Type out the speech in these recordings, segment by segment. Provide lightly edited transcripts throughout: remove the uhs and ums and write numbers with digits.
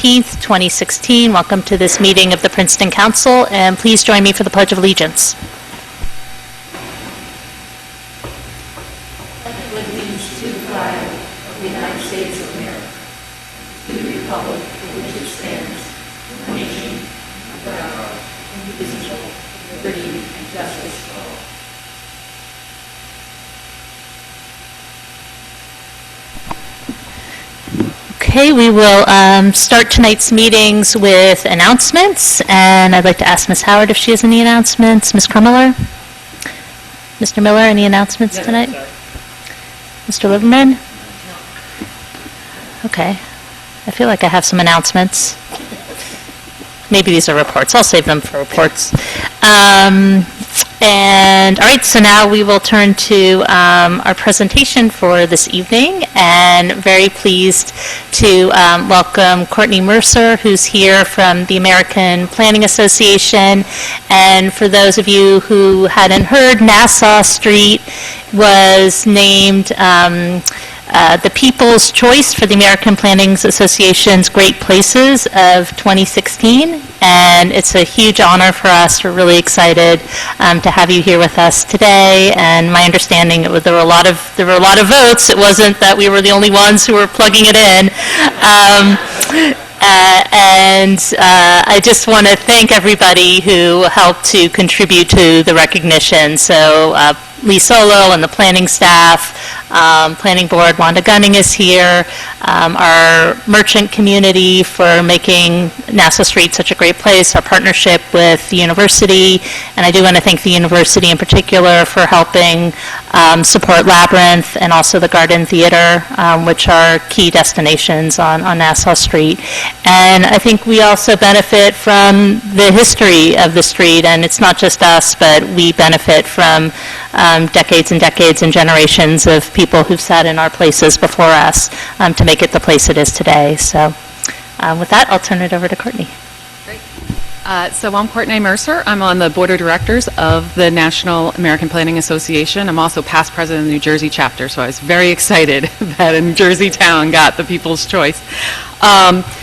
15th, 2016. Welcome to this meeting of the Princeton Council, and please join me for the Pledge of Allegiance. Allegiance to the flag of the United States of America, to the republic for which it stands, one nation, under God, indivisible, with liberty and justice for all. Okay, we will start tonight's meetings with announcements, and I'd like to ask Ms. Howard if she has any announcements. Ms. Krummeler? Mr. Miller, any announcements tonight? Mr. Liverman? Okay. I feel like I have some announcements. Maybe these are reports. I'll save them for reports. And all right, so now we will turn to our presentation for this evening, and very pleased to welcome Courtney Mercer, who's here from the American Planning Association. And for those of you who hadn't heard, Nassau Street was named the People's Choice for the American Planning Association's Great Places of 2016, and it's a huge honor for us. We're really excited to have you here with us today. And my understanding, there were a lot of votes. It wasn't that we were the only ones who were plugging it in. And I just want to thank everybody who helped to contribute to the recognition. So Lee Solo and the planning staff, planning board, Wanda Gunning is here, our merchant community for making Nassau Street such a great place, our partnership with the university, and I do want to thank the university in particular for helping support Labyrinth and also the Garden Theater, which are key destinations on Nassau Street. And I think we also benefit from the history of the street, and it's not just us, but we benefit from decades and decades and generations of people who've sat in our places before us to make it the place it is today. So with that, I'll turn it over to Courtney. Great. So I'm Courtney Mercer. I'm on the board of directors of the National American Planning Association. I'm also past president of the New Jersey chapter, so I was very excited that a New Jersey town got the People's Choice.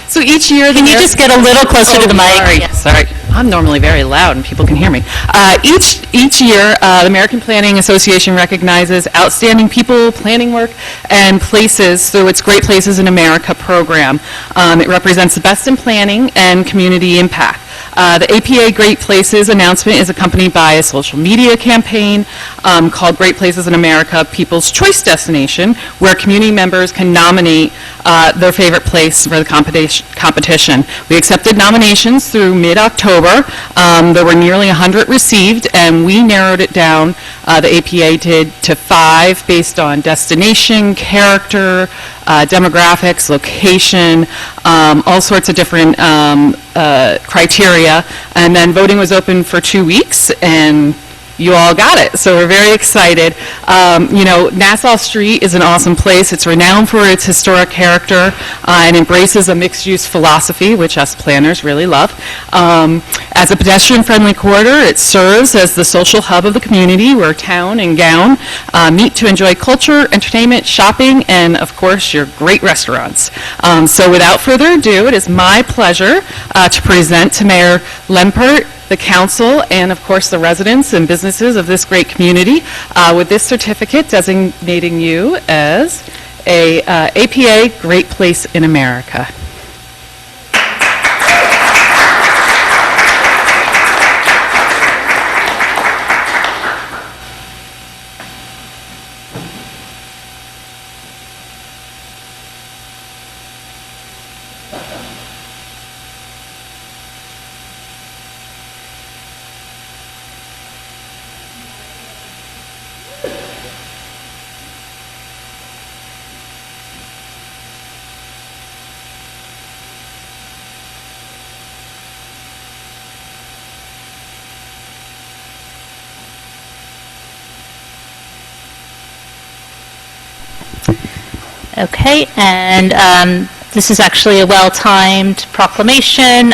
So each year... Can you just get a little closer to the mic? Sorry. I'm normally very loud and people can hear me. Each year, the American Planning Association recognizes outstanding people, planning work, and places through its Great Places in America program. It represents the best in planning and community impact. The APA Great Places announcement is accompanied by a social media campaign called Great Places in America People's Choice Destination, where community members can nominate their favorite place for the competition. We accepted nominations through mid-October. There were nearly 100 received, and we narrowed it down, the APA did, to 5 based on destination, character, demographics, location, all sorts of different criteria. And then voting was open for 2 weeks, and you all got it. So we're very excited. Nassau Street is an awesome place. It's renowned for its historic character and embraces a mixed-use philosophy, which us planners really love. As a pedestrian-friendly corridor, it serves as the social hub of the community where town and gown meet to enjoy culture, entertainment, shopping, and, of course, your great restaurants. So without further ado, it is my pleasure to present to Mayor Lempert, the council, and of course the residents and businesses of this great community with this certificate designating you as a APA Great Place in America. Okay, and this is actually a well-timed proclamation.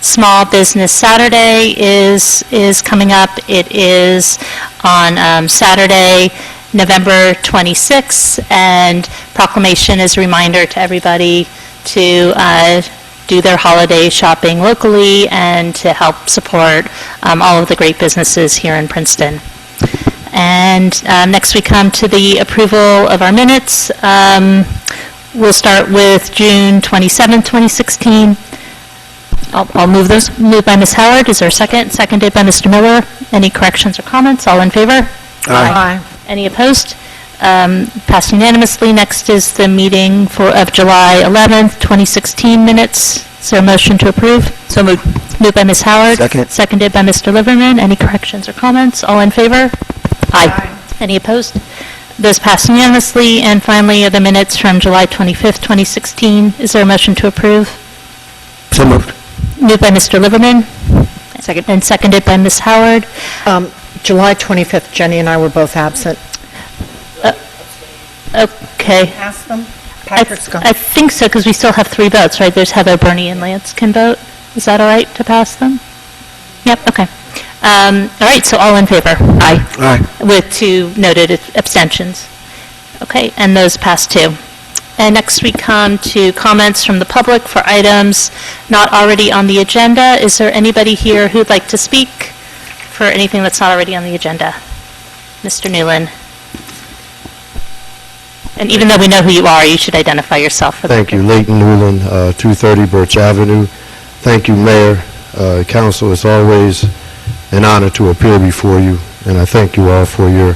Small Business Saturday is coming up. It is on Saturday, November 26th, and proclamation is a reminder to everybody to do their holiday shopping locally and to help support all of the great businesses here in Princeton. And next we come to the approval of our minutes. We'll start with June 27, 2016. I'll move those. Moved by Ms. Howard. Is there a second? Seconded by Mr. Miller. Any corrections or comments? All in favor? Aye. Any opposed? Passed unanimously. Next is the meeting of July 11th, 2016 minutes. Is there a motion to approve? So moved. Moved by Ms. Howard. Second. Seconded by Mr. Liverman. Any corrections or comments? All in favor? Aye. Any opposed? Those passed unanimously. And finally, the minutes from July 25th, 2016. Is there a motion to approve? So moved. Moved by Mr. Liverman. Second. And seconded by Ms. Howard. July 25th, Jenny and I were both absent. Okay. Ask them. Patrick's gone. I think so, because we still have 3 votes, right? There's Heather, Bernie, and Lance can vote. Is that all right to pass them? Yep, okay. All right, so all in favor? Aye. Aye. With 2 noted abstentions. Okay, and those pass too. And next we come to comments from the public for items not already on the agenda. Is there anybody here who'd like to speak for anything that's not already on the agenda? Mr. Newland. And even though we know who you are, you should identify yourself for the Thank you. Leighton Newland, 230 Birch Avenue. Thank you, Mayor, Council. It's always an honor to appear before you, and I thank you all for your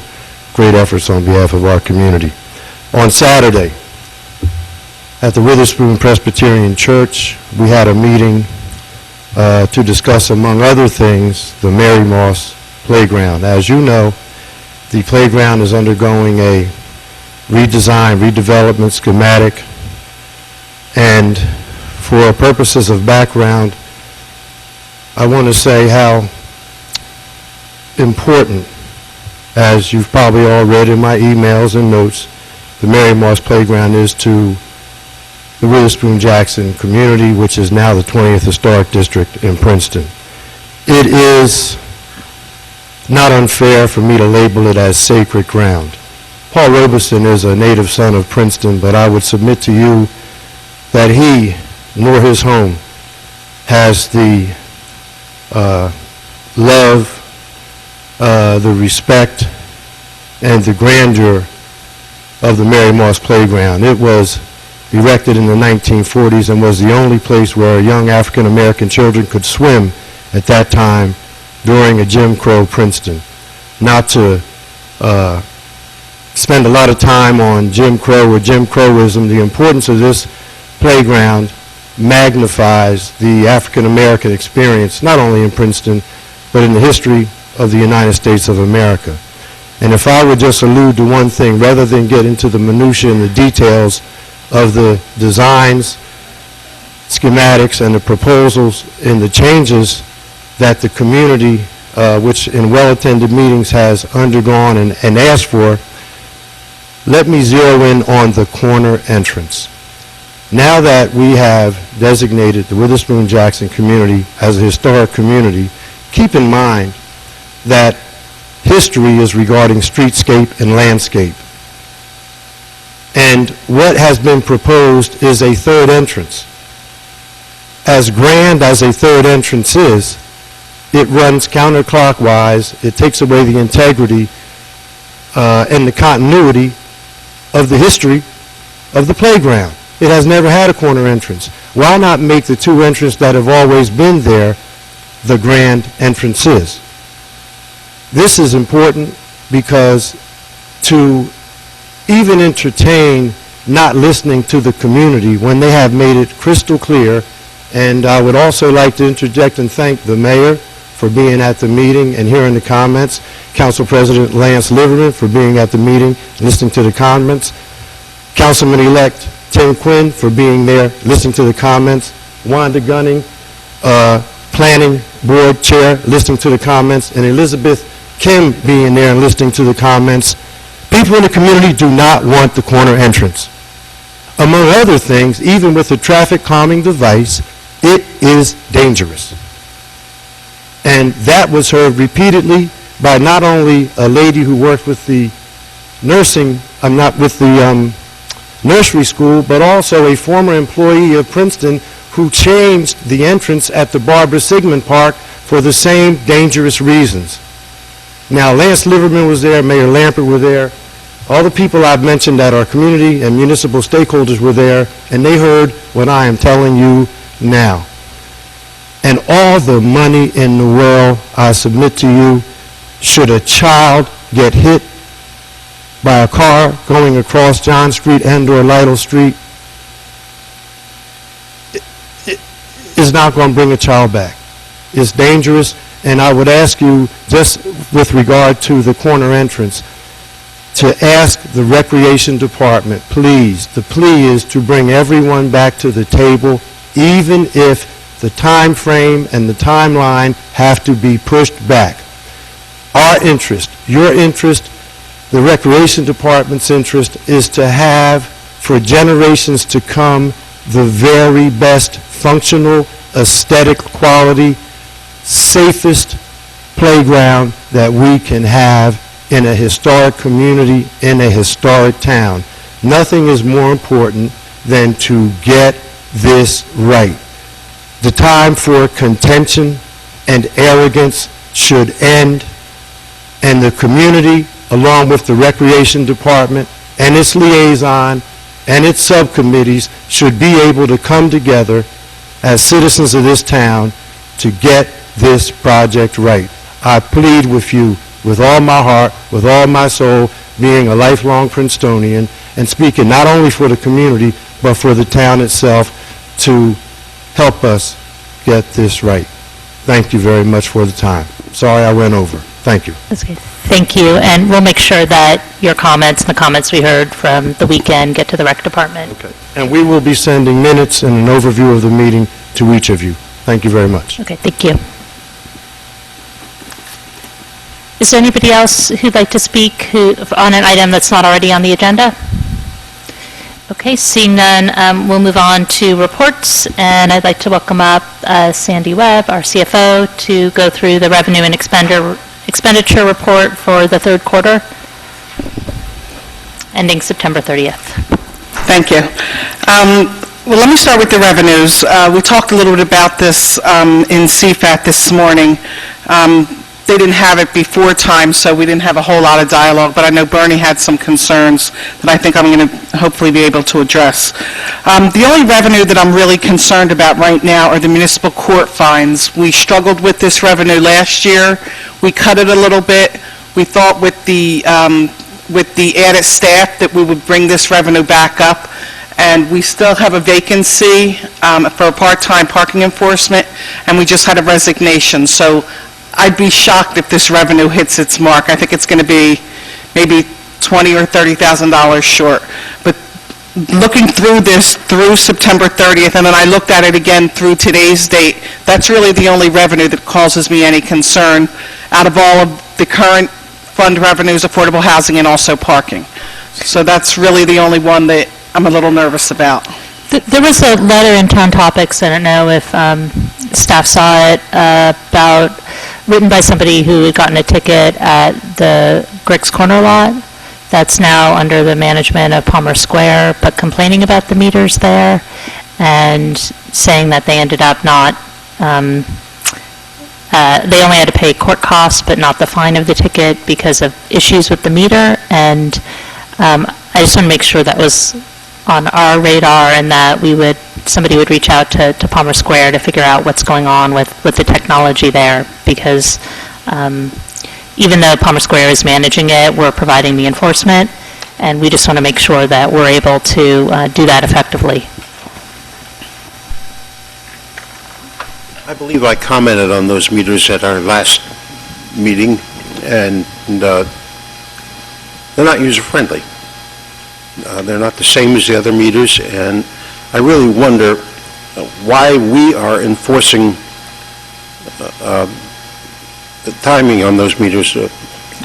great efforts on behalf of our community. On Saturday, at the Witherspoon Presbyterian Church, we had a meeting to discuss, among other things, the Mary Moss Playground. As you know, the playground is undergoing a redesign, redevelopment, schematic, and for purposes of background, I want to say how important, as you've probably all read in my emails and notes, the Mary Moss Playground is to the Witherspoon-Jackson community, which is now the 20th Historic District in Princeton. It is not unfair for me to label it as sacred ground. Paul Robeson is a native son of Princeton, but I would submit to you that he, nor his home, has the love, the respect, and the grandeur of the Mary Moss Playground. It was erected in the 1940s and was the only place where young African-American children could swim at that time during a Jim Crow Princeton. Not to spend a lot of time on Jim Crow or Jim Crowism, the importance of this playground magnifies the African-American experience, not only in Princeton, but in the history of the United States of America. And if I would just allude to one thing, rather than get into the minutiae and the details of the designs, schematics, and the proposals and the changes that the community, which in well-attended meetings has undergone and asked for, let me zero in on the corner entrance. Now that we have designated the Witherspoon-Jackson community as a historic community, keep in mind that history is regarding streetscape and landscape. And what has been proposed is a third entrance. As grand as a third entrance is, it runs counterclockwise. It takes away the integrity and the continuity of the history of the playground. It has never had a corner entrance. Why not make the 2 entrances that have always been there the grand entrances? This is important because to even entertain not listening to the community when they have made it crystal clear, and I would also like to interject and thank the mayor for being at the meeting and hearing the comments, Council President Lance Liverman for being at the meeting, listening to the comments, Councilman-elect Tim Quinn for being there, listening to the comments, Wanda Gunning, Planning Board Chair, listening to the comments, and Elizabeth Kim being there and listening to the comments. People in the community do not want the corner entrance. Among other things, even with the traffic calming device, it is dangerous. And that was heard repeatedly by not only a lady who worked with the nursery school, but also a former employee of Princeton who changed the entrance at the Barbara Sigmund Park for the same dangerous reasons. Now, Lance Liverman was there, Mayor Lampert were there, all the people I've mentioned that are community and municipal stakeholders were there, and they heard what I am telling you now. And all the money in the world, I submit to you, should a child get hit by a car going across John Street and/or Lytle Street, is not going to bring a child back. It's dangerous, and I would ask you, just with regard to the corner entrance, to ask the Recreation Department, please, the plea is to bring everyone back to the table, even if the time frame and the timeline have to be pushed back. Our interest, your interest, the Recreation Department's interest is to have, for generations to come, the very best functional, aesthetic quality, safest playground that we can have in a historic community, in a historic town. Nothing is more important than to get this right. The time for contention and arrogance should end, and the community, along with the Recreation Department and its liaison and its subcommittees, should be able to come together as citizens of this town to get this project right. I plead with you with all my heart, with all my soul, being a lifelong Princetonian, and speaking not only for the community, but for the town itself, to help us get this right. Thank you very much for the time. Sorry I went over. Thank you. That's good. Thank you, and we'll make sure that your comments and the comments we heard from the weekend get to the rec department. Okay. And we will be sending minutes and an overview of the meeting to each of you. Thank you very much. Okay, thank you. Is there anybody else who'd like to speak on an item that's not already on the agenda? Okay, seeing none, we'll move on to reports, and I'd like to welcome up Sandy Webb, our CFO, to go through the revenue and expenditure report for the third quarter, ending September 30th. Thank you. Well, let me start with the revenues. We talked a little bit about this in CFAT this morning. They didn't have it before time, so we didn't have a whole lot of dialogue, but I know Bernie had some concerns that I think I'm going to hopefully be able to address. The only revenue that I'm really concerned about right now are the municipal court fines. We struggled with this revenue last year. We cut it a little bit. We thought with the added staff that we would bring this revenue back up, and we still have a vacancy for a part-time parking enforcement, and we just had a resignation. So I'd be shocked if this revenue hits its mark. I think it's going to be maybe $20,000 or $30,000 short. But looking through this through September 30th, and then I looked at it again through today's date, that's really the only revenue that causes me any concern out of all of the current fund revenues, affordable housing, and also parking. So that's really the only one that I'm a little nervous about. There was a letter in Town Topics, I don't know if staff saw it, written by somebody who had gotten a ticket at the Griggs Corner lot that's now under the management of Palmer Square, but complaining about the meters there and saying that they ended up not, they only had to pay court costs but not the fine of the ticket because of issues with the meter, and I just want to make sure that was on our radar and that somebody would reach out to Palmer Square to figure out what's going on with the technology there, because even though Palmer Square is managing it, we're providing the enforcement, and we just want to make sure that we're able to do that effectively. I believe I commented on those meters at our last meeting, and they're not user-friendly. They're not the same as the other meters, and I really wonder why we are enforcing the timing on those meters,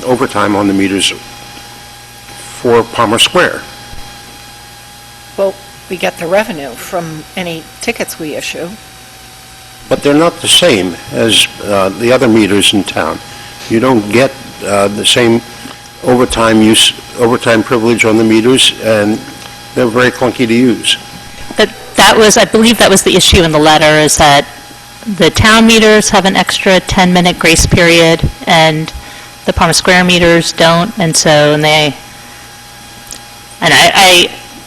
overtime on the meters for Palmer Square. Well, we get the revenue from any tickets we issue. But they're not the same as the other meters in town. You don't get the same overtime privilege on the meters, and they're very clunky to use. that was, I believe that was the issue in the letter, is that the town meters have an extra 10-minute grace period, and the Palmer Square meters don't, and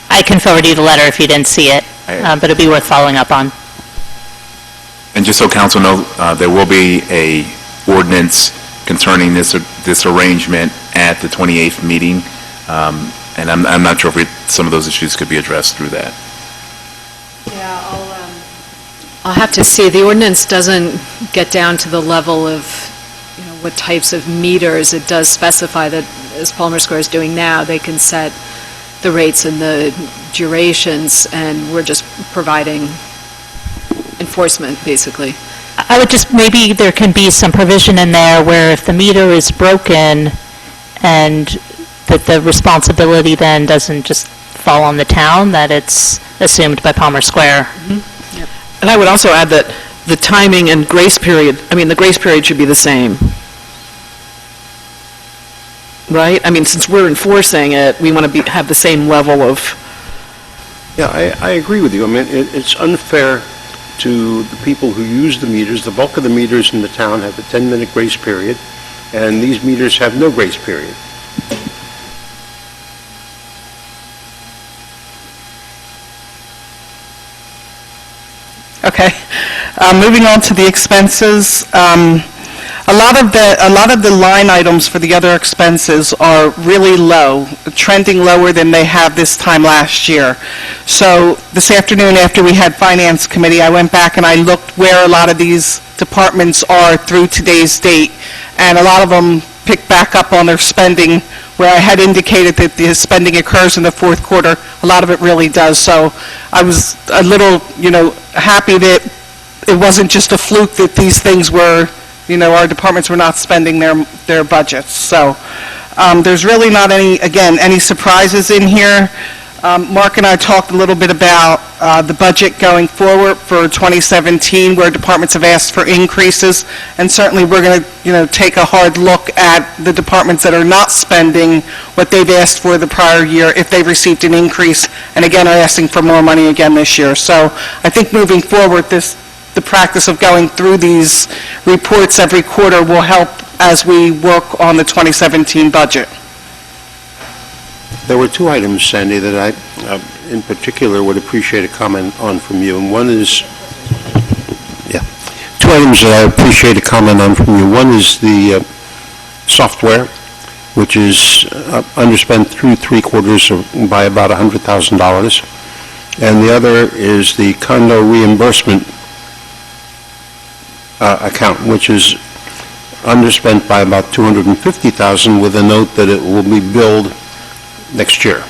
I can forward you the letter if you didn't see it, but it'd be worth following up on. And just so council know, there will be a ordinance concerning this arrangement at the 28th meeting, and I'm not sure if some of those issues could be addressed through that. Yeah, I'll have to see. The ordinance doesn't get down to the level of, what types of meters. It does specify that, as Palmer Square is doing now, they can set the rates and the durations, and we're just providing enforcement, basically. I would just, maybe there can be some provision in there where if the meter is broken, and that the responsibility then doesn't just fall on the town, that it's assumed by Palmer Square. And I would also add that the timing and grace period, the grace period should be the same. Right? Since we're enforcing it, we want to have the same level of... Yeah, I agree with you. It's unfair to the people who use the meters. The bulk of the meters in the town have a 10-minute grace period, and these meters have no grace period. Okay. Moving on to the expenses. A lot of the line items for the other expenses are really low, trending lower than they have this time last year. So this afternoon, after we had Finance Committee, I went back and I looked where a lot of these departments are through today's date, and a lot of them picked back up on their spending where I had indicated that the spending occurs in the fourth quarter. A lot of it really does. So I was a little, happy that it wasn't just a fluke that these things were, our departments were not spending their budgets. So there's really not any surprises in here. Mark and I talked a little bit about the budget going forward for 2017, where departments have asked for increases, and certainly we're going to, take a hard look at the departments that are not spending what they've asked for the prior year if they've received an increase, and again are asking for more money again this year. So I think moving forward, the practice of going through these reports every quarter will help as we work on the 2017 budget. There were two items, Sandy, that I, in particular, would appreciate a comment on from you. And one is, two items that I appreciate a comment on from you. One is the software, which is underspent through 3 quarters by about $100,000. And the other is the condo reimbursement account, which is underspent by about $250,000 with a note that it will be billed next year.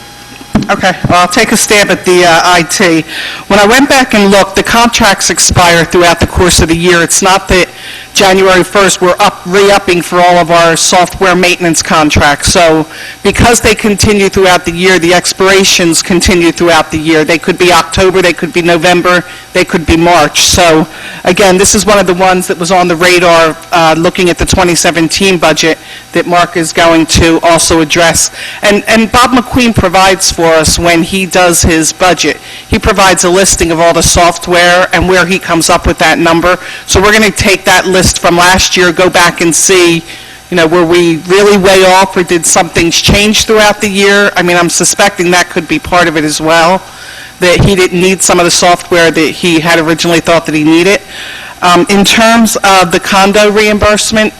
Okay, well, I'll take a stab at the IT. When I went back and looked, the contracts expire throughout the course of the year. It's not that January 1st we're re-upping for all of our software maintenance contracts. So because they continue throughout the year, the expirations continue throughout the year. They could be October, they could be November, they could be March. So again, this is one of the ones that was on the radar looking at the 2017 budget that Mark is going to also address. And Bob McQueen provides for us when he does his budget. He provides a listing of all the software and where he comes up with that number. So we're going to take that list from last year, go back and see, were we really way off or did some things change throughout the year? I'm suspecting that could be part of it as well, that he didn't need some of the software that he had originally thought that he needed. In terms of the condo reimbursement,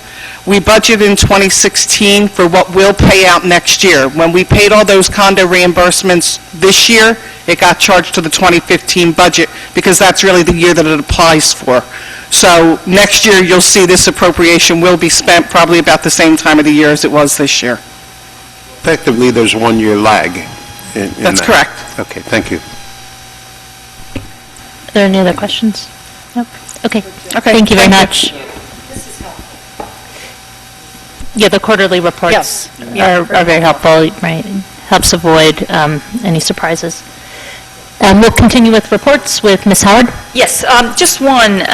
we budgeted in 2016 for what we'll pay out next year. When we paid all those condo reimbursements this year, it got charged to the 2015 budget because that's really the year that it applies for. So next year, you'll see this appropriation will be spent probably about the same time of the year as it was this year. Effectively, there's a 1-year lag in That's that. correct. Okay, thank you. Are there any other questions? Nope. Okay. Okay, Thank you very thank you. much. Yeah, the quarterly reports Yes. are very helpful, right? Helps avoid any surprises. We'll continue with reports with Ms. Howard. Yes, just one,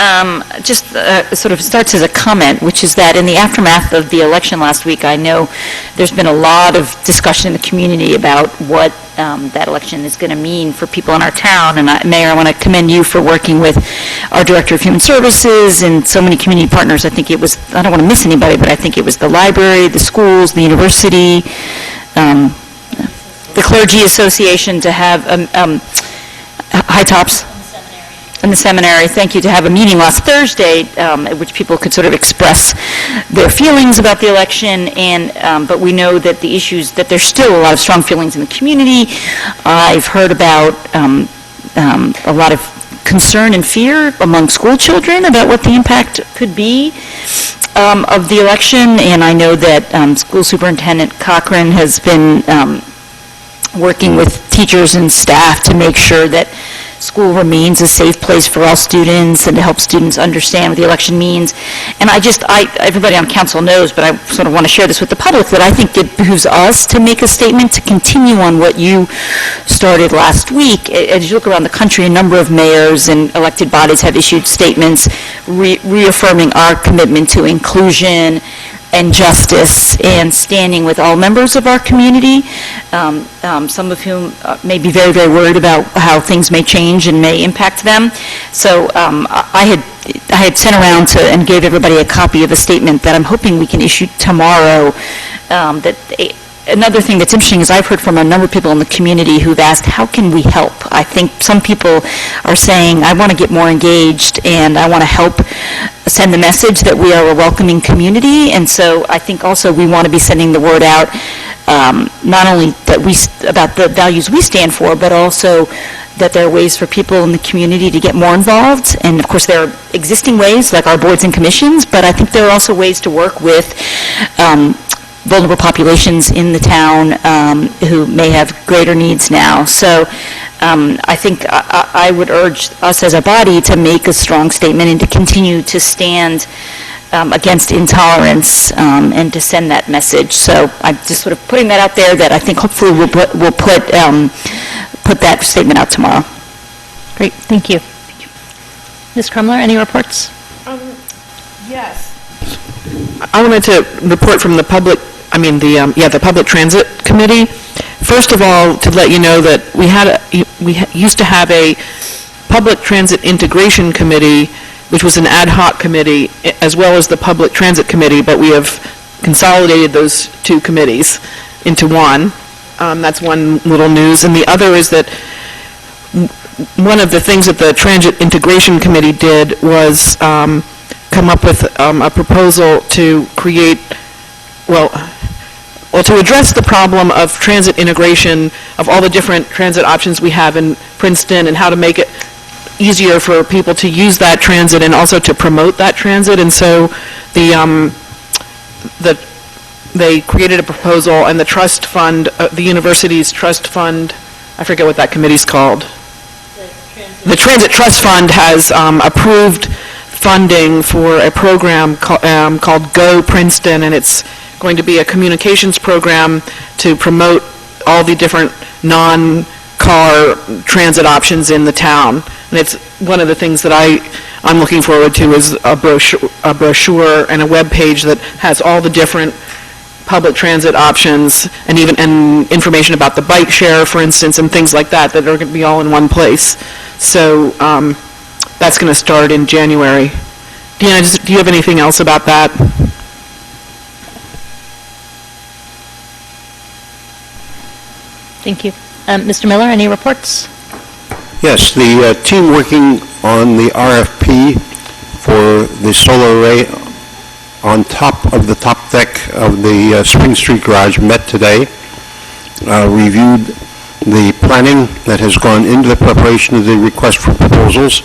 sort of starts as a comment, which is that in the aftermath of the election last week, I know there's been a lot of discussion in the community about what that election is going to mean for people in our town. And Mayor, I want to commend you for working with our Director of Human Services and so many community partners. I think it was, I don't want to miss anybody, but I think it was the library, the schools, the university, the Clergy Association to have High Tops. In the seminary, thank you, to have a meeting last Thursday at which people could sort of express their feelings about the election, and but we know that the issues, that there's still a lot of strong feelings in the community. I've heard about a lot of concern and fear among school children about what the impact could be of the election, and I know that School Superintendent Cochran has been working with teachers and staff to make sure that school remains a safe place for all students and to help students understand what the election means. And everybody on council knows, but I sort of want to share this with the public, that I think it behooves us to make a statement to continue on what you started last week. As you look around the country, a number of mayors and elected bodies have issued statements reaffirming our commitment to inclusion and justice and standing with all members of our community, some of whom may be very, very worried about how things may change and may impact them. So I had sent around and gave everybody a copy of a statement that I'm hoping we can issue tomorrow. Another thing that's interesting is I've heard from a number of people in the community who've asked, how can we help? I think some people are saying, I want to get more engaged and I want to help send the message that we are a welcoming community. And so I think also we want to be sending the word out, not only that about the values we stand for, but also that there are ways for people in the community to get more involved. And of course there are existing ways like our boards and commissions, but I think there are also ways to work with vulnerable populations in the town who may have greater needs now. So I think I would urge us as a body to make a strong statement and to continue to stand against intolerance and to send that message. So I'm just sort of putting that out there, that I think hopefully we'll put that statement out tomorrow. Great, thank you. Ms. Crumler, any reports? Yes. I wanted to report from the public, the Public Transit Committee. First of all, to let you know that we used to have a Public Transit Integration Committee, which was an ad hoc committee, as well as the Public Transit Committee, but we have consolidated those two committees into one. That's one little news. And the other is that one of the things that the Transit Integration Committee did was come up with a proposal to create, to address the problem of transit integration, of all the different transit options we have in Princeton, and how to make it easier for people to use that transit and also to promote that transit. And so they created a proposal, and the trust fund, the university's trust fund, I forget what that committee's called. The Transit Trust Fund has approved funding for a program called Go Princeton, and it's going to be a communications program to promote all the different non-car transit options in the town. And it's one of the things that I'm looking forward to is a brochure and a web page that has all the different public transit options and even information about the bike share, for instance, and things like that are going to be all in one place. So that's going to start in January. Deanna, do you have anything else about that? Thank you. Mr. Miller, any reports? Yes, the team working on the RFP for the solar array on top of the top deck of the Spring Street Garage met today, reviewed the planning that has gone into the preparation of the request for proposals,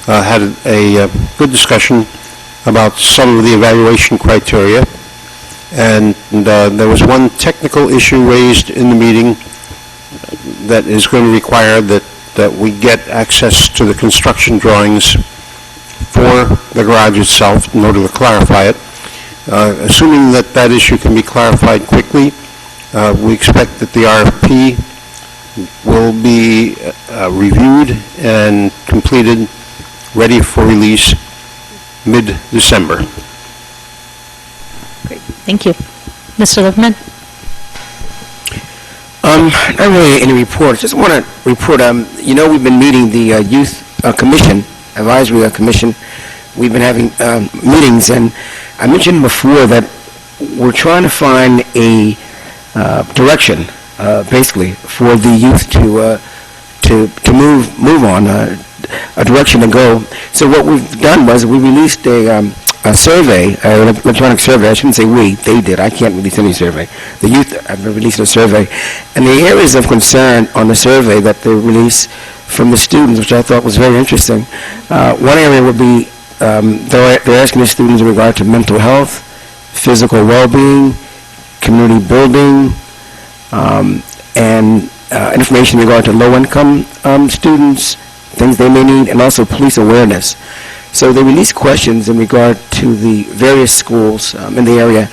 had a good discussion about some of the evaluation criteria, and there was one technical issue raised in the meeting that is going to require that we get access to the construction drawings for the garage itself in order to clarify it. Assuming that that issue can be clarified quickly, we expect that the RFP will be reviewed and completed ready for release mid-December. Thank you. Mr. Lippman? Not really any reports. Just want to report, we've been meeting the Youth Commission, Advisory Commission. We've been having meetings, and I mentioned before that we're trying to find a direction, basically, for the youth to move on, a direction to go. So what we've done was we released a survey, an electronic survey. I shouldn't say we, they did. I can't release any survey. The youth have released a survey. And the areas of concern on the survey that they released from the students, which I thought was very interesting, one area would be they're asking the students in regard to mental health, physical well-being, community building, and information in regard to low-income students, things they may need, and also police awareness. So they release questions in regard to the various schools in the area,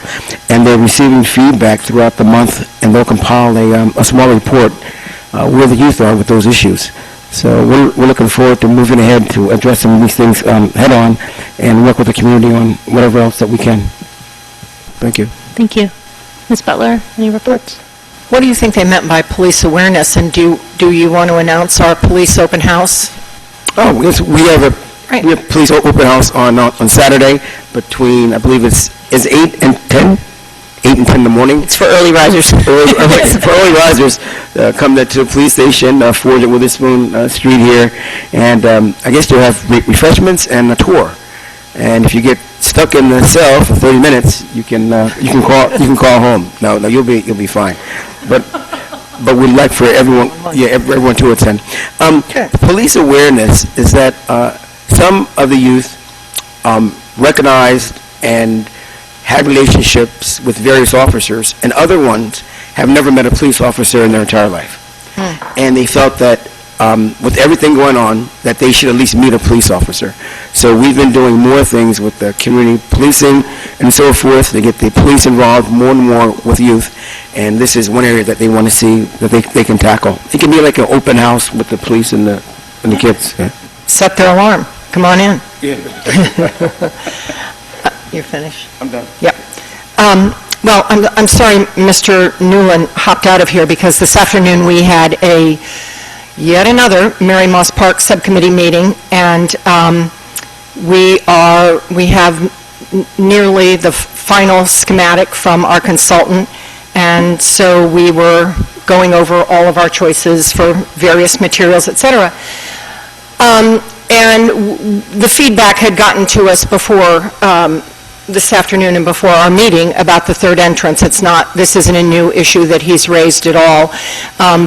and they're receiving feedback throughout the month, and they'll compile a small report where the youth are with those issues. So we're looking forward to moving ahead to address some of these things head-on and work with the community on whatever else that we can. Thank you. Thank you. Ms. Butler, any reports? What do you think they meant by police awareness, and do you want to announce our police open house? Oh, yes, we have police open house on Saturday between, I believe it's 8 and 10? 8 and 10 in the morning. It's for early risers. For early risers, come to the police station, 4 Witherspoon Street here, and I guess you'll have refreshments and a tour. And if you get stuck in the cell for 30 minutes, you can call home. No, you'll be fine. But we'd like for everyone to attend. Police awareness is that some of the youth recognized and had relationships with various officers, and other ones have never met a police officer in their entire life. And they felt that with everything going on, that they should at least meet a police officer. So we've been doing more things with the community policing and so forth to get the police involved more and more with youth. And this is one area that they want to see that they can tackle. It can be like an open house with the police and the kids. Yeah. Set their alarm. Come on in. You're finished? I'm done. Yep. Well, I'm sorry Mr. Newland hopped out of here, because this afternoon we had yet another Mary Moss Park Subcommittee meeting, and we have nearly the final schematic from our consultant, and so we were going over all of our choices for various materials, etc. And the feedback had gotten to us before this afternoon and before our meeting about the third entrance. This isn't a new issue that he's raised at all,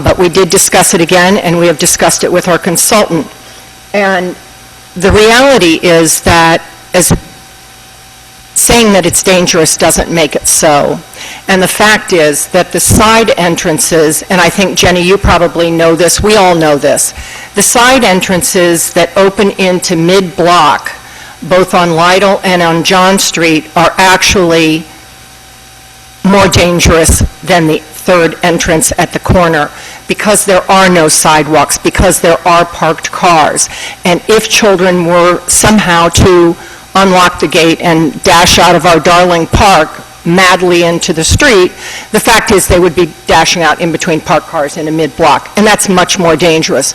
but we did discuss it again, and we have discussed it with our consultant. And the reality is that saying that it's dangerous doesn't make it so. And the fact is that the side entrances, and I think, Jenny, you probably know this, we all know this, the side entrances that open into mid-block, both on Lytle and on John Street, are actually more dangerous than the third entrance at the corner, because there are no sidewalks, because there are parked cars. And if children were somehow to unlock the gate and dash out of our darling park madly into the street, the fact is they would be dashing out in between parked cars in a mid-block, and that's much more dangerous.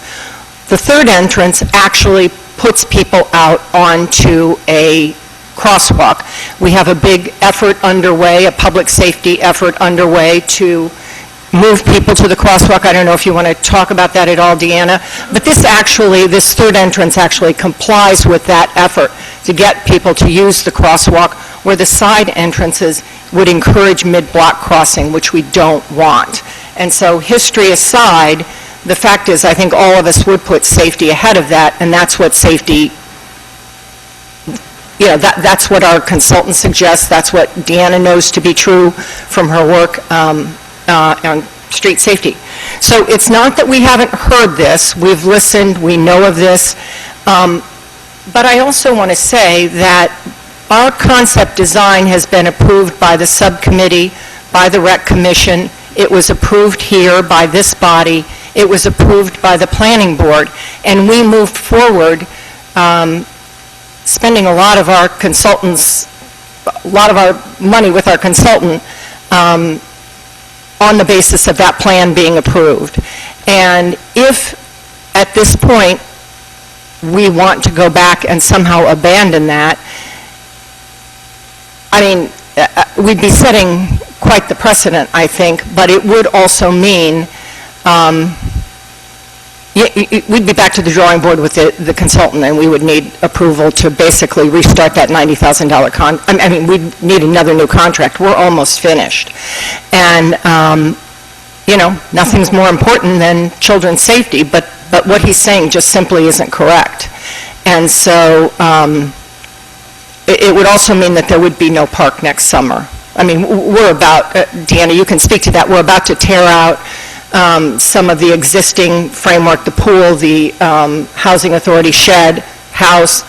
The third entrance actually puts people out onto a crosswalk. We have a big effort underway, a public safety effort underway to move people to the crosswalk. I don't know if you want to talk about that at all, Deanna, but this third entrance actually complies with that effort to get people to use the crosswalk, where the side entrances would encourage mid-block crossing, which we don't want. And so, history aside, the fact is, I think all of us would put safety ahead of that, and that's what safety, that's what our consultant suggests, that's what Deanna knows to be true from her work on street safety. So it's not that we haven't heard this, we've listened, we know of this, but I also want to say that our concept design has been approved by the subcommittee, by the Rec Commission, it was approved here by this body, it was approved by the Planning Board, and we moved forward spending a lot of our consultants, a lot of our money with our consultant on the basis of that plan being approved. And if, at this point, we want to go back and somehow abandon that, I mean, we'd be setting quite the precedent, I think, but it would also mean we'd be back to the drawing board with the consultant, and we would need approval to basically restart that $90,000 I mean, we'd need another new contract. We're almost finished. And, you know, nothing's more important than children's safety, but what he's saying just simply isn't correct. And so it would also mean that there would be no park next summer. I mean, we're about, Deanna, you can speak to that, we're about to tear out some of the existing framework, the pool, the Housing Authority shed, house.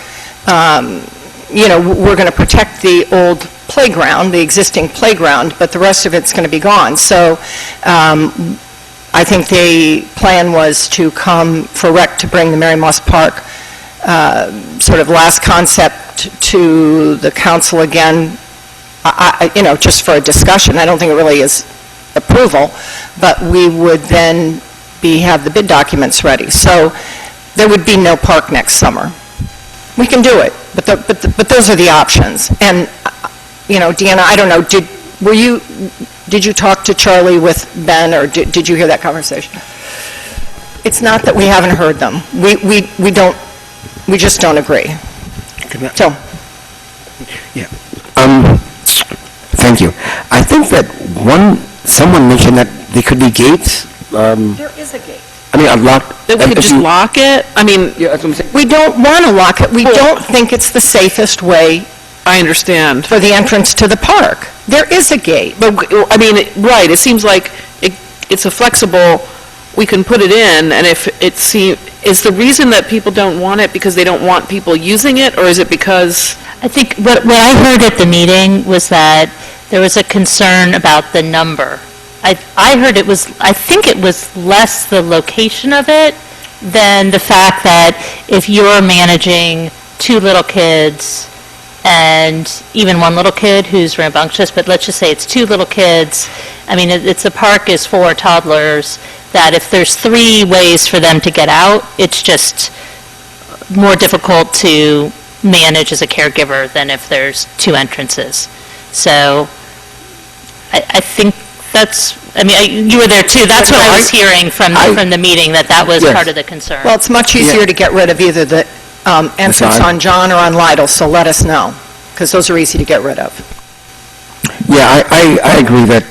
You know, we're going to protect the old playground, the existing playground, but the rest of it's going to be gone. So I think the plan was to come for rec to bring the Mary Moss Park sort of last concept to the council again, you know, just for a discussion. I don't think it really is approval, but we would then have the bid documents ready. So there would be no park next summer. We can do it, but those are the options. And, you know, Deanna, I don't know, did you talk to Charlie with Ben, or did you hear that conversation? It's not that we haven't heard them. We just don't agree. So. Yeah. Thank you. I think that someone mentioned that there could be gates. There is a gate. I mean, unlocked. That we could just lock it? I mean, Yeah, that's what I'm saying. We don't want to lock it. We don't think it's the safest way I understand. for the entrance to the park. There is a gate. But, I mean, right, it seems like it's a flexible, we can put it in, and if is the reason that people don't want it because they don't want people using it, or is it because? I think what I heard at the meeting was that there was a concern about the number. I heard I think it was less the location of it than the fact that if you're managing two little kids and even one little kid who's rambunctious, but let's just say it's two little kids, I mean, the park is for toddlers, that if there's three ways for them to get out, it's just more difficult to manage as a caregiver than if there's two entrances. So I think you were there too, that's what I was hearing from the meeting, that was Yes. part of the concern. Well, it's much easier to get rid of either the entrance on John or on Lytle, so let us know, because those are easy to get rid of. Yeah, I agree that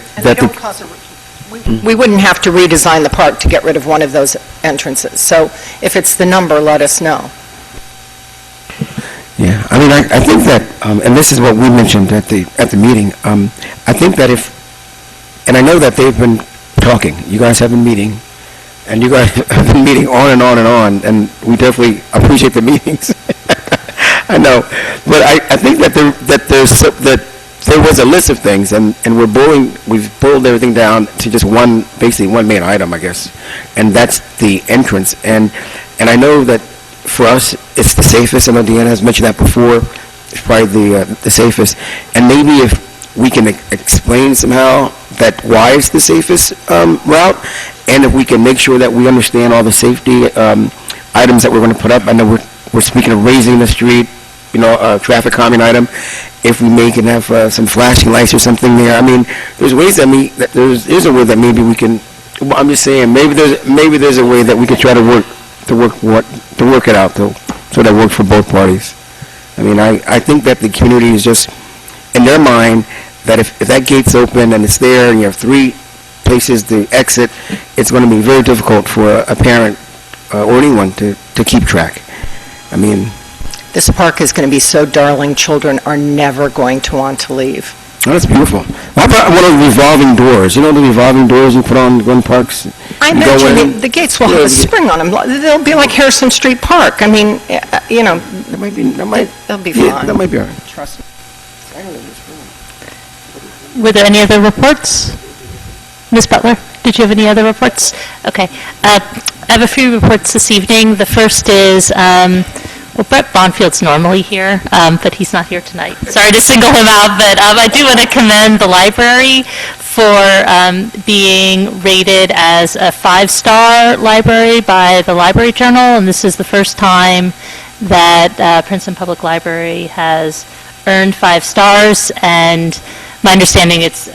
We wouldn't have to redesign the park to get rid of one of those entrances. So if it's the number, let us know. Yeah, I mean, I think that, and this is what we mentioned at the meeting, I think that and I know that they've been talking, you guys have been meeting, and you guys have been meeting on and on and on, and we definitely appreciate the meetings. I know, but I think that there was a list of things, and we've boiled everything down to just basically one main item, I guess, and that's the entrance. And I know that for us, it's the safest. I know Deanna has mentioned that before. It's probably the safest. And maybe if we can explain somehow that why it's the safest route, and if we can make sure that we understand all the safety items that we're going to put up. I know we're speaking of raising the street, you know, traffic calming item. If we can have some flashing lights or something there. I mean, there's ways that there's a way that maybe we can. Well, I'm just saying maybe there's a way that we could try to work it out though, so that works for both parties. I mean, I think that the community is just in their mind that if that gate's open and it's there and you have three places to exit, it's going to be very difficult for a parent or anyone to keep track. I mean, This park is going to be so darling, children are never going to want to leave. oh, that's beautiful. How about one of the revolving doors? You know the revolving doors you put on Glen Parks? I You go imagine in- the gates will have a spring on them. They'll be like Harrison Street Park. I mean, you know, That might be fine. That might be all right. Trust me. Were there any other reports? Ms. Butler, did you have any other reports? Okay. I have a few reports this evening. The first is well, Brett Bonfield's normally here, but he's not here tonight. Sorry to single him out, but I do want to commend the library for being rated as a 5-star library by the Library Journal, and this is the first time that Princeton Public Library has earned 5 stars, and my understanding it's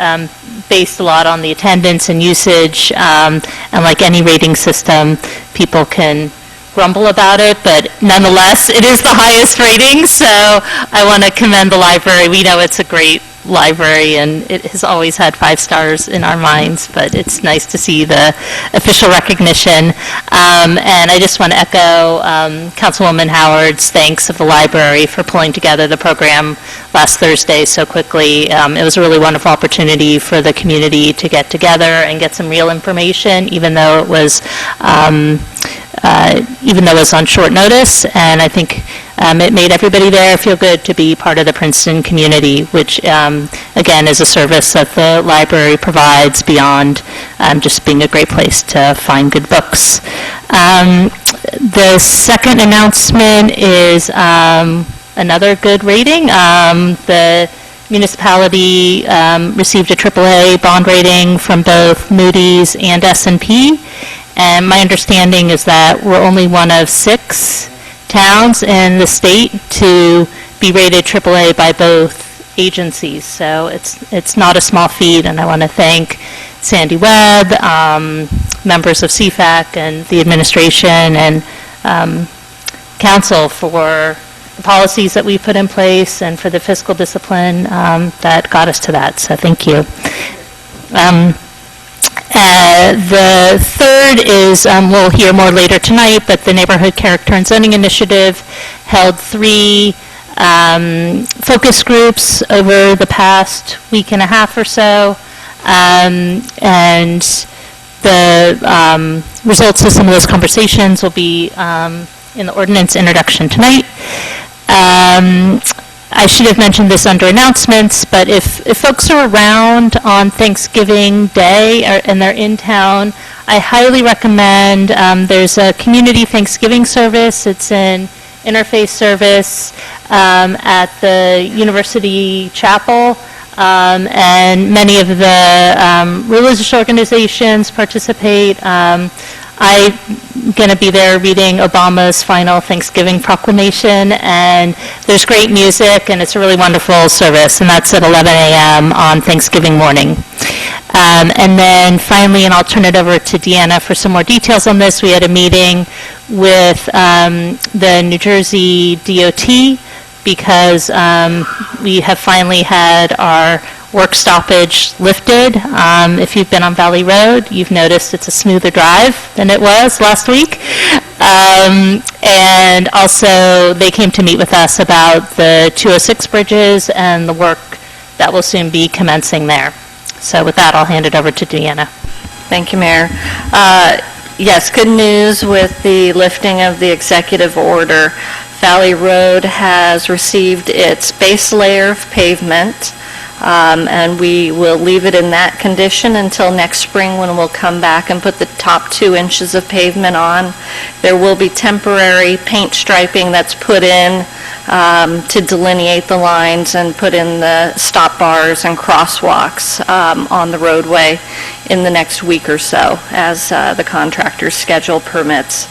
based a lot on the attendance and usage, and like any rating system, people can grumble about it, but nonetheless, it is the highest rating, so I want to commend the library. We know it's a great library, and it has always had 5 stars in our minds, but it's nice to see the official recognition. And I just want to echo Councilwoman Howard's thanks of the library for pulling together the program last Thursday so quickly. It was a really wonderful opportunity for the community to get together and get some real information, even though it was on short notice, and I think it made everybody there feel good to be part of the Princeton community, which, again, is a service that the library provides beyond just being a great place to find good books. The second announcement is another good rating. The municipality received a AAA bond rating from both Moody's and S&P. And my understanding is that we're only one of 6 towns in the state to be rated AAA by both agencies. So it's not a small feat, and I want to thank Sandy Webb, members of CFAC, and the administration and council for the policies that we put in place and for the fiscal discipline that got us to that. So thank you. The third is, we'll hear more later tonight, but the Neighborhood Character and Zoning Initiative held 3 focus groups over the past week and a half or so, and the results of some of those conversations will be in the ordinance introduction tonight. I should have mentioned this under announcements, but if folks are around on Thanksgiving Day and they're in town, I highly recommend, there's a community Thanksgiving service. It's an interfaith service at the University Chapel, and many of the religious organizations participate. I'm going to be there reading Obama's final Thanksgiving proclamation, and there's great music, and it's a really wonderful service, and that's at 11 a.m. on Thanksgiving morning. And then finally, and I'll turn it over to Deanna for some more details on this, we had a meeting with the New Jersey DOT because we have finally had our work stoppage lifted. If you've been on Valley Road, you've noticed it's a smoother drive than it was last week. And also, they came to meet with us about the 206 bridges and the work that will soon be commencing there. So with that, I'll hand it over to Deanna. Thank you, Mayor. Yes, good news with the lifting of the executive order. Valley Road has received its base layer of pavement, and we will leave it in that condition until next spring when we'll come back and put the top 2 inches of pavement on. There will be temporary paint striping that's put in to delineate the lines and put in the stop bars and crosswalks on the roadway in the next week or so as the contractor's schedule permits.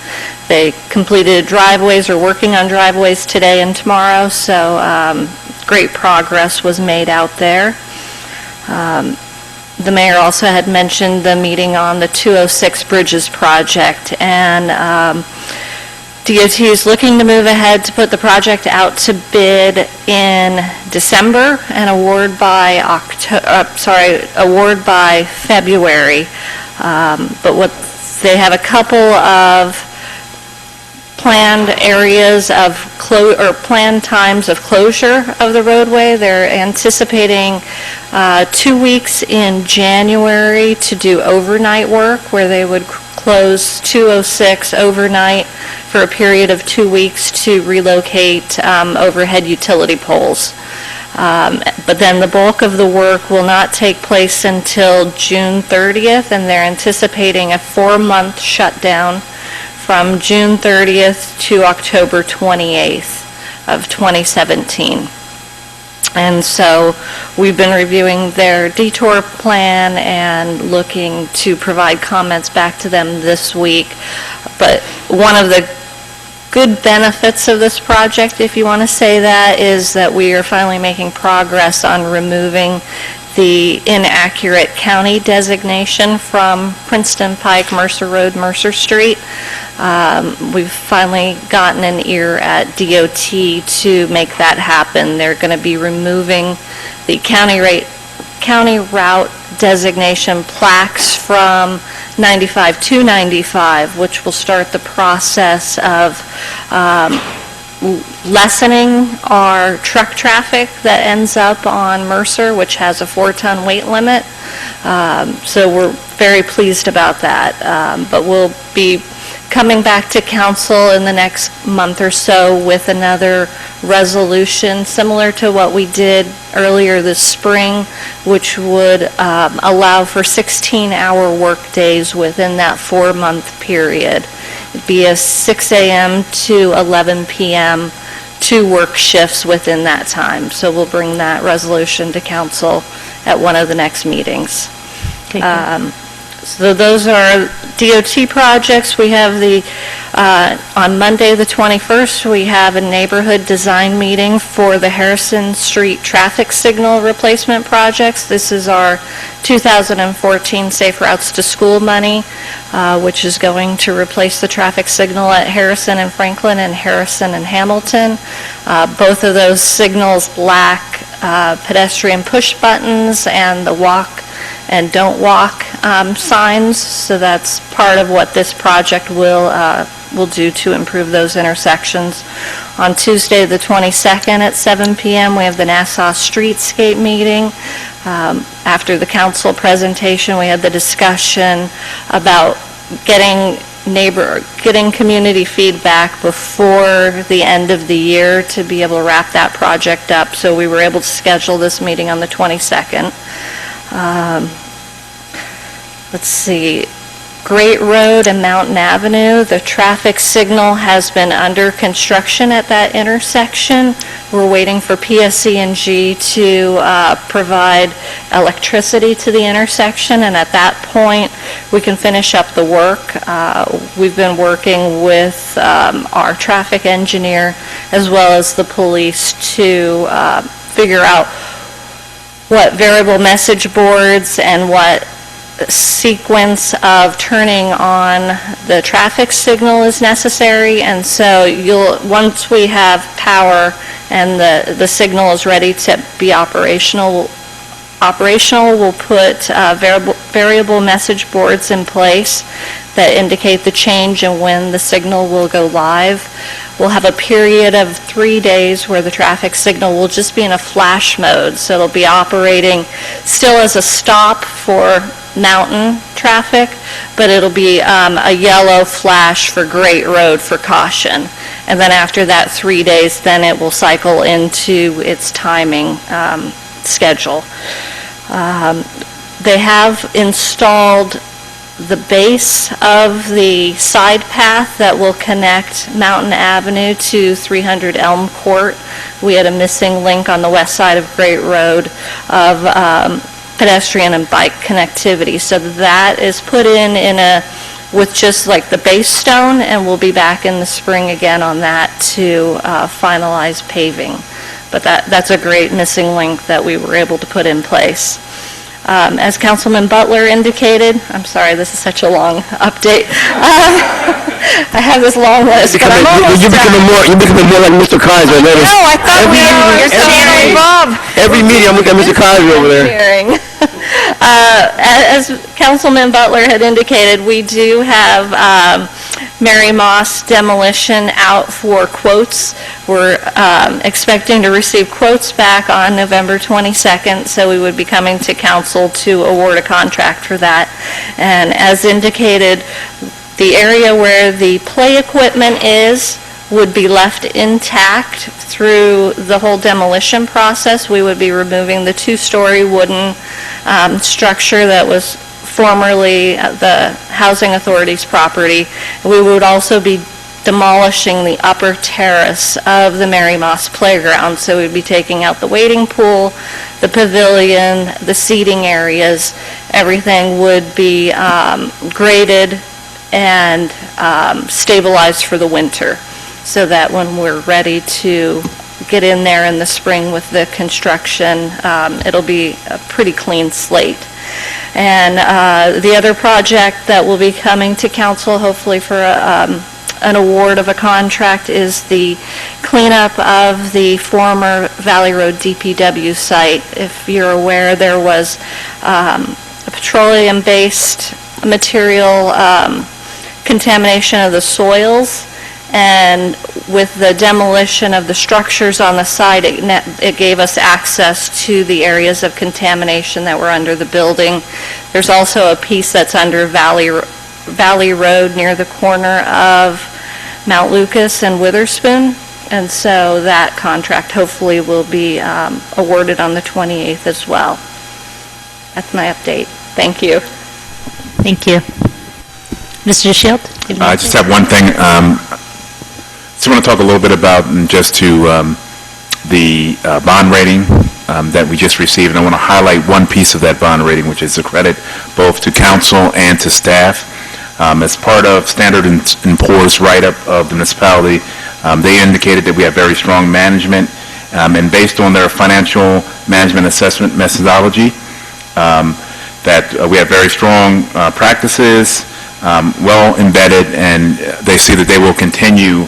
They completed driveways or working on driveways today and tomorrow, so great progress was made out there. The mayor also had mentioned the meeting on the 206 Bridges project, and DOT is looking to move ahead to put the project out to bid in December and award by February. But what they have a couple of planned areas of planned times of closure of the roadway. They're anticipating 2 weeks in January to do overnight work, where they would close 206 overnight for a period of 2 weeks to relocate overhead utility poles. But then the bulk of the work will not take place until June 30th, and they're anticipating a 4-month shutdown from June 30th to October 28th of 2017. And so we've been reviewing their detour plan and looking to provide comments back to them this week. But one of the good benefits of this project, if you want to say that, is that we are finally making progress on removing the inaccurate county designation from Princeton Pike, Mercer Road, Mercer Street. We've finally gotten an ear at DOT to make that happen. They're going to be removing the county route designation plaques from 95 to 95, which will start the process of lessening our truck traffic that ends up on Mercer, which has a 4-ton weight limit. So we're very pleased about that. But we'll be coming back to council in the next month or so with another resolution similar to what we did earlier this spring, which would allow for 16-hour work days within that 4-month period. It'd be a 6 a.m. to 11 p.m. 2 work shifts within that time. So we'll bring that resolution to council at one of the next meetings. So those are DOT projects. We have on Monday the 21st, we have a neighborhood design meeting for the Harrison Street traffic signal replacement projects. This is our 2014 Safe Routes to School money, which is going to replace the traffic signal at Harrison and Franklin and Harrison and Hamilton. Both of those signals lack pedestrian push buttons and the walk and don't walk signs, so that's part of what this project will do to improve those intersections. On Tuesday, the 22nd at 7 p.m., we have the Nassau Streetscape meeting. After the council presentation, we had the discussion about getting community feedback before the end of the year to be able to wrap that project up, so we were able to schedule this meeting on the 22nd. Let's see, Great Road and Mountain Avenue, the traffic signal has been under construction at that intersection. We're waiting for PSE&G to provide electricity to the intersection, and at that point, we can finish up the work. We've been working with our traffic engineer as well as the police to figure out what variable message boards and what sequence of turning on the traffic signal is necessary. And so once we have power and the signal is ready to be operational, we'll put variable message boards in place that indicate the change and when the signal will go live. We'll have a period of 3 days where the traffic signal will just be in a flash mode, so it'll be operating still as a stop for mountain traffic, but it'll be a yellow flash for Great Road for caution. And then after that 3 days, then it will cycle into its timing schedule. They have installed the base of the side path that will connect Mountain Avenue to 300 Elm Court. We had a missing link on the west side of Great Road of pedestrian and bike connectivity. So that is put in with just like the base stone, and we'll be back in the spring again on that to finalize paving. But that's a great missing link that we were able to put in place. As Councilman Butler indicated, I'm sorry, this is such a long update. I have this long list, but I'm almost done. You're becoming more like Mr. Kaiser. No, I thought you're sharing, Bob. Every meeting, I'm looking at Mr. Kaiser over there. Sharing. As Councilman Butler had indicated, we do have Mary Moss demolition out for quotes. We're expecting to receive quotes back on November 22nd, so we would be coming to council to award a contract for that. And as indicated, the area where the play equipment would be left intact through the whole demolition process. We would be removing the 2-story wooden structure that was formerly the Housing Authority's property. We would also be demolishing the upper terrace of the Mary Moss Playground. So we'd be taking out the wading pool, the pavilion, the seating areas. Everything would be graded and stabilized for the winter, so that when we're ready to get in there in the spring with the construction, it'll be a pretty clean slate. And the other project that will be coming to council, hopefully for an award of a contract, is the cleanup of the former Valley Road DPW site. If you're aware, there was a petroleum-based material contamination of the soils, and with the demolition of the structures on the site, it gave us access to the areas of contamination that were under the building. There's also a piece that's under Valley Road near the corner of Mount Lucas and Witherspoon, and so that contract hopefully will be awarded on the 28th as well. That's my update. Thank you. Thank you. Mr. Shield? I just have one thing. Just want to talk a little bit about, just to the bond rating that we just received, and I want to highlight one piece of that bond rating, which is a credit both to council and to staff. As part of Standard & Poor's write-up of the municipality, they indicated that we have very strong management, and based on their financial management assessment methodology, that we have very strong practices, well embedded, and they see that they will continue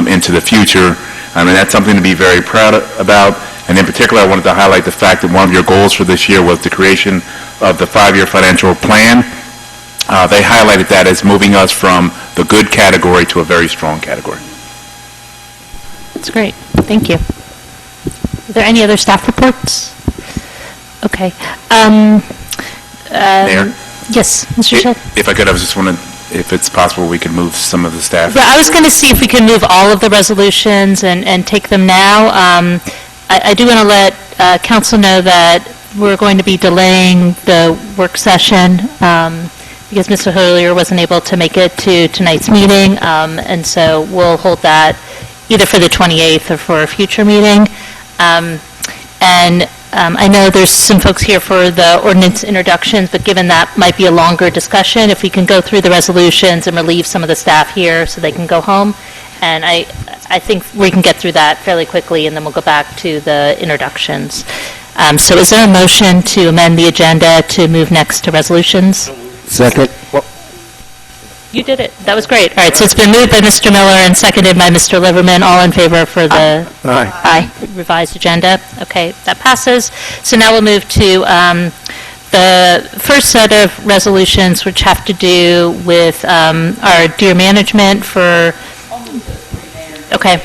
into the future. And that's something to be very proud about. And in particular, I wanted to highlight the fact that one of your goals for this year was the creation of the 5-year financial plan. They highlighted that as moving us from the good category to a very strong category. That's great. Thank you. Are there any other staff reports? Okay. Mayor? Yes, Mr. Shield? If I could, I was just wondering if it's possible we could move some of the staff. Yeah, I was going to see if we can move all of the resolutions and take them now. I do want to let council know that we're going to be delaying the work session because Mr. Hillier wasn't able to make it to tonight's meeting, and so we'll hold that either for the 28th or for a future meeting. I know there's some folks here for the ordinance introductions, but given that might be a longer discussion, if we can go through the resolutions and relieve some of the staff here so they can go home. And I think we can get through that fairly quickly, and then we'll go back to the introductions. So is there a motion to amend the agenda to move next to resolutions? Second. You did it. That was great. All right, so it's been moved by Mr. Miller and seconded by Mr. Liverman. All in favor for the revised agenda? Okay, that passes. So now we'll move to the first set of resolutions, which have to do with our deer management for... Okay.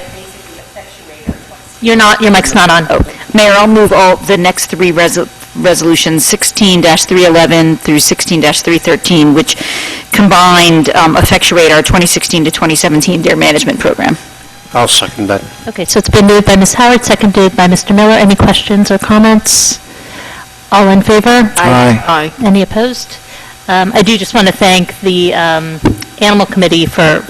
Your mic's not on. Mayor, I'll move all the next three resolutions, 16-311 through 16-313, which combined effectuate our 2016 to 2017 deer management program. I'll second that. Okay, so it's been moved by Ms. Howard, seconded by Mr. Miller. Any questions or comments? All in favor? Aye. Any opposed? I do just want to thank the Animal Committee for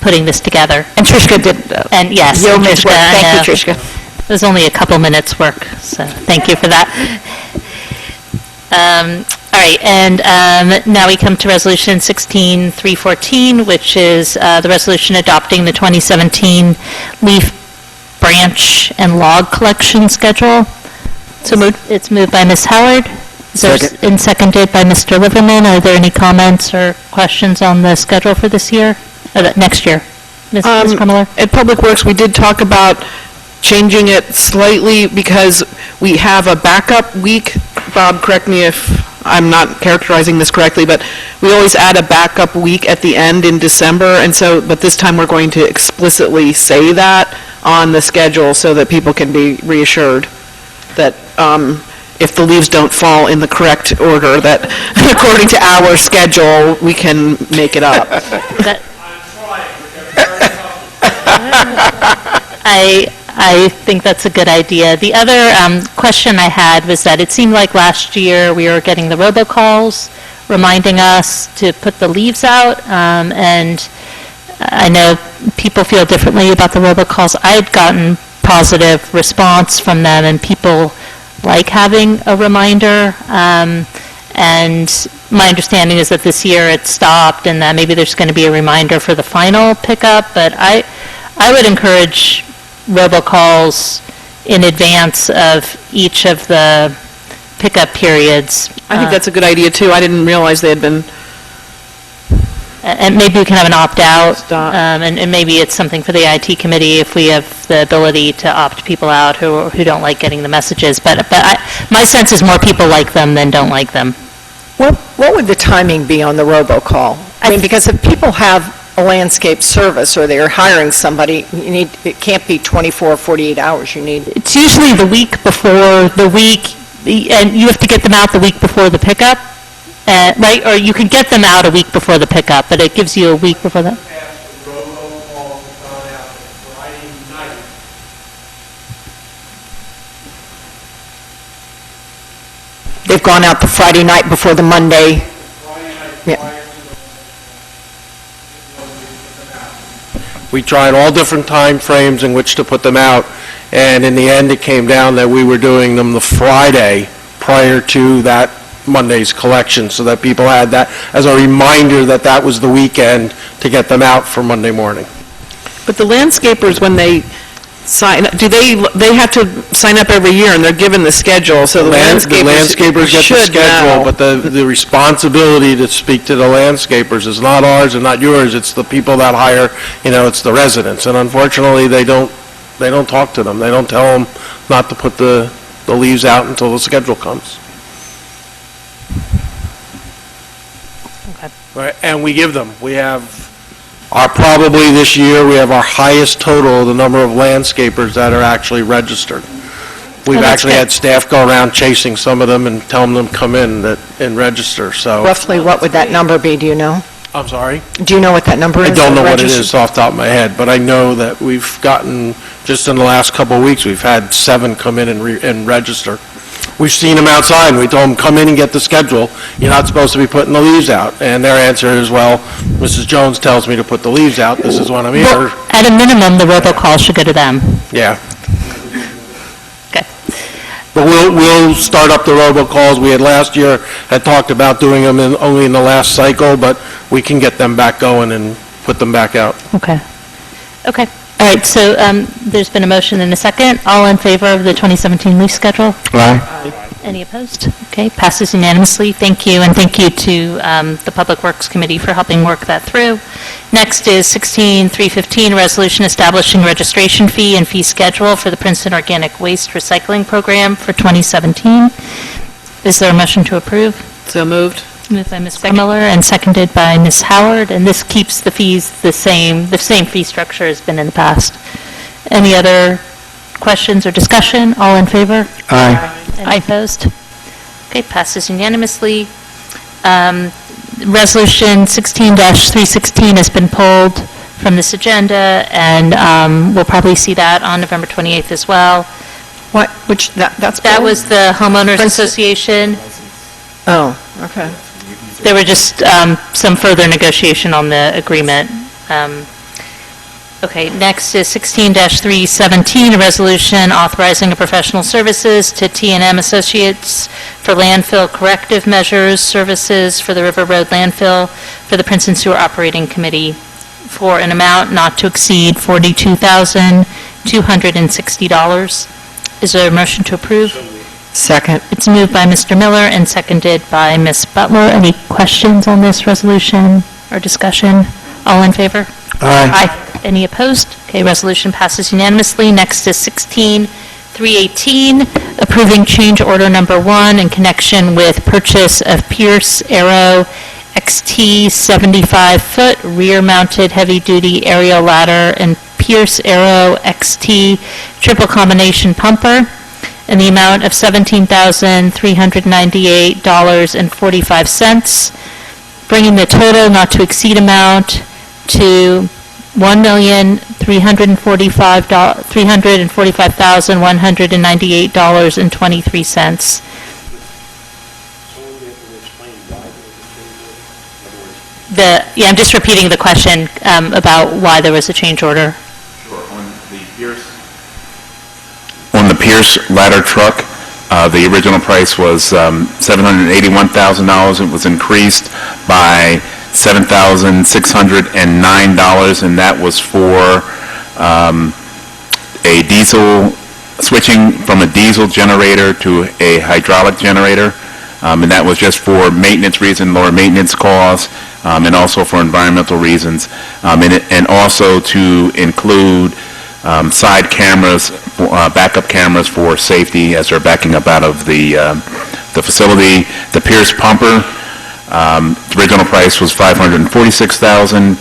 putting this together. And Trishka did. And yes. Yeoman's work. I Thank know. you, Trishka. It was only a couple minutes' work, so thank you for that. All right, and now we come to Resolution 16-314, which is the resolution adopting the 2017 leaf, branch, and log collection schedule. So it's moved by Ms. Howard. And seconded by Mr. Liverman. Are there any comments or questions on the schedule for this year, or next year? Ms. Krummeler? At Public Works, we did talk about changing it slightly because we have a backup week. Bob, correct me if I'm not characterizing this correctly, but we always add a backup week at the end in December, and so, but this time we're going to explicitly say that on the schedule so that people can be reassured that if the leaves don't fall in the correct order, that according to our schedule, we can make it up. I think that's a good idea. The other question I had was that it seemed like last year we were getting the robocalls reminding us to put the leaves out, and I know people feel differently about the robocalls. I'd gotten positive response from them, and people like having a reminder, and my understanding is that this year it stopped, and that maybe there's going to be a reminder for the final pickup, but I would encourage robocalls in advance of each of the pickup periods. I think that's a good idea, too. I didn't realize they had been... And maybe we can have an opt-out, Stop. and maybe it's something for the IT committee if we have the ability to opt people out who don't like getting the messages. But my sense is more people like them than don't like them. What would the timing be on the robocall? I mean, because if people have a landscape service or they're hiring somebody, it can't be 24, 48 hours. You need... It's usually the week before and you have to get them out the week before the pickup, right? Or you can get them out a week before the pickup, but it gives you a week before that. They've gone out the Friday night before the Monday. Yeah. We tried all different time frames in which to put them out, and in the end, it came down that we were doing them the Friday prior to that Monday's collection, so that people had that as a reminder that that was the weekend to get them out for Monday morning. But the landscapers, when they sign, they have to sign up every year, and they're given the schedule, so the landscapers get the should schedule, know. but the responsibility to speak to the landscapers is not ours and not yours. It's the people that hire, it's the residents. And unfortunately, they don't talk to them. They don't tell them not to put the leaves out until the schedule comes. Okay. Right, and we give them. We have probably this year, we have our highest total of the number of landscapers that are actually registered. We've that's actually good. had staff go around chasing some of them and telling them come in and register, so. Roughly, what would that number be, do you know? I'm sorry? Do you know what that number is? I don't know what it registered? is off the top of my head, but I know that we've gotten, just in the last couple of weeks, we've had 7 come in and register. We've seen them outside, and we told them, come in and get the schedule. You're not supposed to be putting the leaves out. And their answer is, well, Mrs. Jones tells me to put the leaves out. This is when I'm Well, here. at a minimum, the robocall should go to them. Yeah. Okay. But we'll start up the robocalls. We had talked about doing them only in the last cycle, but we can get them back going and put them back out. Okay. Okay. All right, so there's been a motion and a second. All in favor of the 2017 leaf schedule? Aye. Any opposed? Okay, passes unanimously. Thank you, and thank you to the Public Works Committee for helping work that through. Next is 16-315, resolution establishing registration fee and fee schedule for the Princeton Organic Waste Recycling Program for 2017. Is there a motion to approve? So moved. Moved by Ms. Miller and seconded by Ms. Howard, and this keeps the fees the same fee structure has been in the past. Any other questions or discussion? All in favor? Aye. Any opposed? Okay, passes unanimously. Resolution 16-316 has been pulled from this agenda, and we'll probably see that on November 28th as well. That was the homeowners association. Oh, okay. There were just some further negotiation on the agreement. Okay, next is 16-317, a resolution authorizing a professional services to T&M Associates for landfill corrective measures services for the River Road landfill for the Princeton Sewer Operating Committee for an amount not to exceed $42,260. Is there a motion to approve? Second. It's moved by Mr. Miller and seconded by Ms. Butler. Any questions on this resolution or discussion? All in favor? Aye. Any opposed? Okay, resolution passes unanimously. Next is 16-318, approving change order number 1 in connection with purchase of Pierce Arrow XT 75-foot rear-mounted heavy-duty aerial ladder and Pierce Arrow XT triple combination pumper in the amount of $17,398.45, bringing the total not to exceed amount to $1,345,198.23. I'm just repeating the question about why there was a change order. On the Pierce ladder truck, the original price was $781,000. It was increased by $7,609, and that was for a diesel, switching from a diesel generator to a hydraulic generator, and that was just for maintenance reasons, lower maintenance costs, and also for environmental reasons, and also to include side cameras, backup cameras for safety as they're backing up out of the facility. The Pierce pumper, the original price was $546,000.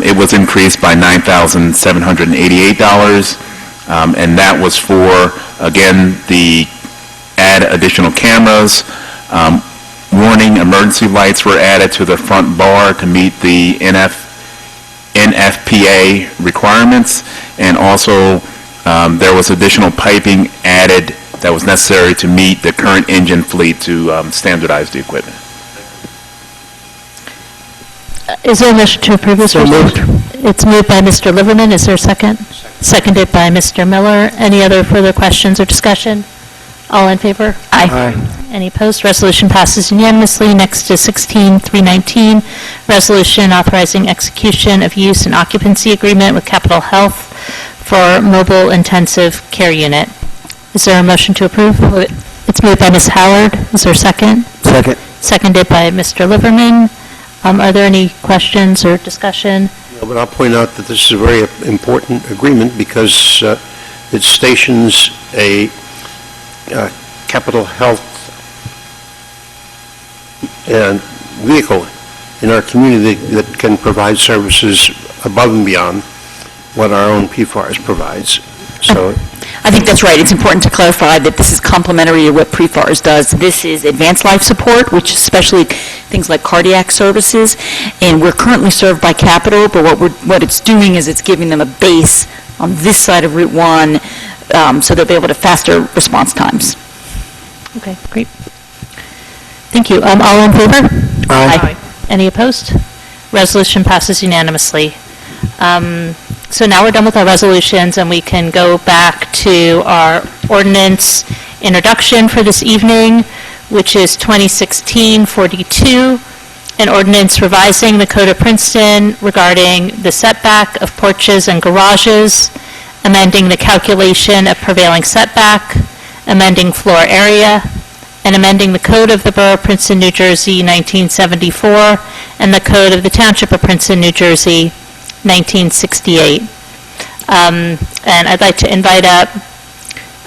It was increased by $9,788, and that was for, again, the add additional cameras. Warning emergency lights were added to the front bar to meet the NFPA requirements, and also there was additional piping added that was necessary to meet the current engine fleet to standardize the equipment. Is there a motion to approve this? So moved. It's moved by Mr. Liverman. Is there a second? Seconded by Mr. Miller. Any other further questions or discussion? All in favor? Aye. Any opposed? Resolution passes unanimously. Next is 16319, resolution authorizing execution of use and occupancy agreement with Capital Health for mobile intensive care unit. Is there a motion to approve? It's moved by Ms. Howard. Is there a second? Second. Seconded by Mr. Liverman. Are there any questions or discussion? No, but I'll point out that this is a very important agreement because it stations a Capital Health and vehicle in our community that can provide services above and beyond what our own PFARS provides. So I think that's right. It's important to clarify that this is complementary to what PFARS does. This is advanced life support, which especially things like cardiac services, and we're currently served by Capital, but what it's doing is it's giving them a base on this side of Route 1 so they'll be able to faster response times. Okay, great. Thank you. All in favor? Aye. Any opposed? Resolution passes unanimously. So now we're done with our resolutions, and we can go back to our ordinance introduction for this evening, which is 2016-42, an ordinance revising the Code of Princeton regarding the setback of porches and garages, amending the calculation of prevailing setback, amending floor area, and amending the Code of the Borough of Princeton, New Jersey, 1974, and the Code of the Township of Princeton, New Jersey, 1968. And I'd like to invite up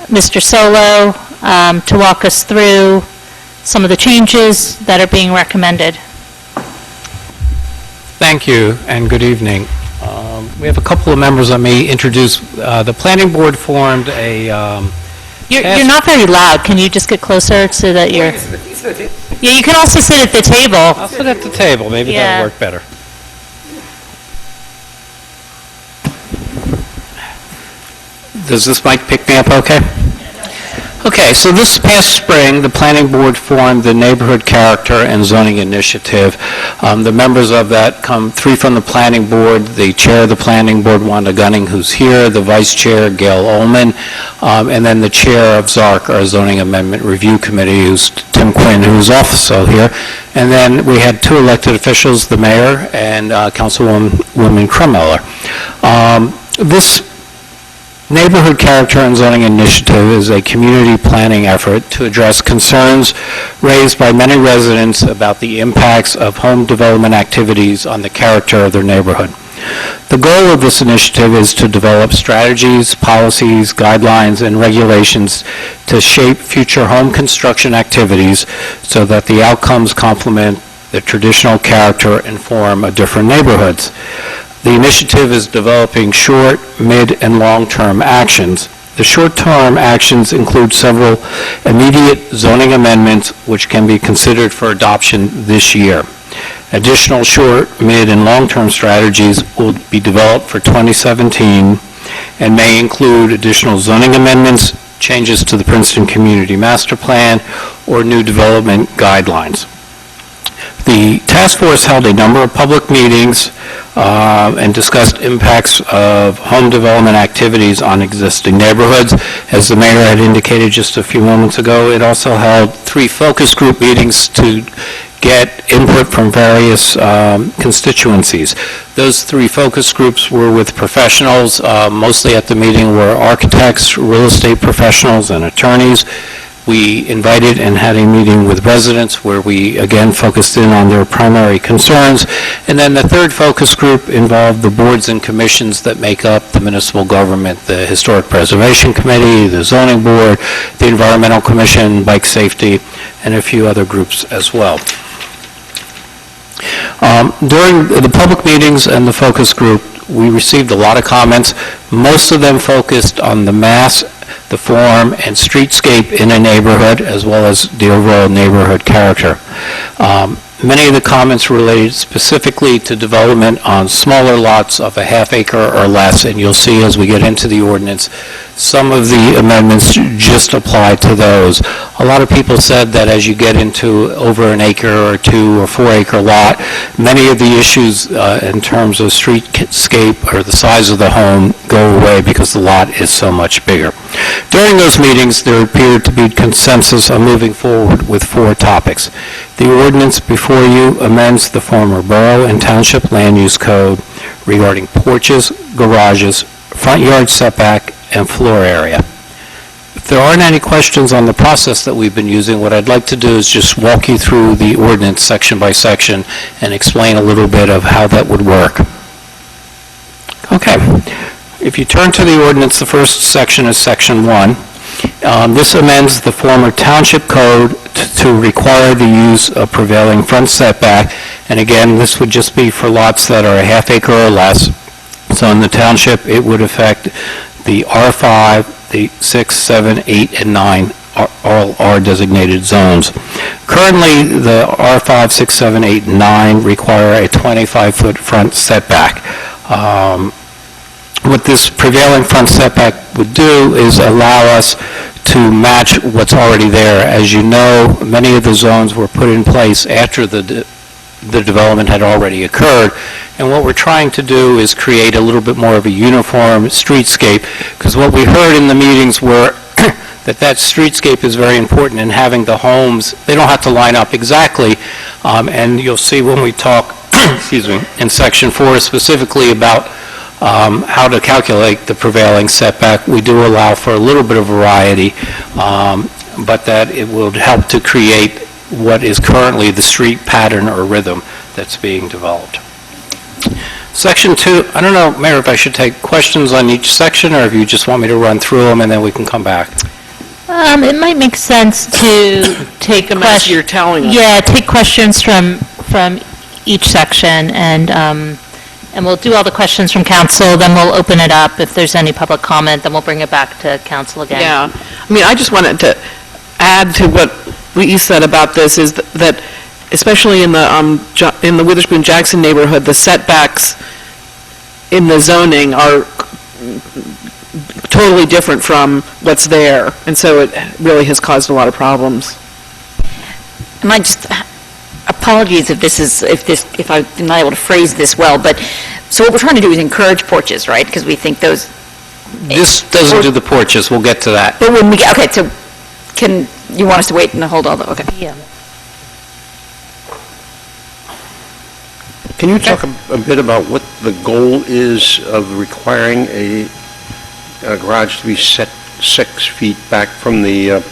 Mr. Solo to walk us through some of the changes that are being recommended. Thank you, and good evening. We have a couple of members let me introduce. The Planning Board formed a... You're not very loud. Can you just get closer so that you're... Yeah, you can also sit at the table. I'll sit at the table. Maybe Yeah. that'll work better. Does this mic pick me up okay? Okay, so this past spring, the Planning Board formed the Neighborhood Character and Zoning Initiative. The members of that come, 3 from the Planning Board, the Chair of the Planning Board, Wanda Gunning, who's here, the Vice Chair, Gail Ullman, and then the Chair of ZARC, our Zoning Amendment Review Committee, who's Tim Quinn, who's also here. And then we had 2 elected officials, the Mayor and Councilwoman Krummeller. This Neighborhood Character and Zoning Initiative is a community planning effort to address concerns raised by many residents about the impacts of home development activities on the character of their neighborhood. The goal of this initiative is to develop strategies, policies, guidelines, and regulations to shape future home construction activities so that the outcomes complement the traditional character and form of different neighborhoods. The initiative is developing short, mid, and long-term actions. The short-term actions include several immediate zoning amendments which can be considered for adoption this year. Additional short, mid, and long-term strategies will be developed for 2017 and may include additional zoning amendments, changes to the Princeton Community Master Plan, or new development guidelines. The task force held a number of public meetings and discussed impacts of home development activities on existing neighborhoods. As the mayor had indicated just a few moments ago, it also held 3 focus group meetings to get input from various constituencies. Those 3 focus groups were with professionals. Mostly at the meeting were architects, real estate professionals, and attorneys. We invited and had a meeting with residents where we again focused in on their primary concerns. And then the 3rd focus group involved the boards and commissions that make up the municipal government, the Historic Preservation Committee, the Zoning Board, the Environmental Commission, Bike Safety, and a few other groups as well. During the public meetings and the focus group, we received a lot of comments. Most of them focused on the mass, the form, and streetscape in a neighborhood, as well as the overall neighborhood character. Many of the comments related specifically to development on smaller lots of a half acre or less, and you'll see as we get into the ordinance, some of the amendments just apply to those. A lot of people said that as you get into over an acre or 2 or 4 acre lot, many of the issues in terms of streetscape or the size of the home go away because the lot is so much bigger. During those meetings, there appeared to be consensus on moving forward with 4 topics. The ordinance before you amends the former borough and township land use code regarding porches, garages, front yard setback, and floor area. If there aren't any questions on the process that we've been using, what I'd like to do is just walk you through the ordinance section by section and explain a little bit of how that would work. Okay. If you turn to the ordinance, the first section is Section 1. This amends the former township code to require the use of prevailing front setback. And again, this would just be for lots that are a half acre or less. So in the township, it would affect the R5, the 6, 7, 8, and 9, all are designated zones. Currently, the R5, 6, 7, 8, and 9 require a 25-foot front setback. What this prevailing front setback would do is allow us to match what's already there. As you know, many of the zones were put in place after the development had already occurred, and what we're trying to do is create a little bit more of a uniform streetscape, because what we heard in the meetings were that streetscape is very important in having the homes, they don't have to line up exactly, and you'll see when we talk, excuse me, in Section 4 specifically about how to calculate the prevailing setback. We do allow for a little bit of variety, but that it will help to create what is currently the street pattern or rhythm that's being developed. Section 2, I don't know, Mayor, if I should take questions on each section, or if you just want me to run through them and then we can come back. It might make sense to take questions. You're telling us. Yeah, take questions from each section, and we'll do all the questions from council, then we'll open it up. If there's any public comment, then we'll bring it back to council again. Yeah. I mean, I just wanted to add to what Lee said about this, is that especially in the Witherspoon-Jackson neighborhood, the setbacks in the zoning are totally different from what's there, and so it really has caused a lot of problems. And I just, apologies if I'm not able to phrase this well, but, so what we're trying to do is encourage porches, right? Because we think those... This doesn't do the porches, we'll get to that. But when we get, okay, so can, you want us to wait and hold all the, okay. Yeah. Can you talk a bit about what the goal is of requiring a garage to be set 6 feet back from the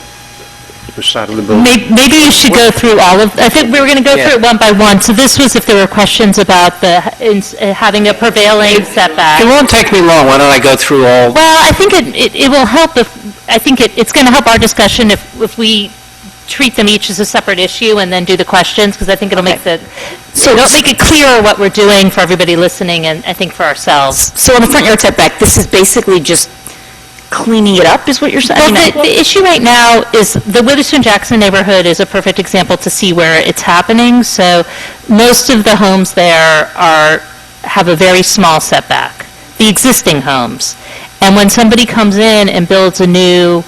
side of the building? Maybe you should go through all of, I think we were going to go through it one by one. So this was if there were questions about having a prevailing setback. It won't take me long, why don't I go through all? Well, I think it will help it's going to help our discussion if we treat them each as a separate issue and then do the questions, because I think it'll make it'll make it clearer what we're doing for everybody listening, and I think for ourselves. So on the front yard setback, this is basically just cleaning it up, is what you're saying? Well, the issue right now is the Witherspoon-Jackson neighborhood is a perfect example to see where it's happening. So most of the homes there have a very small setback, the existing homes. And when somebody comes in and builds a new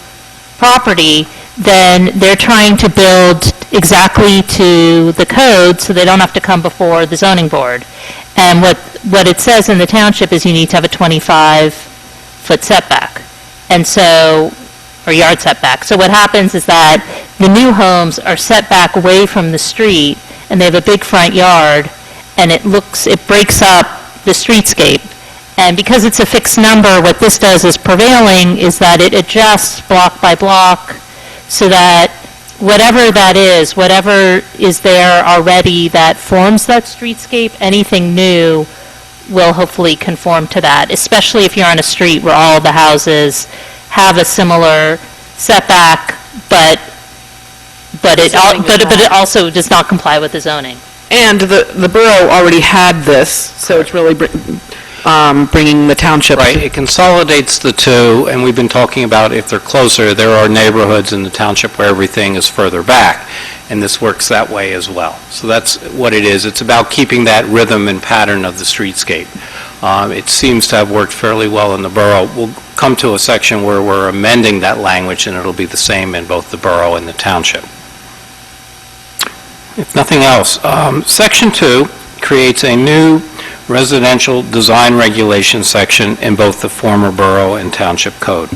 property, then they're trying to build exactly to the code, so they don't have to come before the zoning board. And what it says in the township is you need to have a 25-foot setback, and so, or yard setback. So what happens is that the new homes are set back away from the street, and they have a big front yard, and it breaks up the streetscape. And because it's a fixed number, what this does is prevailing is that it adjusts block by block so that whatever is there already that forms that streetscape, anything new will hopefully conform to that, especially if you're on a street where all the houses have a similar setback, but it also does not comply with the zoning. And the borough already had this, so it's really bringing the township. Right, it consolidates the two, and we've been talking about if they're closer, there are neighborhoods in the township where everything is further back, and this works that way as well. So that's what it is. It's about keeping that rhythm and pattern of the streetscape. It seems to have worked fairly well in the borough. We'll come to a section where we're amending that language, and it'll be the same in both the borough and the township. If nothing else, Section 2 creates a new residential design regulation section in both the former borough and township code.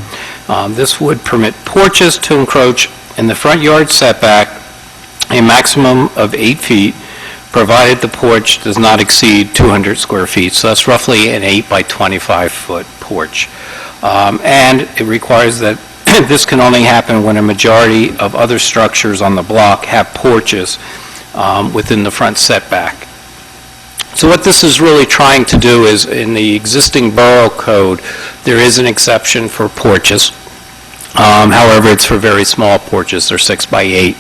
This would permit porches to encroach in the front yard setback a maximum of 8 feet, provided the porch does not exceed 200 square feet. So that's roughly an 8 by 25-foot porch. And it requires that this can only happen when a majority of other structures on the block have porches within the front setback. So what this is really trying to do is, in the existing borough code, there is an exception for porches. However, it's for very small porches. They're 6 by 8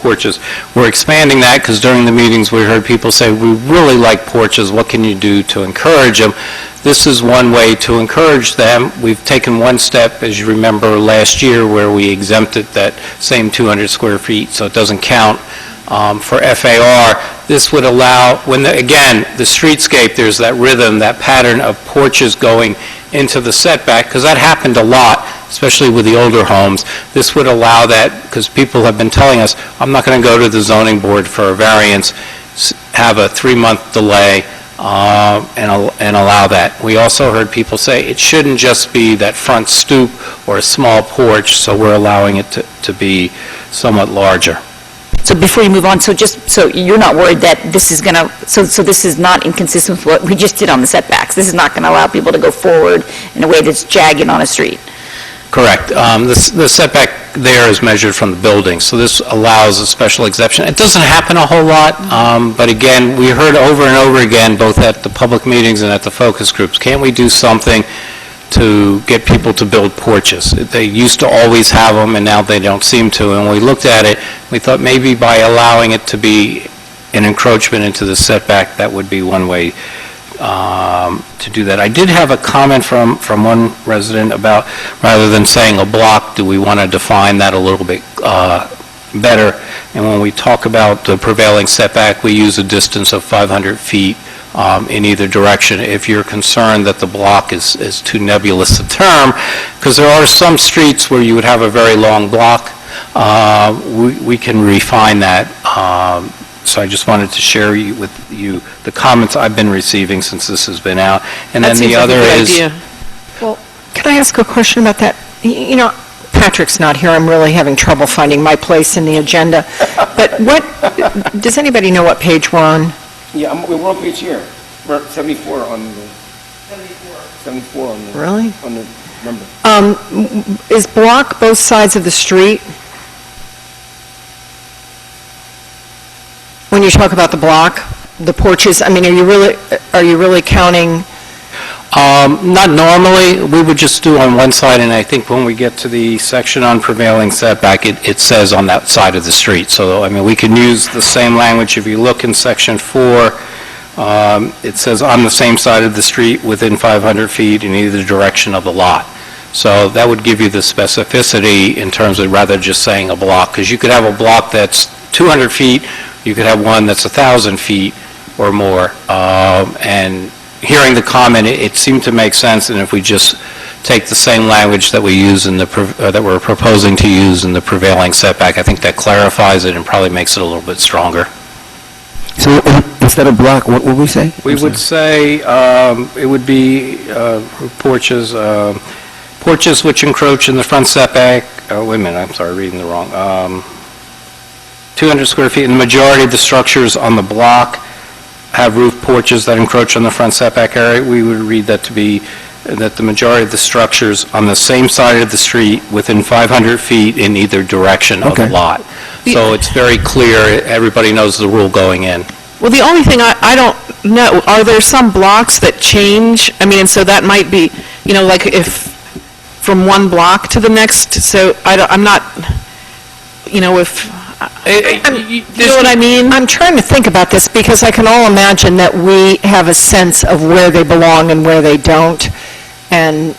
porches. We're expanding that because during the meetings we heard people say, we really like porches. What can you do to encourage them? This is one way to encourage them. We've taken one step, as you remember, last year where we exempted that same 200 square feet, so it doesn't count for FAR. This would allow, again, the streetscape, there's that rhythm, that pattern of porches going into the setback, because that happened a lot, especially with the older homes. This would allow that, because people have been telling us, I'm not going to go to the zoning board for a variance, have a 3-month delay, and allow that. We also heard people say it shouldn't just be that front stoop or a small porch, so we're allowing it to be somewhat larger. So before you move on, so you're not worried that this is going to, so this is not inconsistent with what we just did on the setbacks? This is not going to allow people to go forward in a way that's jagged on a street? Correct. The setback there is measured from the building, so this allows a special exception. It doesn't happen a whole lot, but again, we heard over and over again, both at the public meetings and at the focus groups, can't we do something to get people to build porches? They used to always have them, and now they don't seem to. And when we looked at it, we thought maybe by allowing it to be an encroachment into the setback, that would be one way to do that. I did have a comment from one resident about, rather than saying a block, do we want to define that a little bit better? And when we talk about the prevailing setback, we use a distance of 500 feet in either direction. If you're concerned that the block is too nebulous a term, because there are some streets where you would have a very long block, we can refine that. So I just wanted to share with you the comments I've been receiving since this has been out. And then the other is... Well, can I ask a question about that? You know, Patrick's not here. I'm really having trouble finding my place in the agenda. But does anybody know what page we're on? Yeah, we're on page here. We're 74 on the... 74 on the... Really? On the number. Is block both sides of the street? When you talk about the block, the porches, I mean, are you really counting? Not normally. We would just do on one side, and I think when we get to the section on prevailing setback, it says on that side of the street. So, I mean, we can use the same language. If you look in section 4, it says on the same side of the street within 500 feet in either direction of the lot. So that would give you the specificity in terms of rather just saying a block, because you could have a block that's 200 feet, you could have one that's 1,000 feet or more. And hearing the comment, it seemed to make sense, and if we just take the same language that we use in that we're proposing to use in the prevailing setback. I think that clarifies it and probably makes it a little bit stronger. So instead of block, what would we say? We would say it would be porches which encroach in the front setback, wait a minute, I'm sorry, reading the wrong. 200 square feet, and the majority of the structures on the block have roof porches that encroach on the front setback area. We would read that to be that the majority of the structures on the same side of the street within 500 feet in either direction of the lot. So it's very clear, everybody knows the rule going in. Well, the only thing I don't know, are there some blocks that change? I mean, and so that might be, like if from one block to the next, so I'm not, if, you know what I mean? I'm trying to think about this because I can all imagine that we have a sense of where they belong and where they don't, and,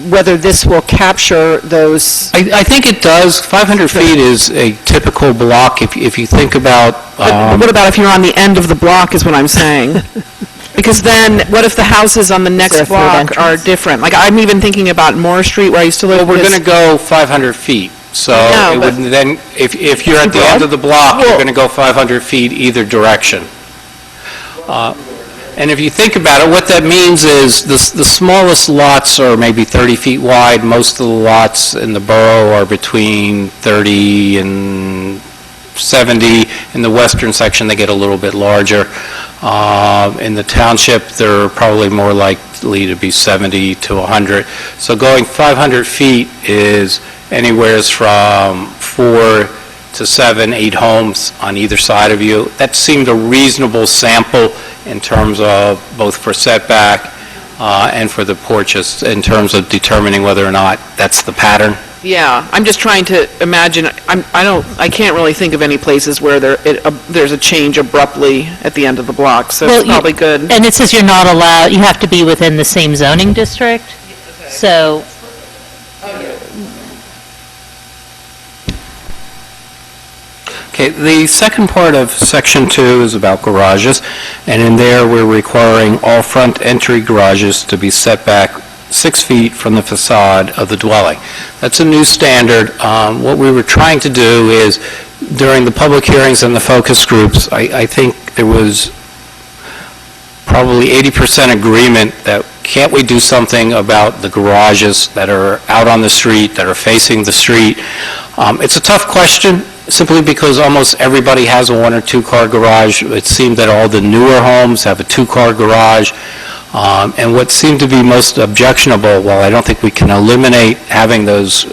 whether this will capture those. I think it does. 500 feet is a typical block. If you think about... But what about if you're on the end of the block is what I'm saying? Because then, what if the houses on the next block are different? Like, I'm even thinking about Moore Street where I used to live. Well, we're going to go 500 feet. So it would then, if you're at the end of the block, you're going to go 500 feet either direction. And if you think about it, what that means is the smallest lots are maybe 30 feet wide. Most of the lots in the borough are between 30 and 70. In the western section, they get a little bit larger. In the township, they're probably more likely to be 70 to 100. So going 500 feet is anywhere from 4 to 7, 8 homes on either side of you. That seemed a reasonable sample in terms of both for setback and for the porches, in terms of determining whether or not that's the pattern. Yeah, I'm just trying to imagine, I can't really think of any places where there's a change abruptly at the end of the block, so it's probably good. And it says you're not allowed, you have to be within the same zoning district, so... Okay, the second part of Section 2 is about garages, and in there we're requiring all front entry garages to be set back 6 feet from the facade of the dwelling. That's a new standard. What we were trying to do is, during the public hearings and the focus groups, I think there was probably 80% agreement that can't we do something about the garages that are out on the street, that are facing the street? It's a tough question, simply because almost everybody has a 1 or 2 car garage. It seemed that all the newer homes have a 2-car garage. And what seemed to be most objectionable, while I don't think we can eliminate having those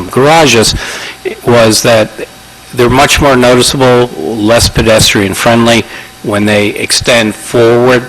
garages, was that they're much more noticeable, less pedestrian friendly when they extend forward.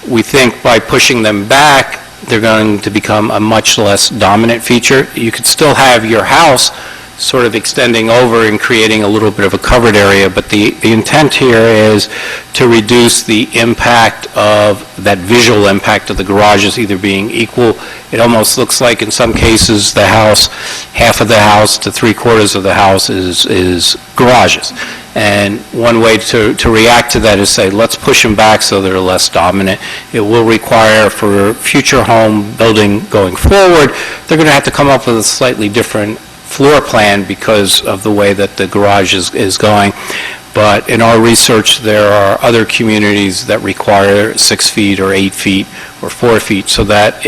We think by pushing them back, they're going to become a much less dominant feature. You could still have your house sort of extending over and creating a little bit of a covered area, but the intent here is to reduce the impact of that visual impact of the garages either being equal. It almost looks like in some cases the house, half of the house to 3/4 of the house is garages. And one way to react to that is say, let's push them back so they're less dominant. It will require for future home building going forward, they're going to have to come up with a slightly different floor plan because of the way that the garage is going. But in our research, there are other communities that require 6 feet or 8 feet or 4 feet, so that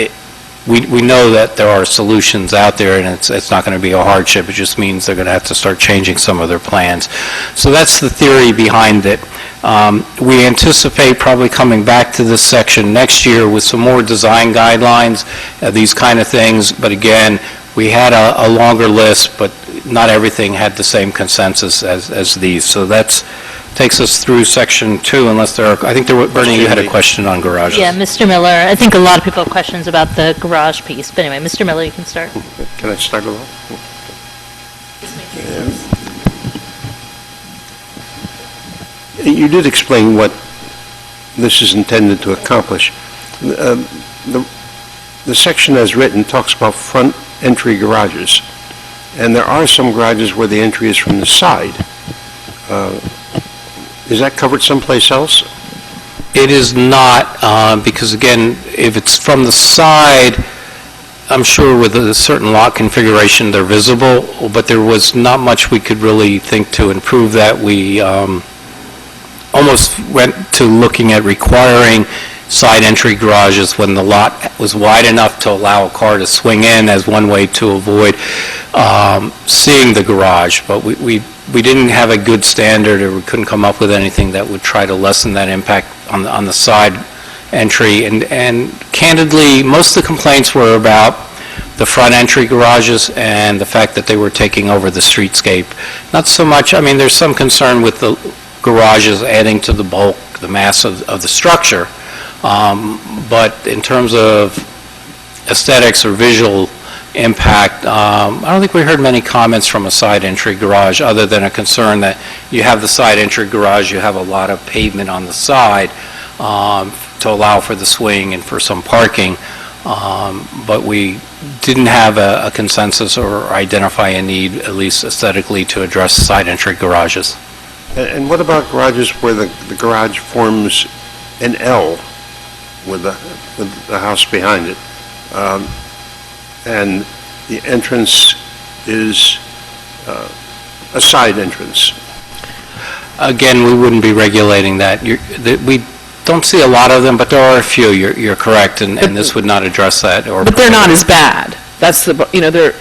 we know that there are solutions out there, and it's not going to be a hardship. It just means they're going to have to start changing some of their plans. So that's the theory behind it. We anticipate probably coming back to this section next year with some more design guidelines, these kind of things, but again, we had a longer list, but not everything had the same consensus as these. So that takes us through Section 2, unless there are, I think, Bernie, you had a question on garages. Yeah, Mr. Miller, I think a lot of people have questions about the garage piece, but anyway, Mr. Miller, you can start. Can I start it off? You did explain what this is intended to accomplish. The section as written talks about front entry garages, and there are some garages where the entry is from the side. Is that covered someplace else? It is not, because again, if it's from the side, I'm sure with a certain lot configuration, they're visible, but there was not much we could really think to improve that. We almost went to looking at requiring side entry garages when the lot was wide enough to allow a car to swing in as one way to avoid seeing the garage. But we didn't have a good standard, or we couldn't come up with anything that would try to lessen that impact on the side entry. And candidly, most of the complaints were about the front entry garages and the fact that they were taking over the streetscape. Not so much, I mean, there's some concern with the garages adding to the bulk, the mass of the structure. But in terms of aesthetics or visual impact, I don't think we heard many comments from a side entry garage, other than a concern that you have the side entry garage, you have a lot of pavement on the side to allow for the swing and for some parking. But we didn't have a consensus or identify a need, at least aesthetically, to address side entry garages. And what about garages where the garage forms an L with the house behind it? And the entrance is a side entrance? Again, we wouldn't be regulating that. We don't see a lot of them, but there are a few. You're correct, and this would not address that. But they're not as bad. That's the, they're,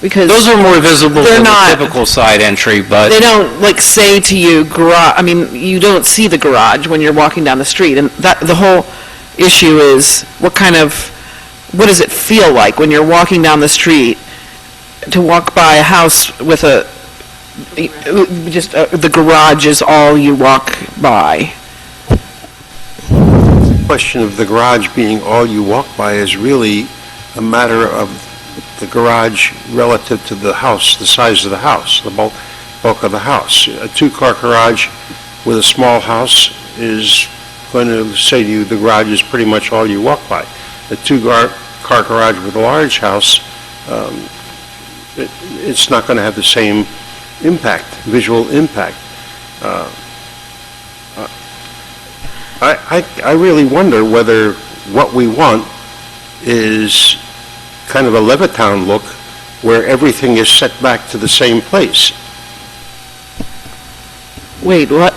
because... Those are more visible They're than not- the typical side entry, but... They don't, say to you, you don't see the garage when you're walking down the street, and that, the whole issue is, what does it feel like when you're walking down the street to walk by a house with the garage is all you walk by? The question of the garage being all you walk by is really a matter of the garage relative to the house, the size of the house, the bulk of the house. A two-car garage with a small house is going to say to you the garage is pretty much all you walk by. A two-car garage with a large house, it's not going to have the same impact, visual impact. I really wonder whether what we want is kind of a Levittown look where everything is set back to the same place. Wait, what?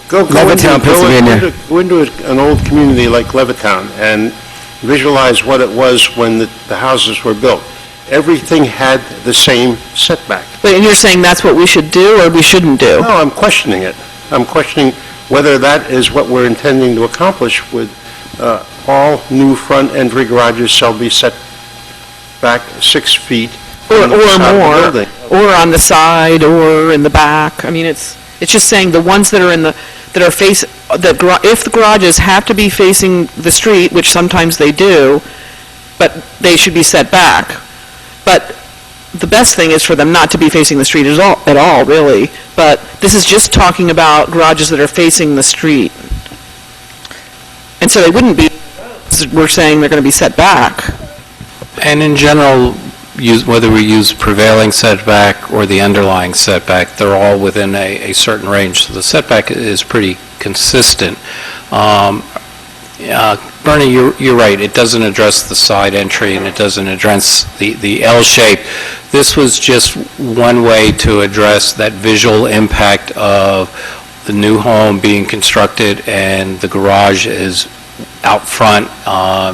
Levittown, Pennsylvania. Go into an old community like Levittown and visualize what it was when the houses were built. Everything had the same setback. Wait, and you're saying that's what we should do or we shouldn't do? No, I'm questioning it. I'm questioning whether that is what we're intending to accomplish with all new front entry garages shall be set back 6 feet Or on the side of the more, building. or on the side, or in the back. I mean, it's just saying the ones that are if the garages have to be facing the street, which sometimes they do, but they should be set back. But the best thing is for them not to be facing the street at all, really. But this is just talking about garages that are facing the street. And so they wouldn't be, we're saying they're going to be set back. And in general, whether we use prevailing setback or the underlying setback, they're all within a certain range. So the setback is pretty consistent. Bernie, you're right. It doesn't address the side entry, and it doesn't address the L shape. This was just one way to address that visual impact of the new home being constructed and the garage is out front.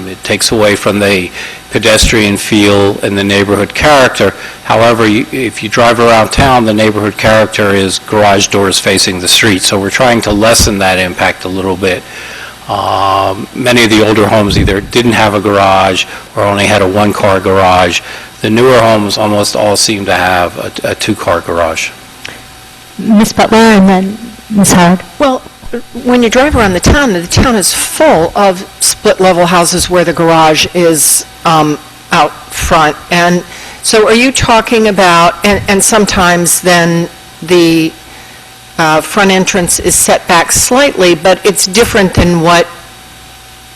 It takes away from the pedestrian feel and the neighborhood character. However, if you drive around town, the neighborhood character is garage doors facing the street. So we're trying to lessen that impact a little bit. Many of the older homes either didn't have a garage or only had a one-car garage. The newer homes almost all seem to have a two-car garage. Ms. Butler and then Ms. Howard. Well, when you drive around the town is full of split-level houses where the garage is out front. And so are you talking about, and sometimes then the front entrance is set back slightly, but it's different than what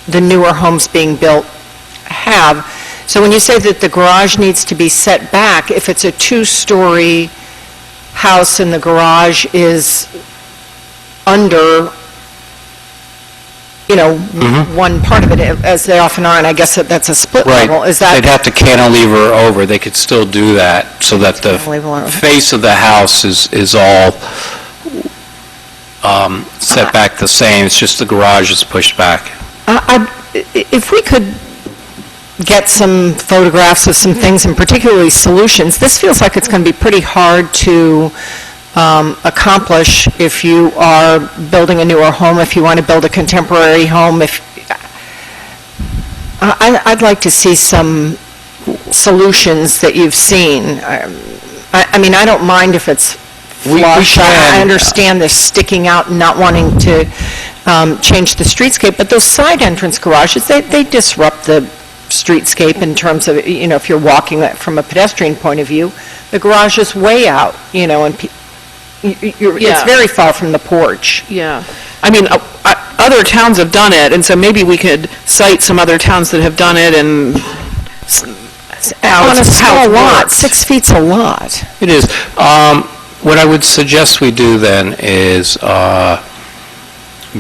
the newer homes being built have. So when you say that the garage needs to be set back, if it's a two-story house and the garage is under, one part of it, as they often are, and I guess that's a split Right. level. Is that? They'd have to cantilever over. They could still do that so that the Cantilever over. face of the house is all set back the same. It's just the garage is pushed back. If we could get some photographs of some things, and particularly solutions, this feels like it's going to be pretty hard to accomplish if you are building a newer home, if you want to build a contemporary home. I'd like to see some solutions that you've seen. I mean, I don't mind if it's flush. I understand this sticking out and not wanting to change the streetscape, but those side entrance garages, they disrupt the streetscape in terms of, if you're walking from a pedestrian point of view, the garage is way out, and it's very far from the porch. Yeah. I mean, other towns have done it, and so maybe we could cite some other towns that have done it and On a small lot, 6 feet's a lot. It is. What I would suggest we do then is,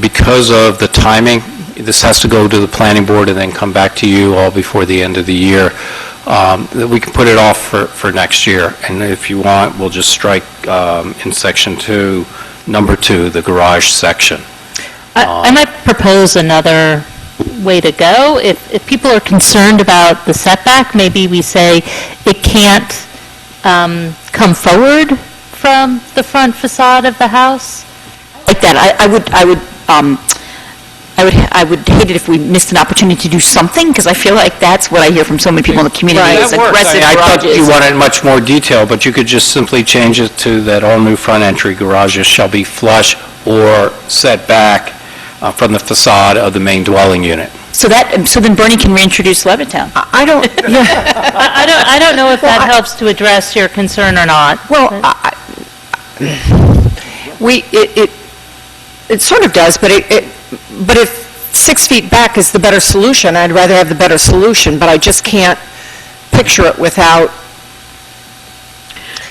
because of the timing, this has to go to the planning board and then come back to you all before the end of the year, that we can put it off for next year. And if you want, we'll just strike in section 2, number 2, the garage section. I might propose another way to go. If people are concerned about the setback, maybe we say it can't come forward from the front facade of the house. Like that, I would hate it if we missed an opportunity to do something, because I feel like that's what I hear from so many people in the community, is That works. aggressive I thought you garages. wanted much more detail, but you could just simply change it to that all new front entry garages shall be flush or set back from the facade of the main dwelling unit. So then Bernie can reintroduce Levittown. I don't, I don't know if that helps to address your concern or not. well, it sort of does, but but if 6 feet back is the better solution, I'd rather have the better solution, but I just can't picture it without.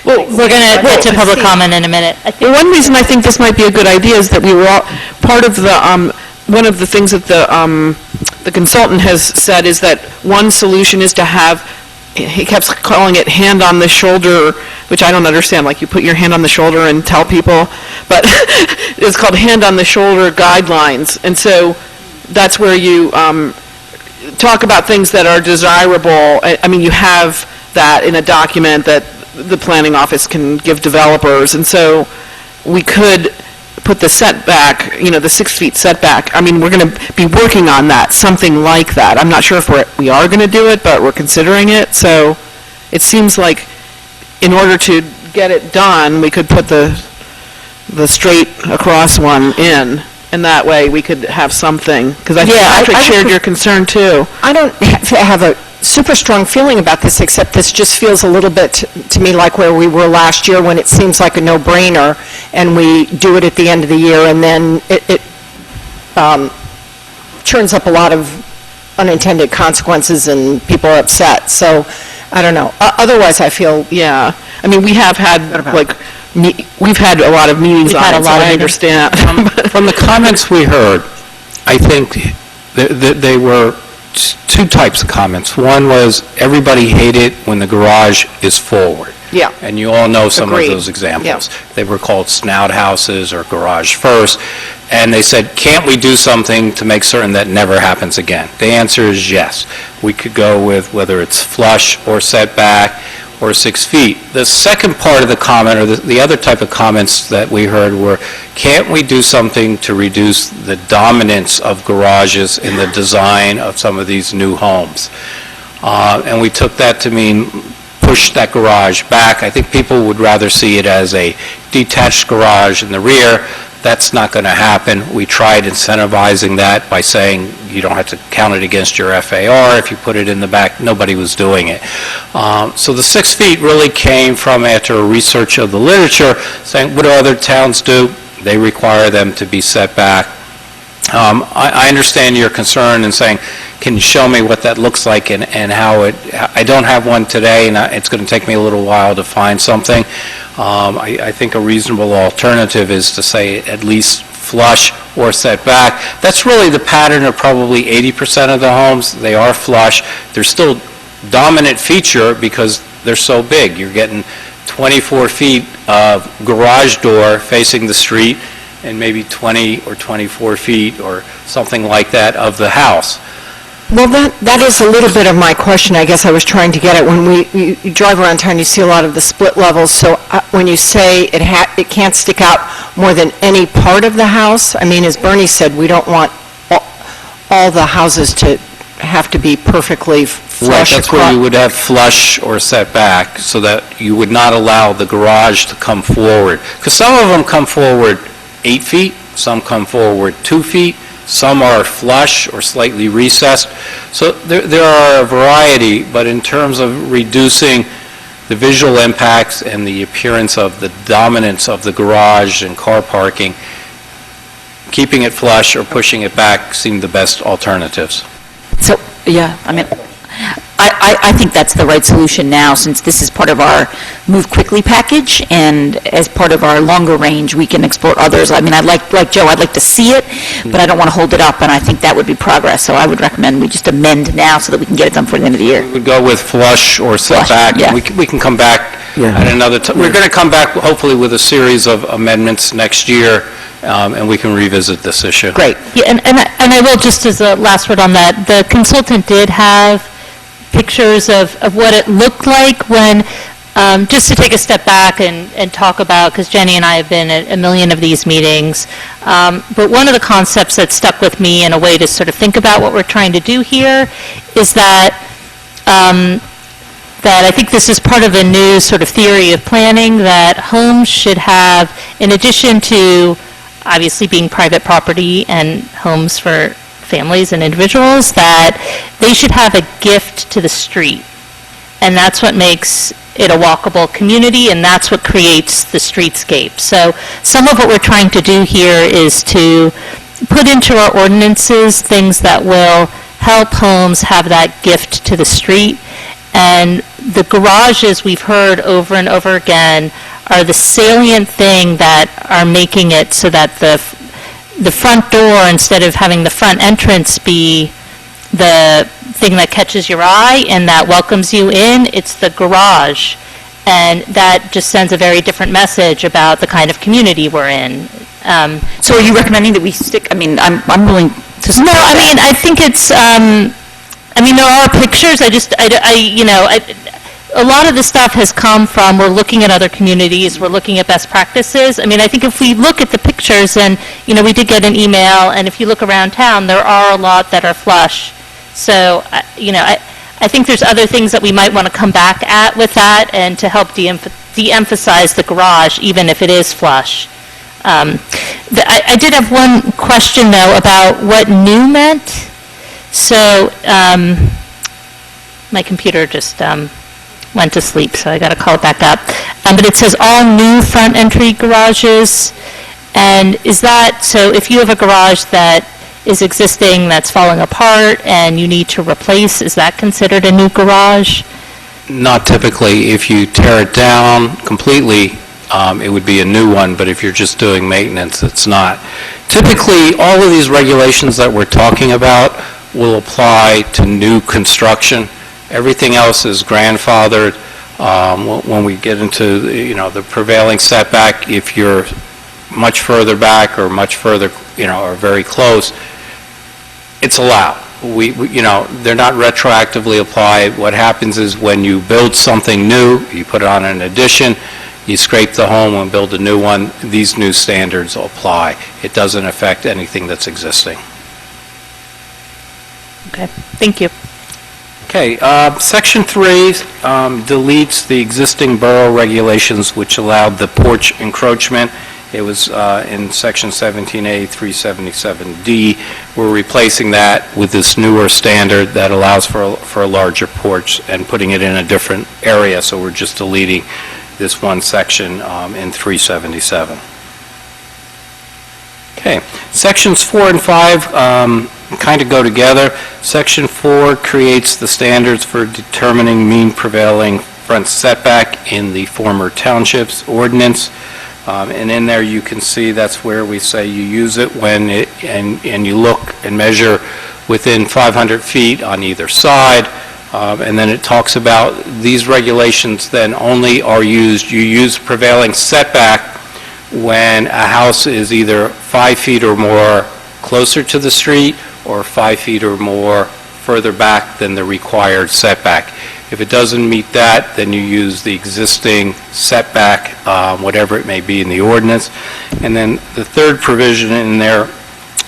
Well, we're going to get to public comment in a minute. Well, one reason I think this might be a good idea is that we were all, part of the, one of the things that the consultant has said is that one solution is to have, he kept calling it hand on the shoulder, which I don't understand, like you put your hand on the shoulder and tell people, but it's called hand on the shoulder guidelines. And so that's where you talk about things that are desirable. I mean, you have that in a document that the planning office can give developers, and so we could put the setback, the 6 feet setback. I mean, we're going to be working on that, something like that. I'm not sure if we are going to do it, but we're considering it. So it seems like in order to get it done, we could put the straight across one in, and that way we could have something. Because I think Patrick shared your concern too. I don't have a super strong feeling about this, except this just feels a little bit to me like where we were last year, when it seems like a no-brainer, and we do it at the end of the year, and then it turns up a lot of unintended consequences, and people are upset. So, I don't know. Otherwise, I feel... Yeah. I mean, we have had, we've had a lot of meetings on it, so I understand. From the comments we heard, I think they were two types of comments. One was, everybody hated when the garage is forward. Yeah. And you all know some Agreed. of those examples. They were called snout houses or garage first. And they said, can't we do something to make certain that never happens again? The answer is yes. We could go with whether it's flush or setback or 6 feet. The second part of the comment, or the other type of comments that we heard were, can't we do something to reduce the dominance of garages in the design of some of these new homes? And we took that to mean push that garage back. I think people would rather see it as a detached garage in the rear. That's not going to happen. We tried incentivizing that by saying you don't have to count it against your FAR. If you put it in the back, nobody was doing it. So the 6 feet really came from, after a research of the literature, saying, what do other towns do? They require them to be set back. I understand your concern in saying, can you show me what that looks like and how it, I don't have one today, and it's going to take me a little while to find something. I think a reasonable alternative is to say at least flush or set back. That's really the pattern of probably 80% of the homes. They are flush. They're still dominant feature because they're so big. You're getting 24 feet of garage door facing the street and maybe 20 or 24 feet or something like that of the house. Well, that is a little bit of my question, I guess I was trying to get at. When you drive around town, you see a lot of the split levels, so when you say it can't stick out more than any part of the house, I mean, as Bernie said, we don't want all the houses to have to be perfectly flush. Right, that's where you would have flush or set back, so that you would not allow the garage to come forward. Because some of them come forward 8 feet, some come forward 2 feet, some are flush or slightly recessed. So there are a variety, but in terms of reducing the visual impacts and the appearance of the dominance of the garage and car parking, keeping it flush or pushing it back seem the best alternatives. So, yeah, I mean, I think that's the right solution now, since this is part of our Move Quickly package, and as part of our longer range, we can explore others. I mean, like Joe, I'd like to see it, but I don't want to hold it up, and I think that would be progress. So I would recommend we just amend now so that we can get it done before the end of the year. We would go with flush or set back. yeah. We can come back at another time. We're going to come back hopefully with a series of amendments next year, and we can revisit this issue. Great. Yeah, and I will, just as a last word on that, the consultant did have pictures of what it looked like when, just to take a step back and talk about, because Jenny and I have been at a million of these meetings, but one of the concepts that stuck with me in a way to sort of think about what we're trying to do here is that I think this is part of a new sort of theory of planning, that homes should have, in addition to obviously being private property and homes for families and individuals, that they should have a gift to the street. And that's what makes it a walkable community, and that's what creates the streetscape. So some of what we're trying to do here is to put into our ordinances things that will help homes have that gift to the street. And the garages, we've heard over and over again, are the salient thing that are making it so that the front door, instead of having the front entrance be the thing that catches your eye and that welcomes you in, it's the garage. And that just sends a very different message about the kind of community we're in. So are you recommending that we stick, I mean, I'm willing to support No, I that. mean, I think it's, I mean, there are pictures, a lot of the stuff has come from, we're looking at other communities, we're looking at best practices. I mean, I think if we look at the pictures, and, we did get an email, and if you look around town, there are a lot that are flush. So, I think there's other things that we might want to come back at with that, and to help de-emphasize the garage, even if it is flush. I did have one question, though, about what new meant. So, my computer just went to sleep, so I got to call it back up. But it says all new front entry garages, and is that, so if you have a garage that is existing, that's falling apart, and you need to replace, is that considered a new garage? Not typically. If you tear it down completely, it would be a new one, but if you're just doing maintenance, it's not. Typically, all of these regulations that we're talking about will apply to new construction. Everything else is grandfathered. When we get into, the prevailing setback, if you're much further back or much further, or very close, it's allowed. They're not retroactively applied. What happens is when you build something new, you put it on an addition, you scrape the home and build a new one, these new standards apply. It doesn't affect anything that's existing. Okay, thank you. Okay, Section 3 deletes the existing borough regulations which allowed the porch encroachment. It was in Section 17A 377D. We're replacing that with this newer standard that allows for a larger porch and putting it in a different area, so we're just deleting this one section in 377. Okay, Sections 4 and 5 kind of go together. Section 4 creates the standards for determining mean prevailing front setback in the former townships ordinance. And in there, you can see that's where we say you use it when and you look and measure within 500 feet on either side. And then it talks about these regulations then only are used, you use prevailing setback when a house is either 5 feet or more closer to the street or 5 feet or more further back than the required setback. If it doesn't meet that, then you use the existing setback, whatever it may be in the ordinance. And then the third provision in there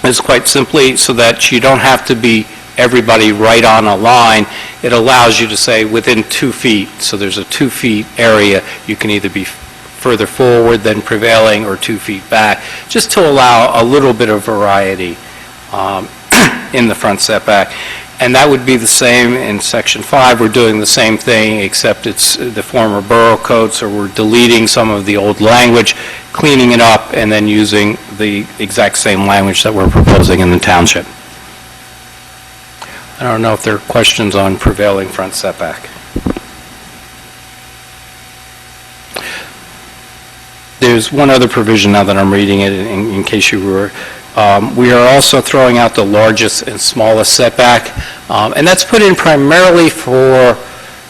is quite simply so that you don't have to be everybody right on a line. It allows you to say within 2 feet. So there's a 2 feet area. You can either be further forward than prevailing or 2 feet back, just to allow a little bit of variety in the front setback. And that would be the same in Section 5. We're doing the same thing, except it's the former borough code, so we're deleting some of the old language, cleaning it up, and then using the exact same language that we're proposing in the township. I don't know if there are questions on prevailing front setback. There's one other provision now that I'm reading it in case you were. We are also throwing out the largest and smallest setback, and that's put in primarily for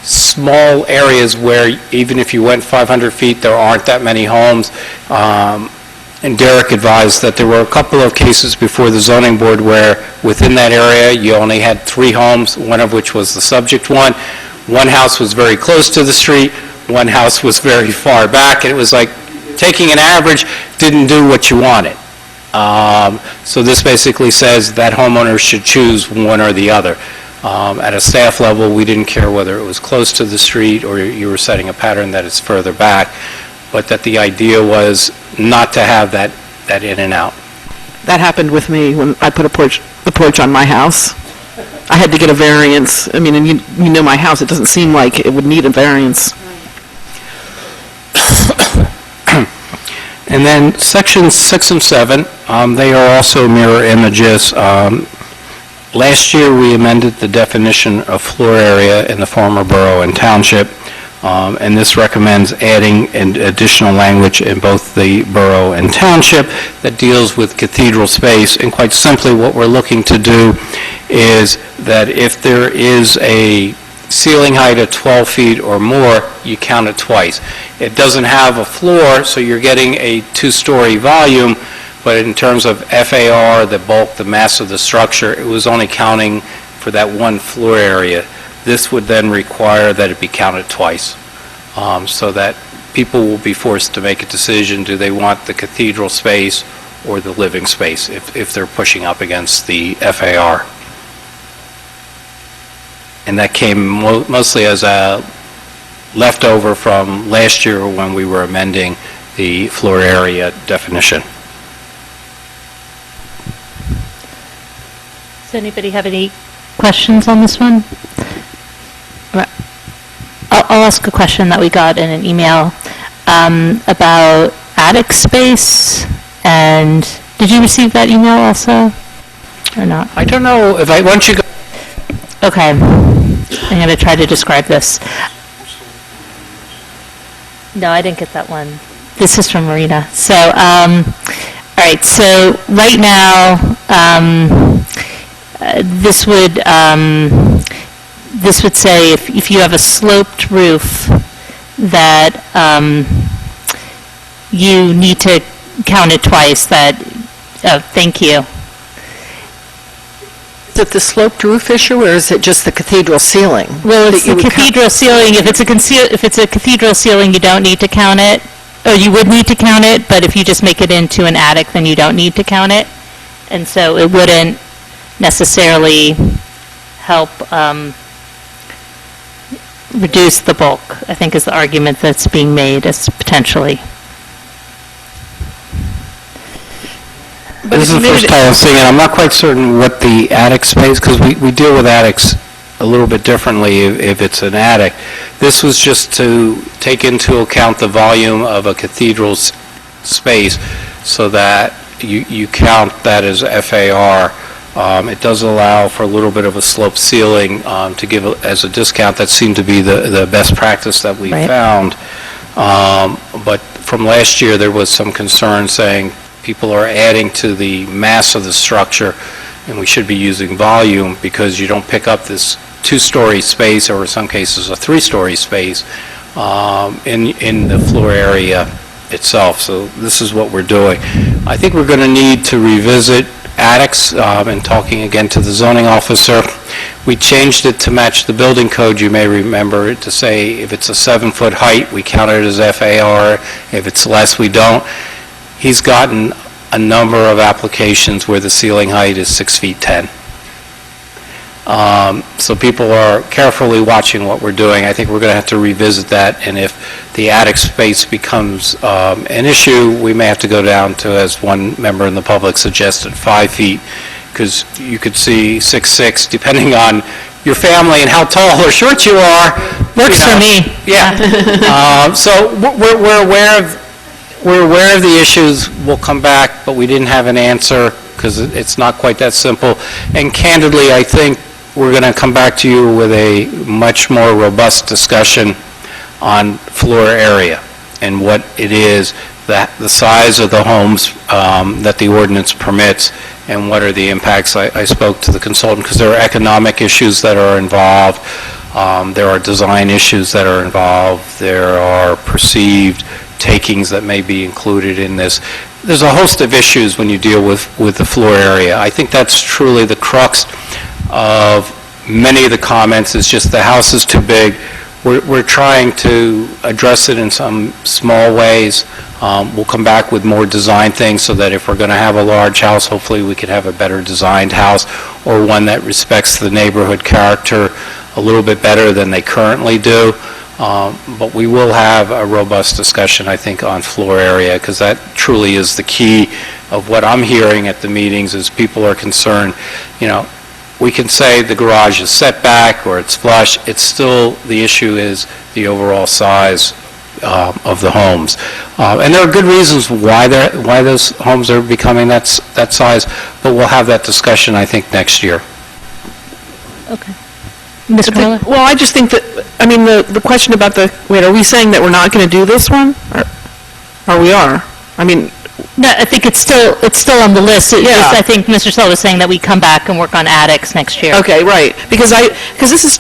small areas where even if you went 500 feet, there aren't that many homes. And Derek advised that there were a couple of cases before the zoning board where within that area you only had 3 homes, one of which was the subject one. One house was very close to the street, one house was very far back, and it was like taking an average didn't do what you wanted. So this basically says that homeowners should choose one or the other. At a staff level, we didn't care whether it was close to the street or you were setting a pattern that it's further back, but that the idea was not to have that in and out. That happened with me when I put the porch on my house. I had to get a variance. I mean, and you know my house, it doesn't seem like it would need a variance. And then sections 6 and 7, they are also mirror images. Last year, we amended the definition of floor area in the former borough and township, and this recommends adding an additional language in both the borough and township that deals with cathedral space. And quite simply, what we're looking to do is that if there is a ceiling height of 12 feet or more, you count it twice. It doesn't have a floor, so you're getting a 2-story volume, but in terms of FAR, the bulk, the mass of the structure, it was only counting for that one floor area. This would then require that it be counted twice, so that people will be forced to make a decision, do they want the cathedral space or the living space, if they're pushing up against the FAR. And that came mostly as a leftover from last year when we were amending the floor area definition. Does anybody have any questions on this one? I'll ask a question that we got in an email about attic space. And did you receive that email also, or not? I don't know if once you go. Okay, I'm going to try to describe this. No, I didn't get that one. This is from Marina. So, all right, so right now, this would say if you have a sloped roof that you need to count it twice, thank you. Is it the sloped roof issue, or is it just the cathedral ceiling? Well, it's the cathedral ceiling. If it's a cathedral ceiling, you don't need to count it, or you would need to count it, but if you just make it into an attic, then you don't need to count it. And so it wouldn't necessarily help reduce the bulk, I think is the argument that's being made as potentially. This is the first time I'm seeing it. I'm not quite certain what the attic space, because we deal with attics a little bit differently if it's an attic. This was just to take into account the volume of a cathedral's space so that you count that as FAR. It does allow for a little bit of a sloped ceiling to give as a discount. That seemed to be the best practice that we found. But from last year, there was some concern saying people are adding to the mass of the structure, and we should be using volume because you don't pick up this two-story space, or in some cases, a three-story space in the floor area itself. So this is what we're doing. I think we're going to need to revisit attics, and talking again to the zoning officer. We changed it to match the building code, you may remember, to say if it's a 7-foot height, we count it as FAR. If it's less, we don't. He's gotten a number of applications where the ceiling height is 6 feet 10. So people are carefully watching what we're doing. I think we're going to have to revisit that, and if the attic space becomes an issue, we may have to go down to, as one member in the public suggested, 5 feet, because you could see 6'6", depending on your family and how tall or short you are. Works for me. Yeah. So we're aware of the issues. We'll come back, but we didn't have an answer because it's not quite that simple. And candidly, I think we're going to come back to you with a much more robust discussion on floor area and what it is, that the size of the homes that the ordinance permits, and what are the impacts. I spoke to the consultant because there are economic issues that are involved. There are design issues that are involved. There are perceived takings that may be included in this. There's a host of issues when you deal with the floor area. I think that's truly the crux of many of the comments, is just the house is too big. We're trying to address it in some small ways. We'll come back with more design things so that if we're going to have a large house, hopefully we could have a better designed house, or one that respects the neighborhood character a little bit better than they currently do. But we will have a robust discussion, I think, on floor area, because that truly is the key of what I'm hearing at the meetings, is people are concerned, we can say the garage is set back or it's flush. It's still, the issue is the overall size of the homes. And there are good reasons why those homes are becoming that size, but we'll have that discussion, I think, next year. Okay. Ms. Carla? Well, I just think that, the question about are we saying that we're not going to do this one? Or we are? No, I think it's still on the list. It's Yeah. just, I think Mr. Stoll was saying that we come back and work on attics next year. Okay, right. Because this is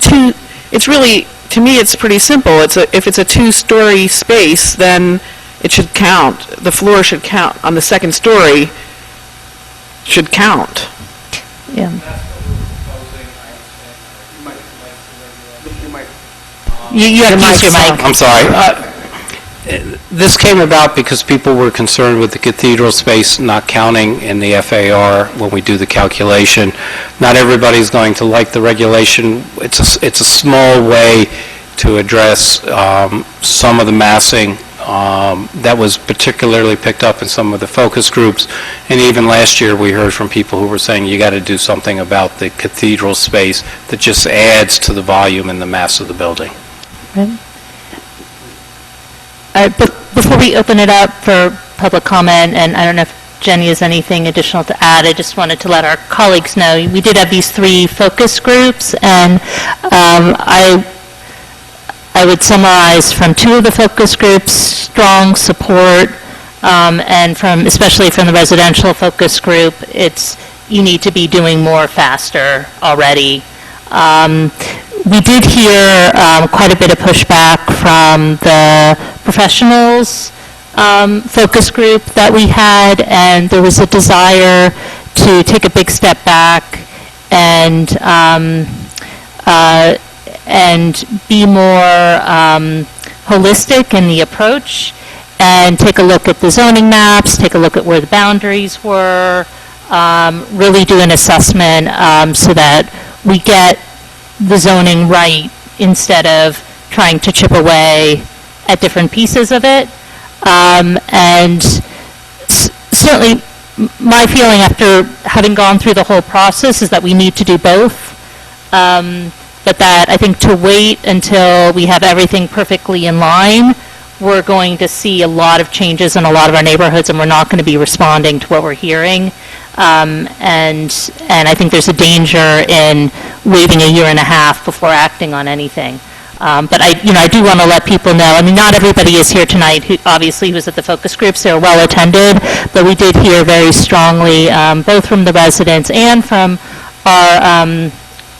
it's really, to me, it's pretty simple. If it's a two-story space, then it should count. The floor should count. On the second story, should count. Yeah. You got to mute your mic. I'm sorry. This came about because people were concerned with the cathedral space not counting in the FAR when we do the calculation. Not everybody's going to like the regulation. It's a small way to address some of the massing that was particularly picked up in some of the focus groups. And even last year, we heard from people who were saying, you got to do something about the cathedral space that just adds to the volume and the mass of the building. Right. But before we open it up for public comment, and I don't know if Jenny has anything additional to add, I just wanted to let our colleagues know, we did have these 3 focus groups, and I would summarize from 2 of the focus groups, strong support, and especially from the residential focus group, you need to be doing more faster already. We did hear quite a bit of pushback from the professionals focus group that we had, and there was a desire to take a big step back and be more holistic in the approach, and take a look at the zoning maps, take a look at where the boundaries were, really do an assessment so that we get the zoning right instead of trying to chip away at different pieces of it. And certainly my feeling after having gone through the whole process is that we need to do both. But that I think to wait until we have everything perfectly in line, we're going to see a lot of changes in a lot of our neighborhoods, and we're not going to be responding to what we're hearing. And I think there's a danger in waiting a year and a half before acting on anything. But I do want to let people know, I mean, not everybody is here tonight, who obviously was at the focus groups, they were well attended, but we did hear very strongly, both from the residents and from our,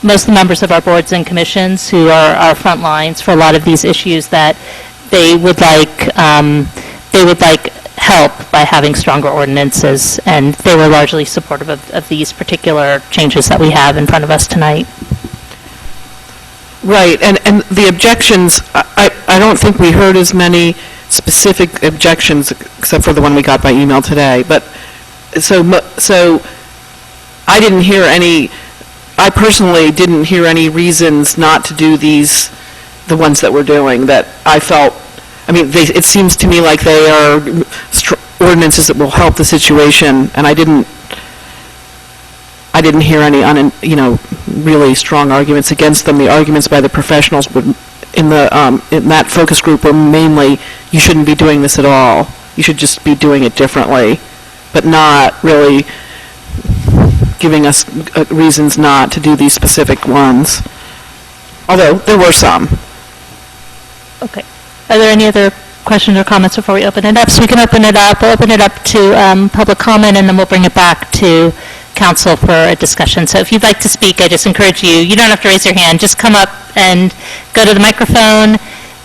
most of the members of our boards and commissions who are our front lines for a lot of these issues, that they would like help by having stronger ordinances, and they were largely supportive of these particular changes that we have in front of us tonight. Right, and the objections, I don't think we heard as many specific objections, except for the one we got by email today, but, so I didn't hear any, I personally didn't hear any reasons not to do these, the ones that we're doing, that I felt, I mean, it seems to me like they are ordinances that will help the situation, and I didn't hear any, really strong arguments against them. The arguments by the professionals in that focus group were mainly, you shouldn't be doing this at all. You should just be doing it differently, but not really giving us reasons not to do these specific ones. Although, there were some. Okay. Are there any other questions or comments before we open it up? So we can open it up. We'll open it up to public comment, and then we'll bring it back to council for a discussion. So if you'd like to speak, I just encourage you don't have to raise your hand, just come up and go to the microphone,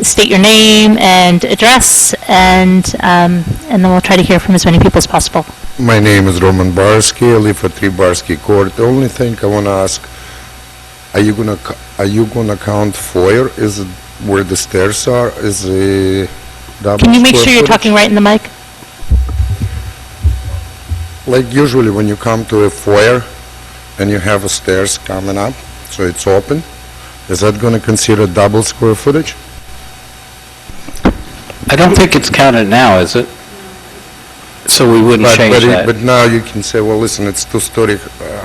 state your name and address, and then we'll try to hear from as many people as possible. My name is Roman Barsky. I live at 3 Barsky Court. The only thing I want to ask, are you gonna count foyer? Is it where the stairs are? Is a double Can you make square sure you're footage? talking right in the mic? Like usually when you come to a foyer and you have a stairs coming up, so it's open, is that going to consider double square footage? I don't think it's counted now, is it? So we wouldn't change that. But now you can say, well, listen, it's 2-story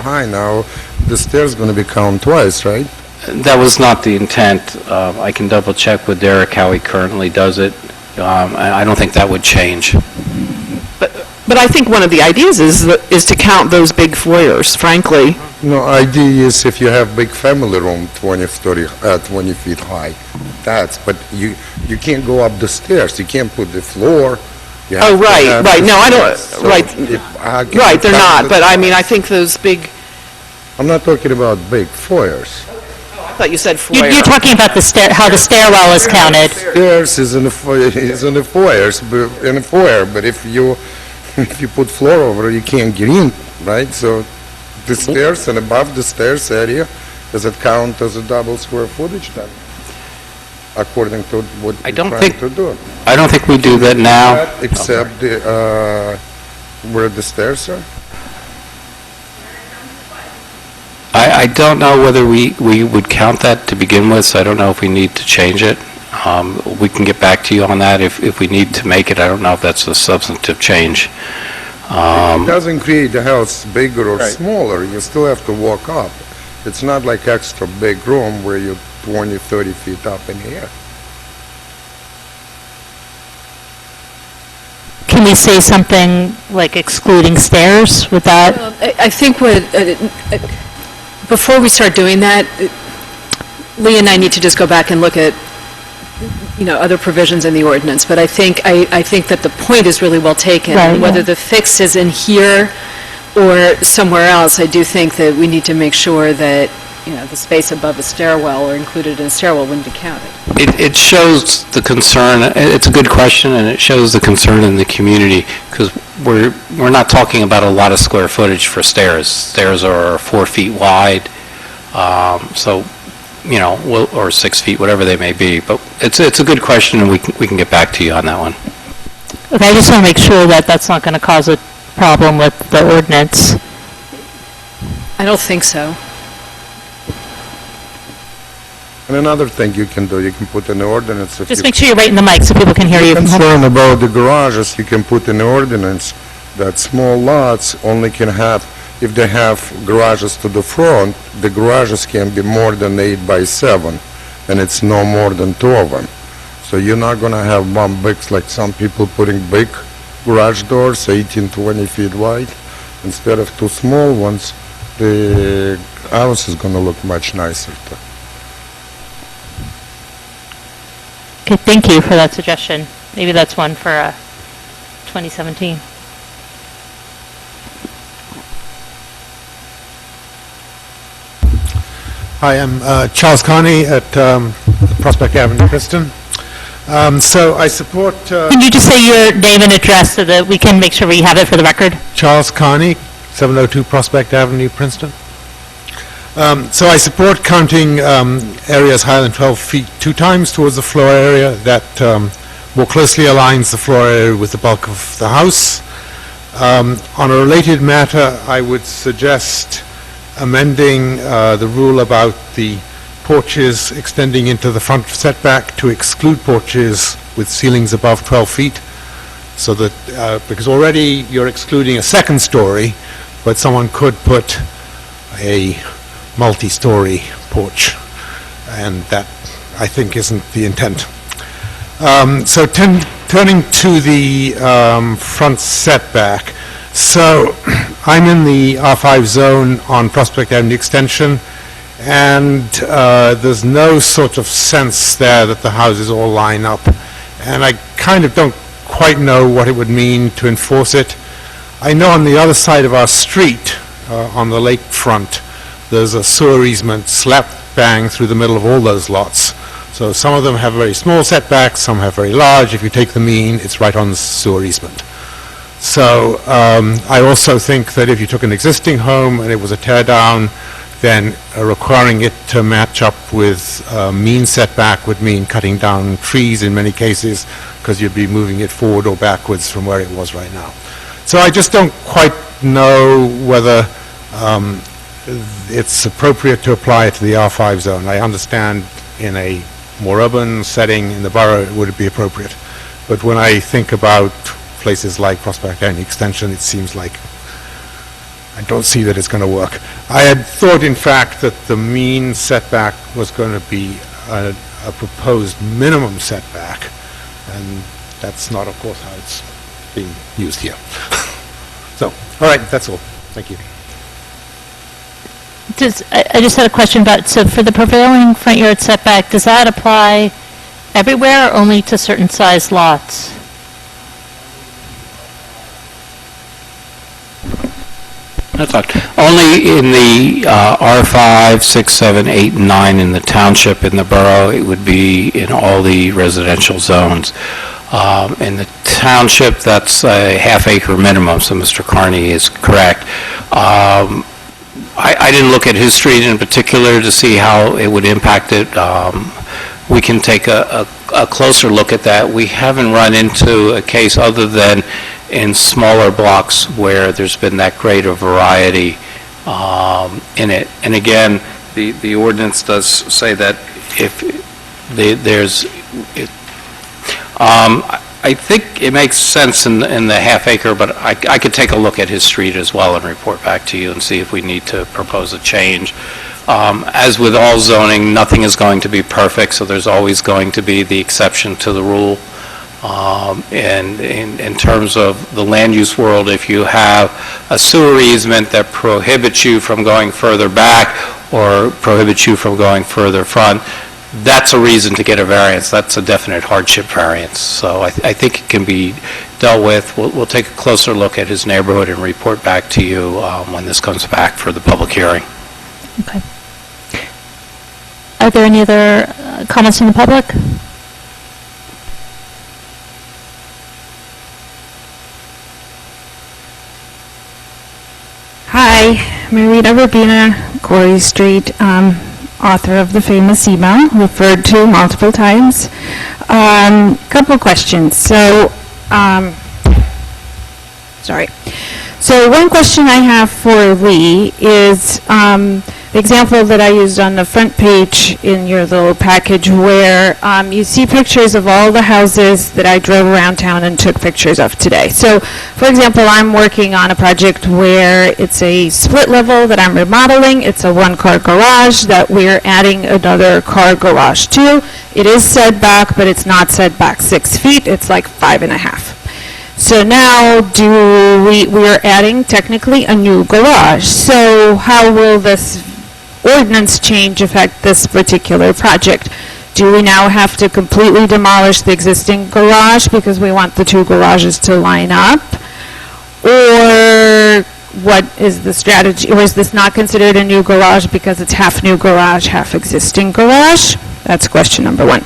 high now, the stairs going to be counted twice, right? That was not the intent. I can double check with Derek how he currently does it. I don't think that would change. But I think one of the ideas is to count those big foyers, frankly. No, idea is if you have big family room, 20 feet high, but you can't go up the stairs, you can't put the floor. You have Oh, to right, have right, the no, I don't, stairs. So right, how can right, you they're count not, the but I mean, I stairs? think those big, I'm not talking about big foyers. I thought you said foyer. You're talking about how the stairwell is counted. Stairs is in the foyer, but if you put floor over, you can't get in, right? So the stairs and above the stairs area, does it count as a double square footage then? According to what I you're don't trying think- to do? I don't think we do that now. Except where the stairs are? I don't know whether we would count that to begin with, so I don't know if we need to change it. We can get back to you on that if we need to make it. I don't know if that's a substantive change. It doesn't create the house bigger or smaller, you still have to walk up. It's not like extra big room where you're 20, 30 feet up in the air. Can we say something like excluding stairs? Would that? I think before we start doing that, Lee and I need to just go back and look at, other provisions in the ordinance, but I think that the point is really well taken. Right, Whether yeah. the fix is in here or somewhere else, I do think that we need to make sure that, the space above a stairwell or included in a stairwell wouldn't be counted. It shows the concern, it's a good question, and it shows the concern in the community, because we're not talking about a lot of square footage for stairs. Stairs are 4 feet wide, or 6 feet, whatever they may be. But it's a good question, and we can get back to you on that one. Okay, I just want to make sure that that's not going to cause a problem with the ordinance. I don't think so. And another thing you can do, you can put in the ordinance if Just you... make sure you're right in the mic so people can hear you from home. concerned about the garages, you can put in the ordinance that small lots only can have, if they have garages to the front, the garages can be more than 8 by 7, and it's no more than 2 of them. So you're not gonna have one big, like some people putting big garage doors, 18, 20 feet wide. Instead of 2 small ones, the house is gonna look much nicer too. Okay, thank you for that suggestion. Maybe that's one for 2017. Hi, I'm Charles Carney at Prospect Avenue, Princeton. So I support Can you just say your name and address so that we can make sure we have it for the record? Charles Carney, 702 Prospect Avenue, Princeton. So I support counting areas higher than 12 feet 2 times towards the floor area. That more closely aligns the floor area with the bulk of the house. On a related matter, I would suggest amending the rule about the porches extending into the front setback to exclude porches with ceilings above 12 feet, so that, because already you're excluding a second story, but someone could put a multi-story porch, and that, I think, isn't the intent. So turning to the front setback, so I'm in the R5 zone on Prospect Avenue Extension, and there's no sort of sense there that the houses all line up, and I kind of don't quite know what it would mean to enforce it. I know on the other side of our street, on the lakefront, there's a sewer easement slap bang through the middle of all those lots. So some of them have very small setbacks, some have very large. If you take the mean, it's right on the sewer easement. So I also think that if you took an existing home and it was a tear down, then requiring it to match up with mean setback would mean cutting down trees in many cases, because you'd be moving it forward or backwards from where it was right now. So I just don't quite know whether it's appropriate to apply it to the R5 zone. I understand in a more urban setting in the borough it would be appropriate, but when I think about places like Prospect Avenue Extension, it seems like I don't see that it's going to work. I had thought, in fact, that the mean setback was going to be a proposed minimum setback, and that's not, of course, how it's being used here. So, all right, that's all. Thank you. I just had a question about, so for the prevailing front yard setback, does that apply everywhere or only to certain size lots? That's fine. Only in the R5, 6, 7, 8, and 9 in the township, in the borough, it would be in all the residential zones. In the township, that's a half-acre minimum, so Mr. Carney is correct. I didn't look at his street in particular to see how it would impact it. We can take a closer look at that. We haven't run into a case other than in smaller blocks where there's been that greater variety in it. And again, the ordinance does say that if there's, I think it makes sense in the half acre, but I could take a look at his street as well and report back to you and see if we need to propose a change. As with all zoning, nothing is going to be perfect, so there's always going to be the exception to the rule. And in terms of the land use world, if you have a sewer easement that prohibits you from going further back or prohibits you from going further front, that's a reason to get a variance. That's a definite hardship variance. So I think it can be dealt with. We'll take a closer look at his neighborhood and report back to you when this comes back for the public hearing. Okay. Are there any other comments from the public? Hi, Marita Rabina, Corey Street, author of the famous email, referred to multiple times. Couple questions. So, sorry. So one question I have for Lee is the example that I used on the front page in your little package where you see pictures of all the houses that I drove around town and took pictures of today. So, for example, I'm working on a project where it's a split level that I'm remodeling. It's a one-car garage that we're adding another car garage to. It is set back, but it's not set back 6 feet. It's like 5.5. So now we're adding technically a new garage. So how will this ordinance change affect this particular project? Do we now have to completely demolish the existing garage because we want the two garages to line up? Or what is the strategy, or is this not considered a new garage because it's half new garage, half existing garage? That's question number one.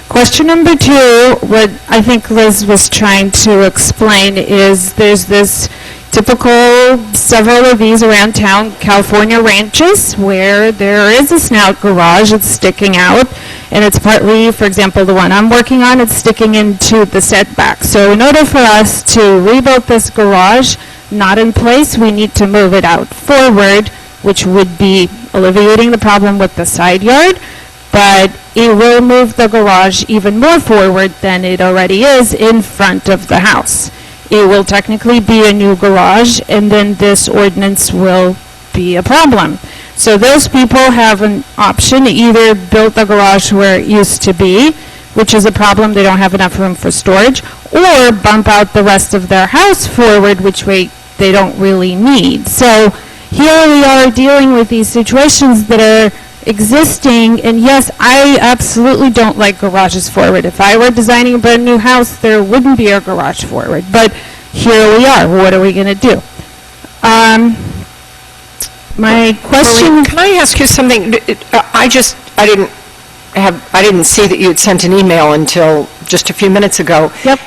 Question number two, what I think Liz was trying to explain is there's this typical, several of these around town, California ranches, where there is a snout garage, it's sticking out, and it's partly, for example, the one I'm working on, it's sticking into the setback. So in order for us to rebuild this garage, not in place, we need to move it out forward, which would be alleviating the problem with the side yard, but it will move the garage even more forward than it already is in front of the house. It will technically be a new garage, and then this ordinance will be a problem. So those people have an option, either build the garage where it used to be, which is a problem, they don't have enough room for storage, or bump out the rest of their house forward, which they don't really need. So here we are dealing with these situations that are existing, and yes, I absolutely don't like garages forward. If I were designing a brand new house, there wouldn't be a garage forward, but here we are. What are we going to do? My question... Maureen, can I ask you something? I didn't see that you had sent an email until just a few minutes ago. Yep.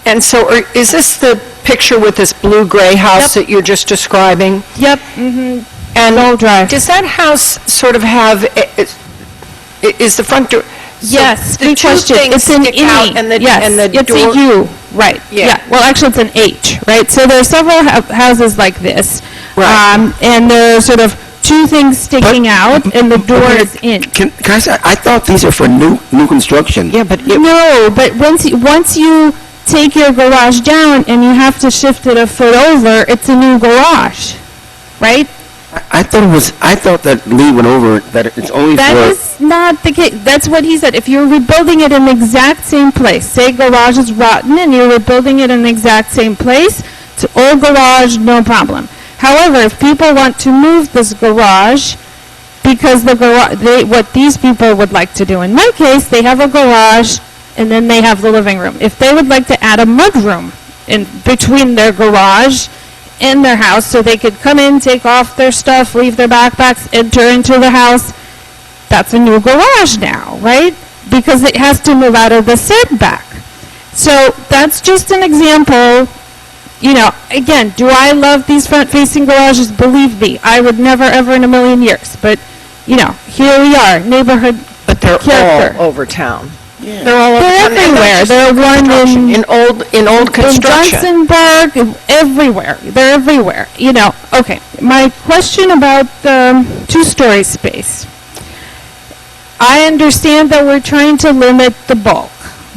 And so is this the picture with this blue-gray house that you're just describing? Yep. Mm-hmm. And Knoll Drive. Does that house sort of have, is the front door? Yes, the good two question. things It's an stick E. out and the It's door? a U, right. Yeah. Well, actually, it's an H, right? So there are several houses like this. Right. And there are sort of two things sticking out, and the door is in. Can I say, I thought these are for new construction. Yeah, but No, but once you take your garage down and you have to shift it a foot over, it's a new garage, right? I thought that Lee went over that it's only That for... is not the case. That's what he said. If you're rebuilding it in the exact same place, say garage is rotten and you're rebuilding it in the exact same place, it's old garage, no problem. However, if people want to move this garage, because what these people would like to do, in my case, they have a garage and then they have the living room. If they would like to add a mudroom in between their garage in their house, so they could come in, take off their stuff, leave their backpacks, enter into the house, that's a new garage now, right? Because it has to move out of the setback. So that's just an example. You know, again, do I love these front-facing garages? Believe me, I would never, ever in a million years. But, you know, here we are, neighborhood But they're character. all over town. They're all everywhere. There are one in old construction. In Johnsonburg, everywhere. They're everywhere. You know, okay. My question about the two-story space. I understand that we're trying to limit the bulk,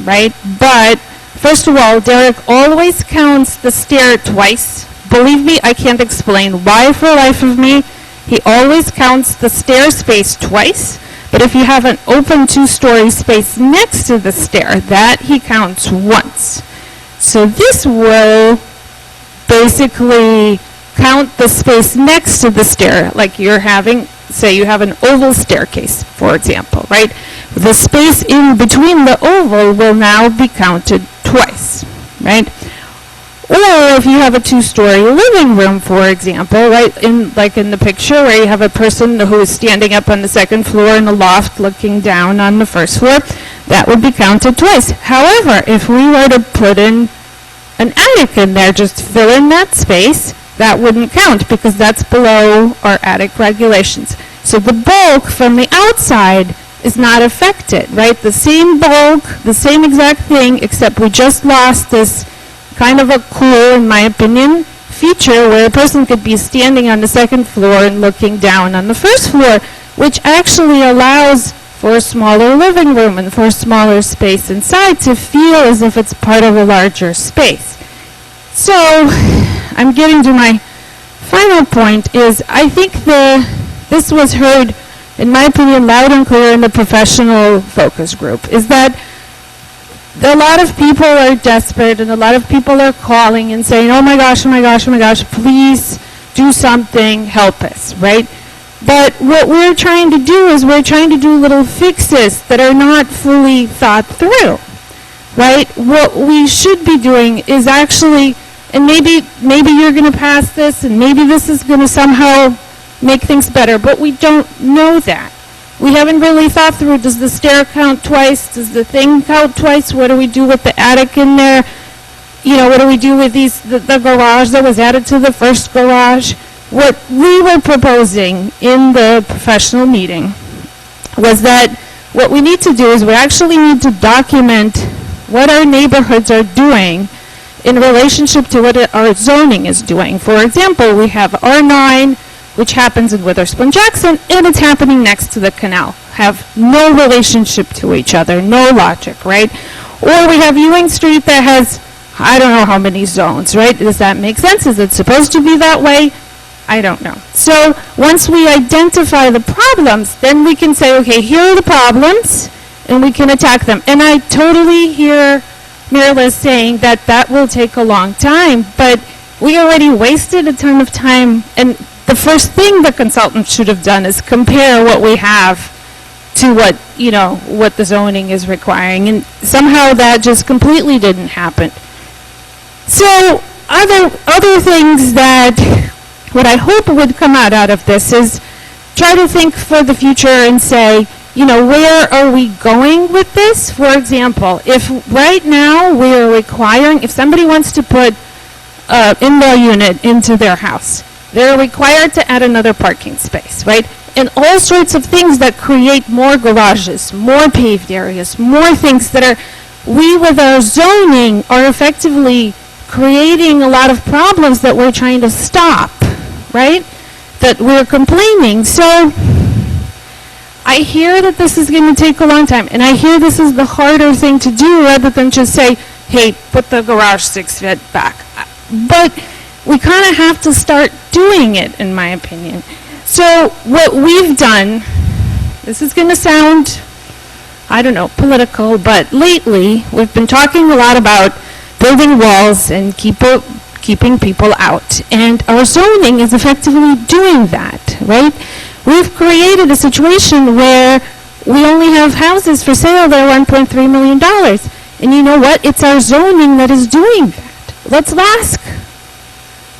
right? But first of all, Derek always counts the stair twice. Believe me, I can't explain why for the life of me. He always counts the stair space twice. But if you have an open two-story space next to the stair, that he counts once. So this will basically count the space next to the stair, like you're having, say you have an oval staircase, for example, right? The space in between the oval will now be counted twice, right? Or if you have a two-story living room, for example, right, like in the picture where you have a person who is standing up on the second floor in the loft looking down on the first floor, that would be counted twice. However, if we were to put in an attic in there, just fill in that space, that wouldn't count because that's below our attic regulations. So the bulk from the outside is not affected, right? The same bulk, the same exact thing, except we just lost this kind of a cool, in my opinion, feature where a person could be standing on the second floor and looking down on the first floor, which actually allows for a smaller living room and for a smaller space inside to feel as if it's part of a larger space. So, I'm getting to my final point is I think this was heard, in my opinion, loud and clear in the professional focus group, is that a lot of people are desperate and a lot of people are calling and saying, oh my gosh, oh my gosh, oh my gosh, please do something, help us, right? But what we're trying to do is we're trying to do little fixes that are not fully thought through, right? What we should be doing is actually, and maybe you're going to pass this, and maybe this is going to somehow make things better, but we don't know that. We haven't really thought through, does the stair count twice? Does the thing count twice? What do we do with the attic in there? You know, what do we do with the garage that was added to the first garage? What we were proposing in the professional meeting was that what we need to do is we actually need to document what our neighborhoods are doing in relationship to what our zoning is doing. For example, we have R9, which happens in Witherspoon Jackson, and it's happening next to the canal. Have no relationship to each other, no logic, right? Or we have Ewing Street that has, I don't know how many zones, right? Does that make sense? Is it supposed to be that way? I don't know. So once we identify the problems, then we can say, okay, here are the problems, and we can attack them. And I totally hear Mirla saying that that will take a long time, but we already wasted a ton of time, and the first thing the consultant should have done is compare what we have to what, you know, what the zoning is requiring, and somehow that just completely didn't happen. So other things that what I hope would come out of this is try to think for the future and say, you know, where are we going with this? For example, if right now we're requiring, if somebody wants to put an in-law unit into their house, they're required to add another parking space, right? And all sorts of things that create more garages, more paved areas, more things that are, we with our zoning are effectively creating a lot of problems that we're trying to stop, right? That we're complaining. So I hear that this is going to take a long time, and I hear this is the harder thing to do rather than just say, hey, put the garage 6 feet back. But we kind of have to start doing it, in my opinion. So what we've done, this is going to sound, I don't know, political, but lately we've been talking a lot about building walls and keeping people out. And our zoning is effectively doing that, right? We've created a situation where we only have houses for sale that are $1.3 million. And you know what? It's our zoning that is doing that. Let's ask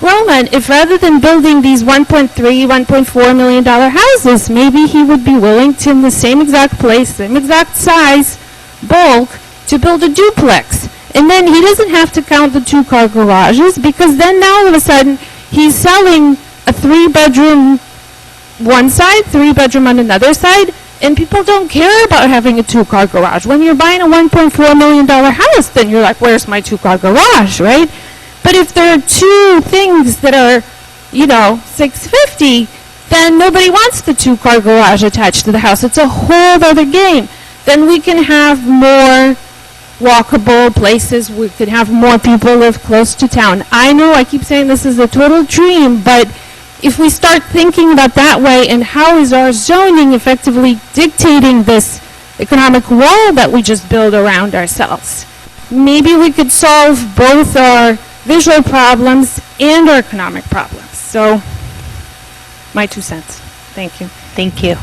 Roman if rather than building these $1.3, $1.4 million houses, maybe he would be willing to, in the same exact place, same exact size, bulk, to build a duplex. And then he doesn't have to count the 2-car garages, because then now all of a sudden he's selling a 3-bedroom one side, 3-bedroom on another side, and people don't care about having a 2-car garage. When you're buying a $1.4 million house, then you're like, where's my 2-car garage, right? But if there are two things that are, you know, $650, then nobody wants the 2-car garage attached to the house. It's a whole other game. Then we can have more walkable places. We could have more people live close to town. I know I keep saying this is a total dream, but if we start thinking about that way, and how is our zoning effectively dictating this economic wall that we just build around ourselves, maybe we could solve both our visual problems and our economic problems. So, my 2 cents. Thank you. Thank you.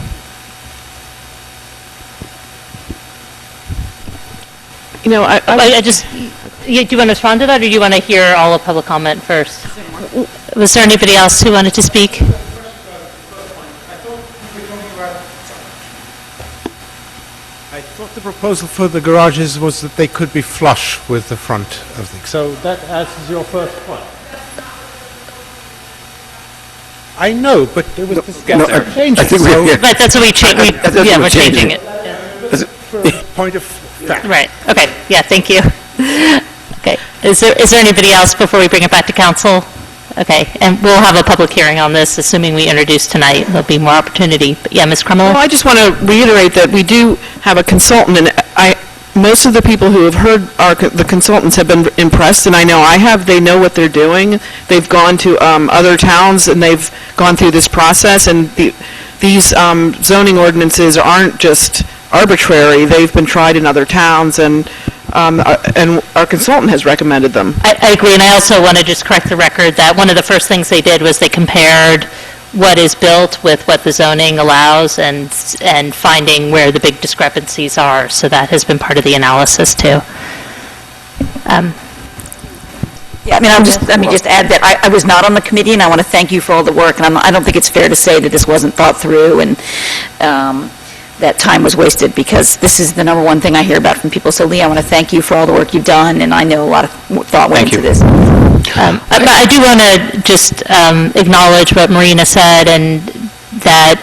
You know, I just, do you want to respond to that, or do you want to hear all of public comment first? Was there anybody else who wanted to speak? I thought the proposal for the garages was that they could be flush with the front of things. So that answers your first point. I know, but it was discussed. I think But that's what we changed. Yeah, we're changing it. For a point of fact. Right. Okay. Yeah. Thank you. Okay. Is there anybody else before we bring it back to council? Okay. And we'll have a public hearing on this, assuming we introduce tonight. There'll be more opportunity. But yeah, Ms. Krummeler? Well, I just want to reiterate that we do have a consultant, and most of the people who have heard the consultants have been impressed, and I know I have. They know what they're doing. They've gone to other towns, and they've gone through this process, and these zoning ordinances aren't just arbitrary. They've been tried in other towns, and our consultant has recommended them. I agree, and I also want to just correct the record that one of the first things they did was they compared what is built with what the zoning allows and finding where the big discrepancies are. So that has been part of the analysis too. Yeah, I mean, let me just add that I was not on the committee, and I want to thank you for all the work, and I don't think it's fair to say that this wasn't thought through and that time was wasted, because this is the number one thing I hear about from people. So, Lee, I want to thank you for all the work you've done, and I know a lot of thought went into this. But I do want to just acknowledge what Marina said, and that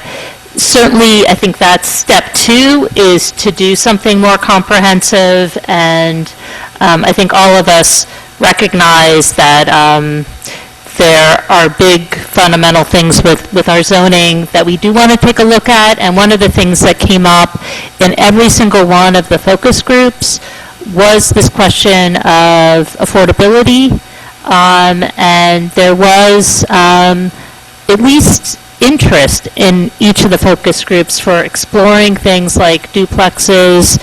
certainly I think that's step 2, is to do something more comprehensive, and I think all of us recognize that there are big fundamental things with our zoning that we do want to take a look at, and one of the things that came up in every single one of the focus groups was this question of affordability, and there was at least interest in each of the focus groups for exploring things like duplexes,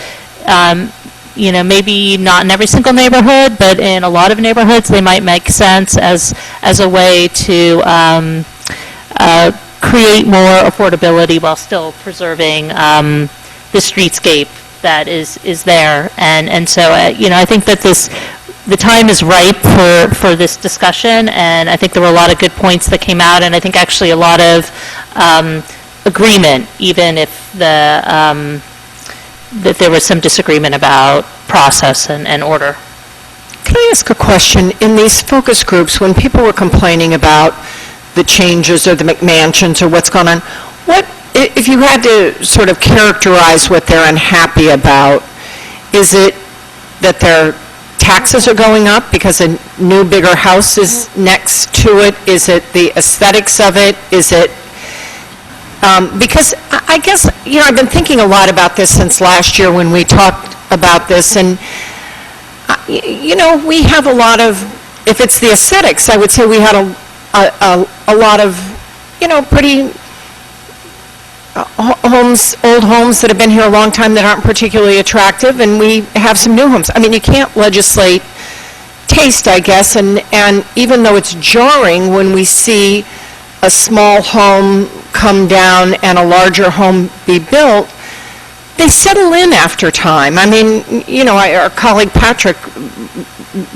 maybe not in every single neighborhood, but in a lot of neighborhoods, they might make sense as a way to create more affordability while still preserving the streetscape that is there. And so, I think that the time is ripe for this discussion, and I think there were a lot of good points that came out, and I think actually a lot of agreement, even if that there was some disagreement about process and order. Can I ask a question? In these focus groups, when people were complaining about the changes or the McMansions or what's going on, if you had to sort of characterize what they're unhappy about, is it that their taxes are going up because a new, bigger house is next to it? Is it the aesthetics of it? Is it because I guess, I've been thinking a lot about this since last year when we talked about this, and, we have a lot of, if it's the aesthetics, I would say we had a lot of, pretty old homes that have been here a long time that aren't particularly attractive, and we have some new homes. I mean, you can't legislate taste, I guess, and even though it's jarring when we see a small home come down and a larger home be built, they settle in after time. I mean, our colleague Patrick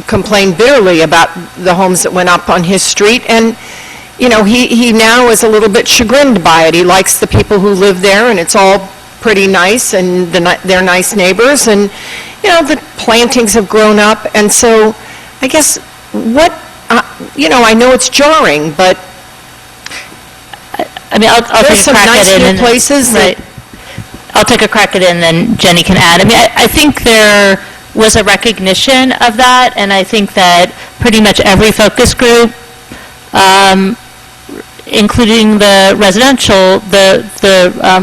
complained bitterly about the homes that went up on his street, and, he now is a little bit chagrined by it. He likes the people who live there, and it's all pretty nice, and they're nice neighbors, and, the plantings have grown up, and so I guess I know it's jarring, but I mean, I'll take a crack at it. There's some nice new places that... I'll take a crack at it, and then Jenny can add. I mean, I think there was a recognition of that, and I think that pretty much every focus group, including the residential, the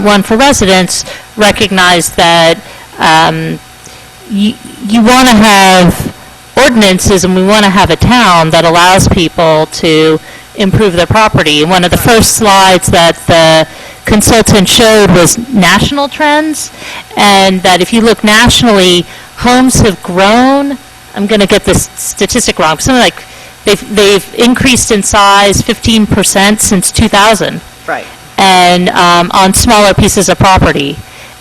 one for residents, recognized that you want to have ordinances, and we want to have a town that allows people to improve their property. One of the first slides that the consultant showed was national trends, and that if you look nationally, homes have grown, I'm going to get this statistic wrong, something like they've increased in size 15% since 2000. Right. And on smaller pieces of property.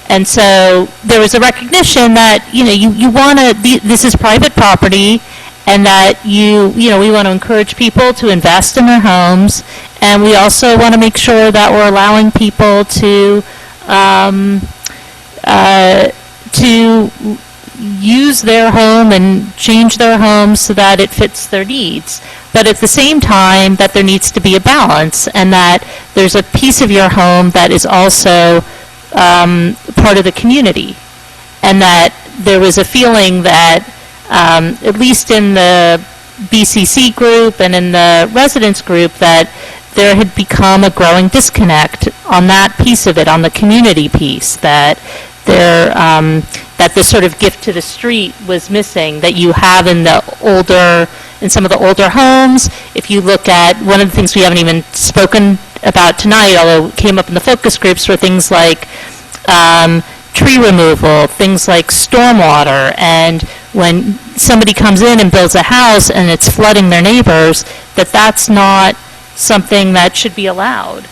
And so there was a recognition that, you want to, this is private property, and that we want to encourage people to invest in their homes, and we also want to make sure that we're allowing people to use their home and change their home so that it fits their needs. But at the same time, that there needs to be a balance, and that there's a piece of your home that is also part of the community, and that there was a feeling that at least in the BCC group and in the residents group, that there had become a growing disconnect on that piece of it, on the community piece, that that this sort of gift to the street was missing, that you have in some of the older homes. If you look at, one of the things we haven't even spoken about tonight, although it came up in the focus groups, were things like tree removal, things like stormwater, and when somebody comes in and builds a house and it's flooding their neighbors, that's not something that should be allowed.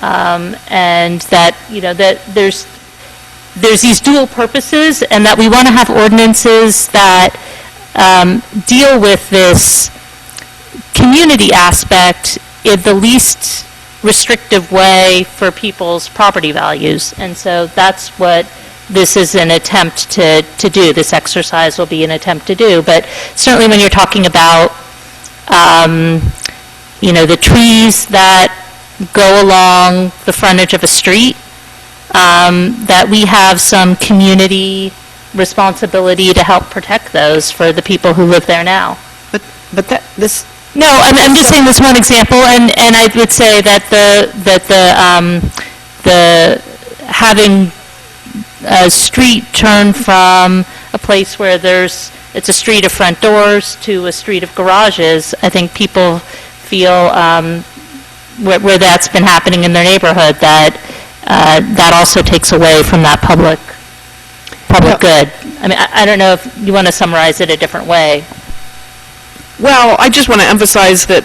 And that, that there's these dual purposes, and that we want to have ordinances that deal with this community aspect in the least restrictive way for people's property values. And so that's what this is an attempt to do. This exercise will be an attempt to do. But certainly when you're talking about, the trees that go along the frontage of a street, that we have some community responsibility to help protect those for the people who live there now. But this... No, I'm just saying this one example, and I would say that the having a street turn from a place where it's a street of front doors to a street of garages, I think people feel where that's been happening in their neighborhood, that also takes away from that public good. I mean, I don't know if you want to summarize it a different way. Well, I just want to emphasize that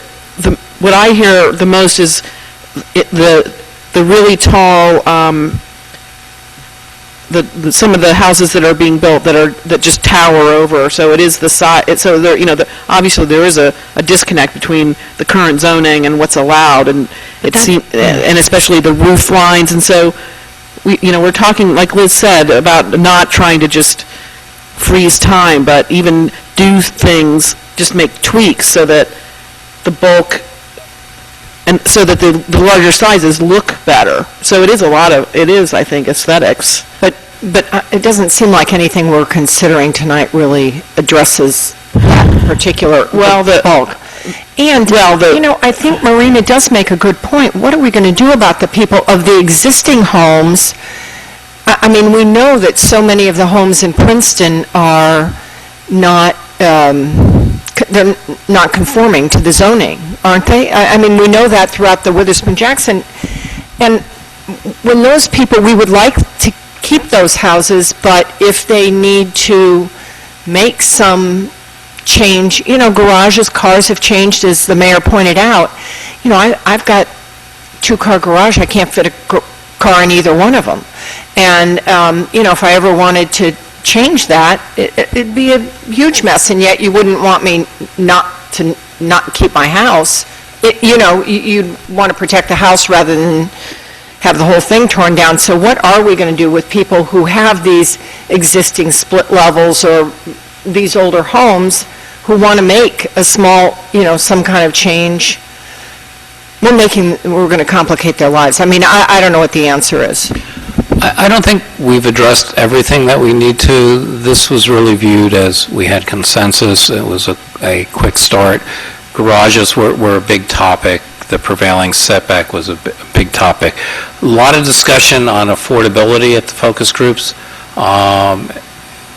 what I hear the most is the really tall, some of the houses that are being built that just tower over. So it is the size. So there, obviously there is a disconnect between the current zoning and what's allowed, and and especially the roof lines. And so we're talking, like Liz said, about not trying to just freeze time, but even do things, just make tweaks so that the bulk and so that the larger sizes look better. So it is I think, aesthetics. But it doesn't seem like anything we're considering tonight really addresses that particular bulk. And, I think Marina does make a good point. What are we going to do about the people of the existing homes? I mean, we know that so many of the homes in Princeton are not, they're not conforming to the zoning, aren't they? I mean, we know that throughout the Witherspoon-Jackson. And when those people, we would like to keep those houses, but if they need to make some change, garages, cars have changed, as the mayor pointed out. I've got two-car garage. I can't fit a car in either one of them. And, if I ever wanted to change that, it'd be a huge mess, and yet you wouldn't want me not keep my house. You'd want to protect the house rather than have the whole thing torn down. So what are we going to do with people who have these existing split levels or these older homes who want to make a small, some kind of change? We're going to complicate their lives. I mean, I don't know what the answer is. I don't think we've addressed everything that we need to. This was really viewed as we had consensus. It was a quick start. Garages were a big topic. The prevailing setback was a big topic. A lot of discussion on affordability at the focus groups.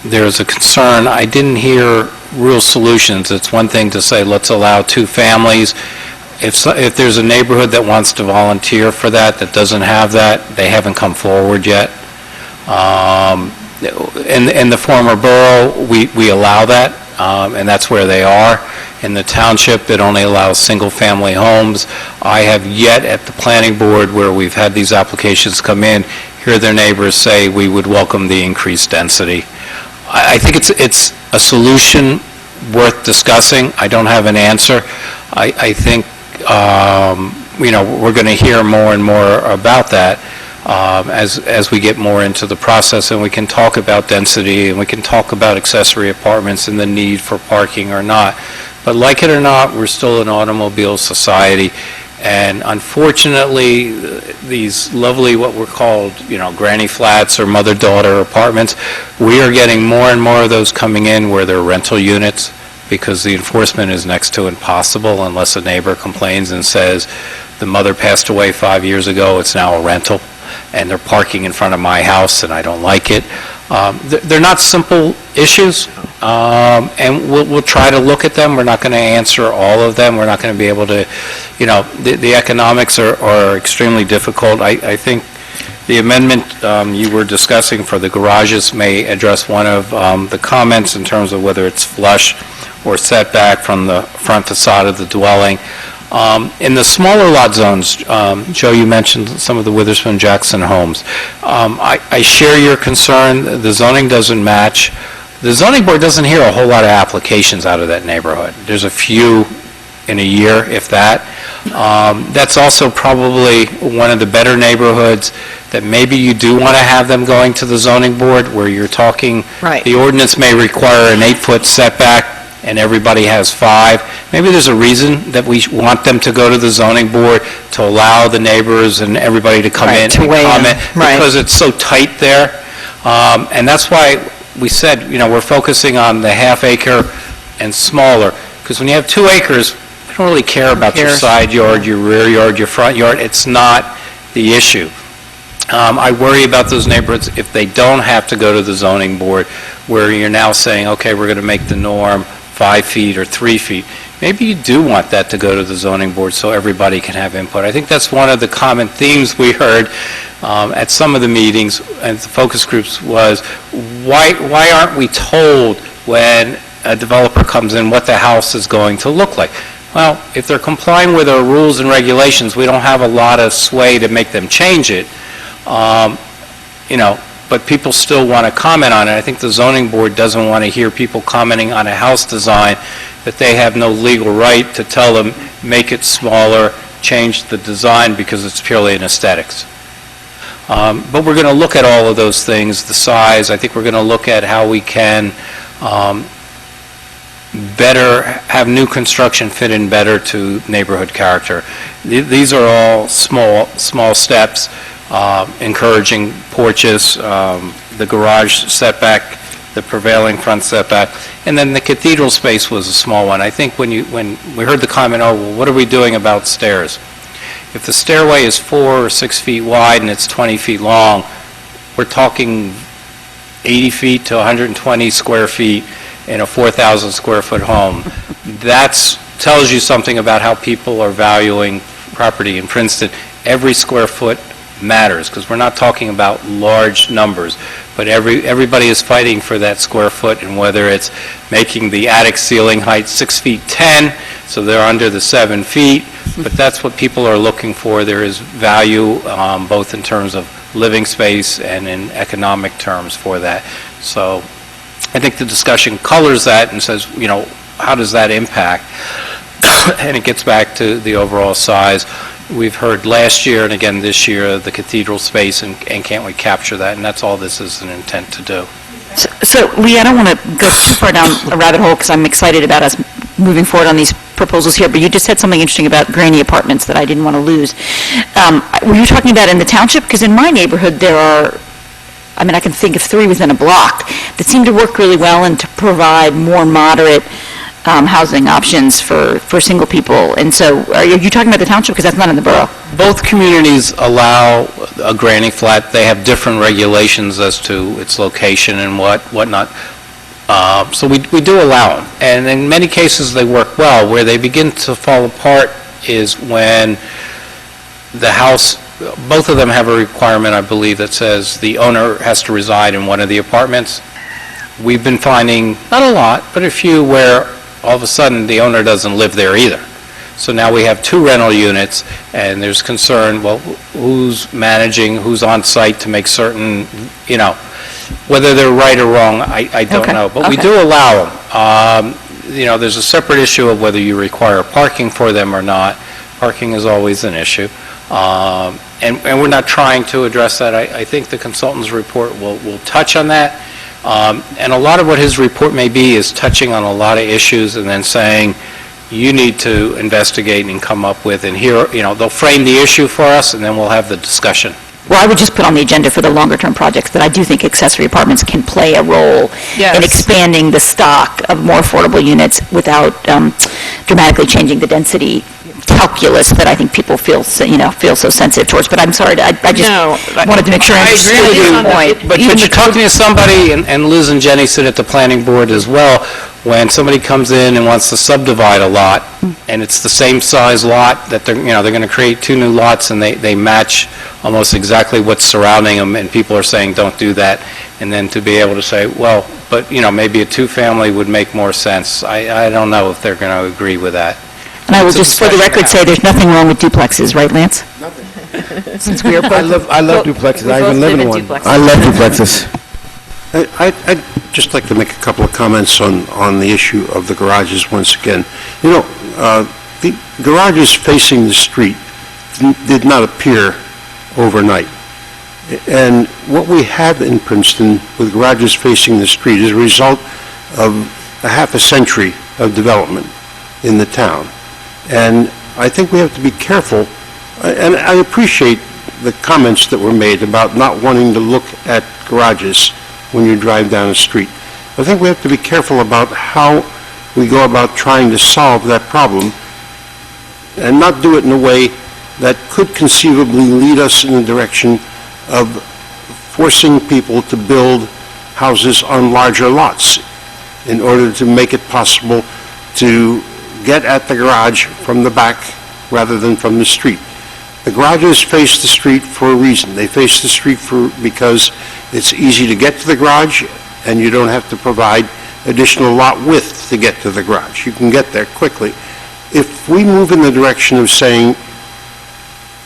There's a concern. I didn't hear real solutions. It's one thing to say, let's allow two families. If there's a neighborhood that wants to volunteer for that doesn't have that, they haven't come forward yet. In the former borough, we allow that, and that's where they are. In the township, it only allows single-family homes. I have yet at the planning board, where we've had these applications come in, hear their neighbors say we would welcome the increased density. I think it's a solution worth discussing. I don't have an answer. I think we're going to hear more and more about that as we get more into the process, and we can talk about density, and we can talk about accessory apartments and the need for parking or not. But like it or not, we're still an automobile society, and unfortunately, these lovely, what were called, granny flats or mother-daughter apartments, we are getting more and more of those coming in where they're rental units, because the enforcement is next to impossible unless a neighbor complains and says, the mother passed away 5 years ago, it's now a rental, and they're parking in front of my house and I don't like it. They're not simple issues, and we'll try to look at them. We're not going to answer all of them. We're not going to be able to, the economics are extremely difficult. I think the amendment you were discussing for the garages may address one of the comments in terms of whether it's flush or setback from the front facade of the dwelling. In the smaller lot zones, Joe, you mentioned some of the Witherspoon Jackson homes. I share your concern. The zoning doesn't match. The zoning board doesn't hear a whole lot of applications out of that neighborhood. There's a few in a year, if that. That's also probably one of the better neighborhoods that maybe you do want to have them going to the zoning board, where you're talking, Right. the ordinance may require an 8-foot setback, and everybody has 5. Maybe there's a reason that we want them to go to the zoning board to allow the neighbors and everybody to come Right, in to and weigh in. comment, Right. because it's so tight there. And that's why we said, we're focusing on the half-acre and smaller, because when you have 2 acres, you don't really care about your cares? side yard, your rear yard, your front yard. It's not the issue. I worry about those neighborhoods if they don't have to go to the zoning board, where you're now saying, okay, we're going to make the norm 5 feet or 3 feet. Maybe you do want that to go to the zoning board so everybody can have input. I think that's one of the common themes we heard at some of the meetings and the focus groups was, why aren't we told when a developer comes in what the house is going to look like? Well, if they're complying with our rules and regulations, we don't have a lot of sway to make them change it. But people still want to comment on it. I think the zoning board doesn't want to hear people commenting on a house design that they have no legal right to tell them, make it smaller, change the design, because it's purely an aesthetics. But we're going to look at all of those things, the size. I think we're going to look at how we can better have new construction fit in better to neighborhood character. These are all small steps. Encouraging porches, the garage setback, the prevailing front setback, and then the cathedral space was a small one. I think when we heard the comment, oh, well, what are we doing about stairs? If the stairway is 4 or 6 feet wide and it's 20 feet long, we're talking 80 feet to 120 square feet in a 4,000 square foot home. That tells you something about how people are valuing property in Princeton. Every square foot matters, because we're not talking about large numbers, but everybody is fighting for that square foot, and whether it's making the attic ceiling height 6 feet 10, so they're under the 7 feet, but that's what people are looking for. There is value both in terms of living space and in economic terms for that. So I think the discussion colors that and says, how does that impact? And it gets back to the overall size. We've heard last year and again this year the cathedral space, and can't we capture that? And that's all this is an intent to do. So, Lee, I don't want to go too far down a rabbit hole because I'm excited about us moving forward on these proposals here, but you just said something interesting about granny apartments that I didn't want to lose. Were you talking about in the township? Because in my neighborhood there are, I can think of 3 within a block that seem to work really well and to provide more moderate housing options for single people. And so are you talking about the township? Because that's not in the borough. Both communities allow a granny flat. They have different regulations as to its location and whatnot. So we do allow them. And in many cases, they work well. Where they begin to fall apart is when the house, both of them have a requirement, I believe, that says the owner has to reside in one of the apartments. We've been finding, not a lot, but a few where all of a sudden the owner doesn't live there either. So now we have 2 rental units, and there's concern, well, who's managing, who's on site to make certain, whether they're right or wrong, I don't know. But we do allow them. There's a separate issue of whether you require parking for them or not. Parking is always an issue. And we're not trying to address that. I think the consultant's report will touch on that. And a lot of what his report may be is touching on a lot of issues and then saying, you need to investigate and come up with, and here, they'll frame the issue for us, and then we'll have the discussion. Well, I would just put on the agenda for the longer-term projects that I do think accessory apartments can play a role in expanding the stock of more affordable units without dramatically changing the density calculus that I think people feel so sensitive towards. But I'm sorry, I just wanted to make sure I understood your point. But you're talking to somebody, and Liz and Jenny sit at the planning board as well, when somebody comes in and wants to subdivide a lot, and it's the same size lot that they're going to create 2 new lots, and they match almost exactly what's surrounding them, and people are saying, don't do that. And then to be able to say, well, but maybe a 2-family would make more sense. I don't know if they're going to agree with that. And I will It's a just, for the discussion record, to say have. there's nothing wrong with duplexes, right, Lance? Since we are both... I love duplexes. I even live in one. duplexes. I love duplexes. I'd just like to make a couple of comments on the issue of the garages once again. You know, the garages facing the street did not appear overnight. And what we have in Princeton with garages facing the street is a result of a half a century of development in the town. And I think we have to be careful, and I appreciate the comments that were made about not wanting to look at garages when you drive down a street. I think we have to be careful about how we go about trying to solve that problem and not do it in a way that could conceivably lead us in the direction of forcing people to build houses on larger lots in order to make it possible to get at the garage from the back rather than from the street. The garages face the street for a reason. They face the street because it's easy to get to the garage and you don't have to provide additional lot width to get to the garage. You can get there quickly. If we move in the direction of saying,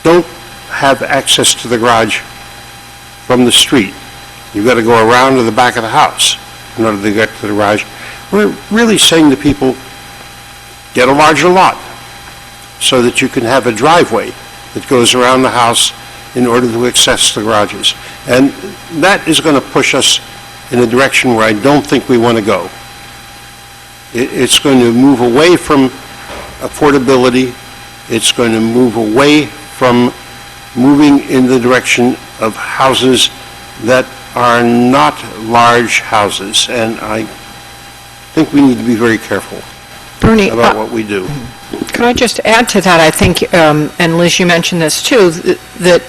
don't have access to the garage from the street, you've got to go around to the back of the house in order to get to the garage, we're really saying to people, get a larger lot so that you can have a driveway that goes around the house in order to access the garages. And that is going to push us in a direction where I don't think we want to go. It's going to move away from affordability. It's going to move away from moving in the direction of houses that are not large houses. And I think we need to be very careful Bernie, about what we do. Could I just add to that? I think, and Liz, you mentioned this too, that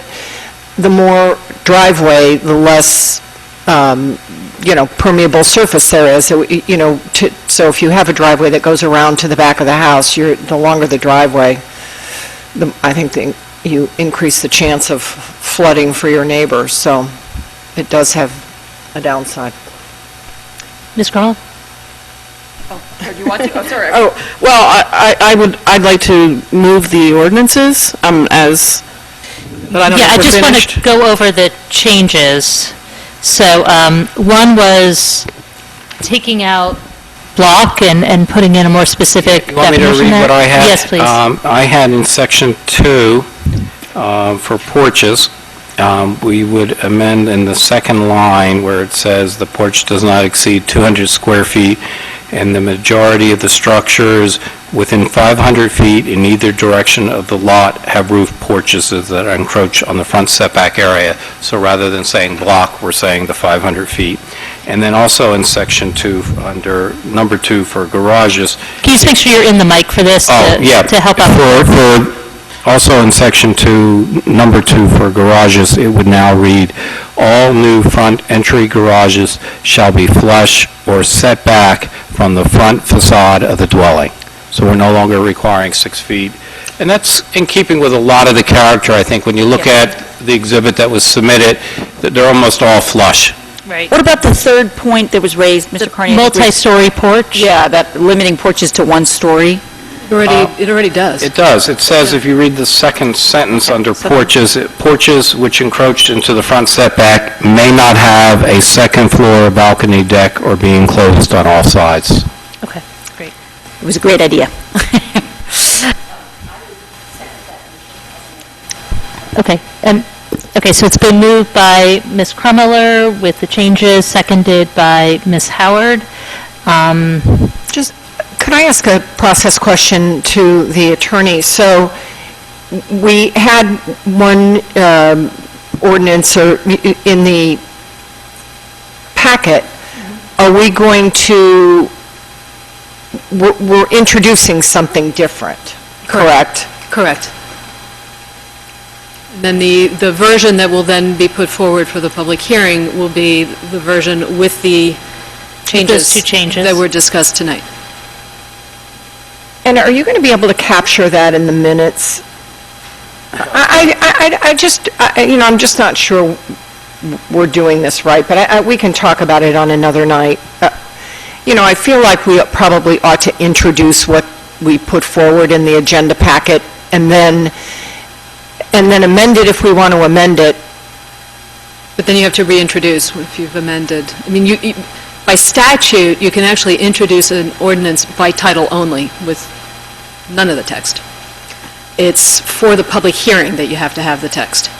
the more driveway, the less, permeable surface there is. So if you have a driveway that goes around to the back of the house, the longer the driveway, I think you increase the chance of flooding for your neighbors. So it does have a downside. Ms. Crummell? Do you want to? Oh, sorry. Oh, well, I'd like to move the ordinances, but I don't know Yeah, if I we're just want finished. to go over the changes. So one was taking out block and putting in a more specific You want me to definition read there? what I had? Yes, please. I had in section 2, for porches, we would amend in the second line where it says the porch does not exceed 200 square feet, and the majority of the structures within 500 feet in either direction of the lot have roof porches that encroach on the front setback area. So rather than saying block, we're saying the 500 feet. And then also in section 2, under number 2 for garages, Can you just make sure you're in the mic for this to help out? Also in section 2, number 2 for garages, it would now read, all new front entry garages shall be flush or set back from the front facade of the dwelling. So we're no longer requiring 6 feet. And that's in keeping with a lot of the character, I think. When you look at the exhibit that was submitted, that they're almost all flush. Right. What about the third point that was raised, Mr. Carney? Multi-story porch? Yeah, that limiting porches to one story. It already does. It does. It says, if you read the second sentence under porches, porches which encroached into the front setback may not have a second floor, balcony, deck, or be enclosed on all sides. Okay, great. It was a great idea. Okay, so it's been moved by Ms. Krummeller with the changes, seconded by Ms. Howard. Could I ask a process question to the attorney? So we had one ordinance in the packet. Are we going to, we're introducing something different, correct? Correct. And then the version that will then be put forward for the public hearing will be the version with the changes. Those two changes. That were discussed tonight. And are you going to be able to capture that in the minutes? I'm just not sure we're doing this right, but we can talk about it on another night. I feel like we probably ought to introduce what we put forward in the agenda packet, and then amend it if we want to amend it. But then you have to reintroduce if you've amended. I mean, by statute, you can actually introduce an ordinance by title only with none of the text. It's for the public hearing that you have to have the text.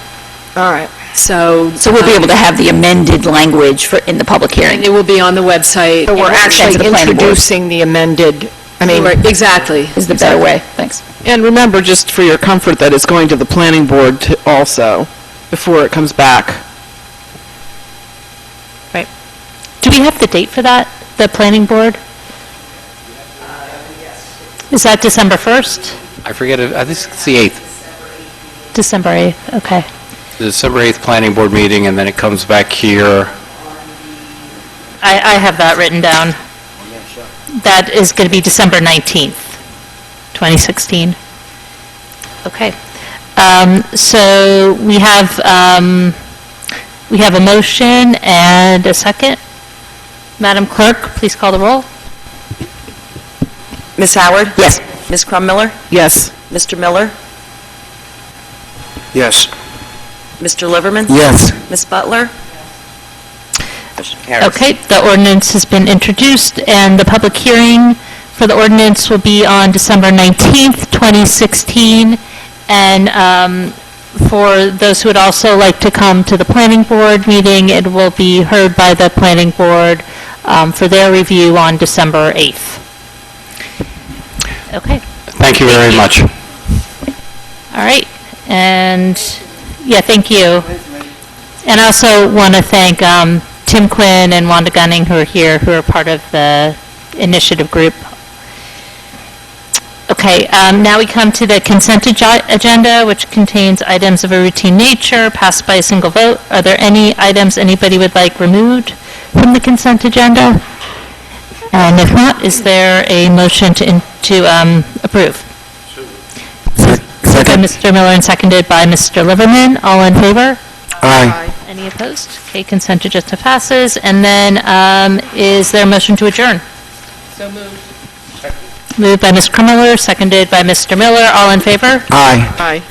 All right. So... So we'll be able to have the amended language in the public hearing. And it will be on the website. So we're Yeah, actually to the planning board. introducing the amended, I mean... Exactly. Is the better way. Thanks. And remember, just for your comfort, that it's going to the planning board also, before it comes back. Right. Do we have the date for that, the planning board? Is that December 1st? I forget, I think it's the 8th, December 8th, okay. the December 8th planning board meeting, and then it comes back here. I have that written down. That is going to be December 19th, 2016. Okay. So we have a motion and a second. Madam Clerk, please call the roll. Ms. Howard? Yes. Ms. Crum-Miller? Yes. Mr. Miller? Yes. Mr. Liverman? Yes. Ms. Butler? Motion carries. Okay, the ordinance has been introduced, and the public hearing for the ordinance will be on December 19th, 2016. And for those who would also like to come to the planning board meeting, it will be heard by the planning board for their review on December 8th. Okay. Thank you very much. All right, and, yeah, thank you. And I also want to thank Tim Quinn and Wanda Gunning, who are here, who are part of the initiative group. Okay, now we come to the consent agenda, which contains items of a routine nature, passed by a single vote. Are there any items anybody would like removed from the consent agenda? And if not, is there a motion to approve? By Mr. Miller and seconded by Mr. Liverman. All in favor? Aye. Any opposed? Okay, consent agenda passes. And then, is there a motion to adjourn? So moved. Moved by Ms. Krummeller, seconded by Mr. Miller. All in favor? Aye. Aye.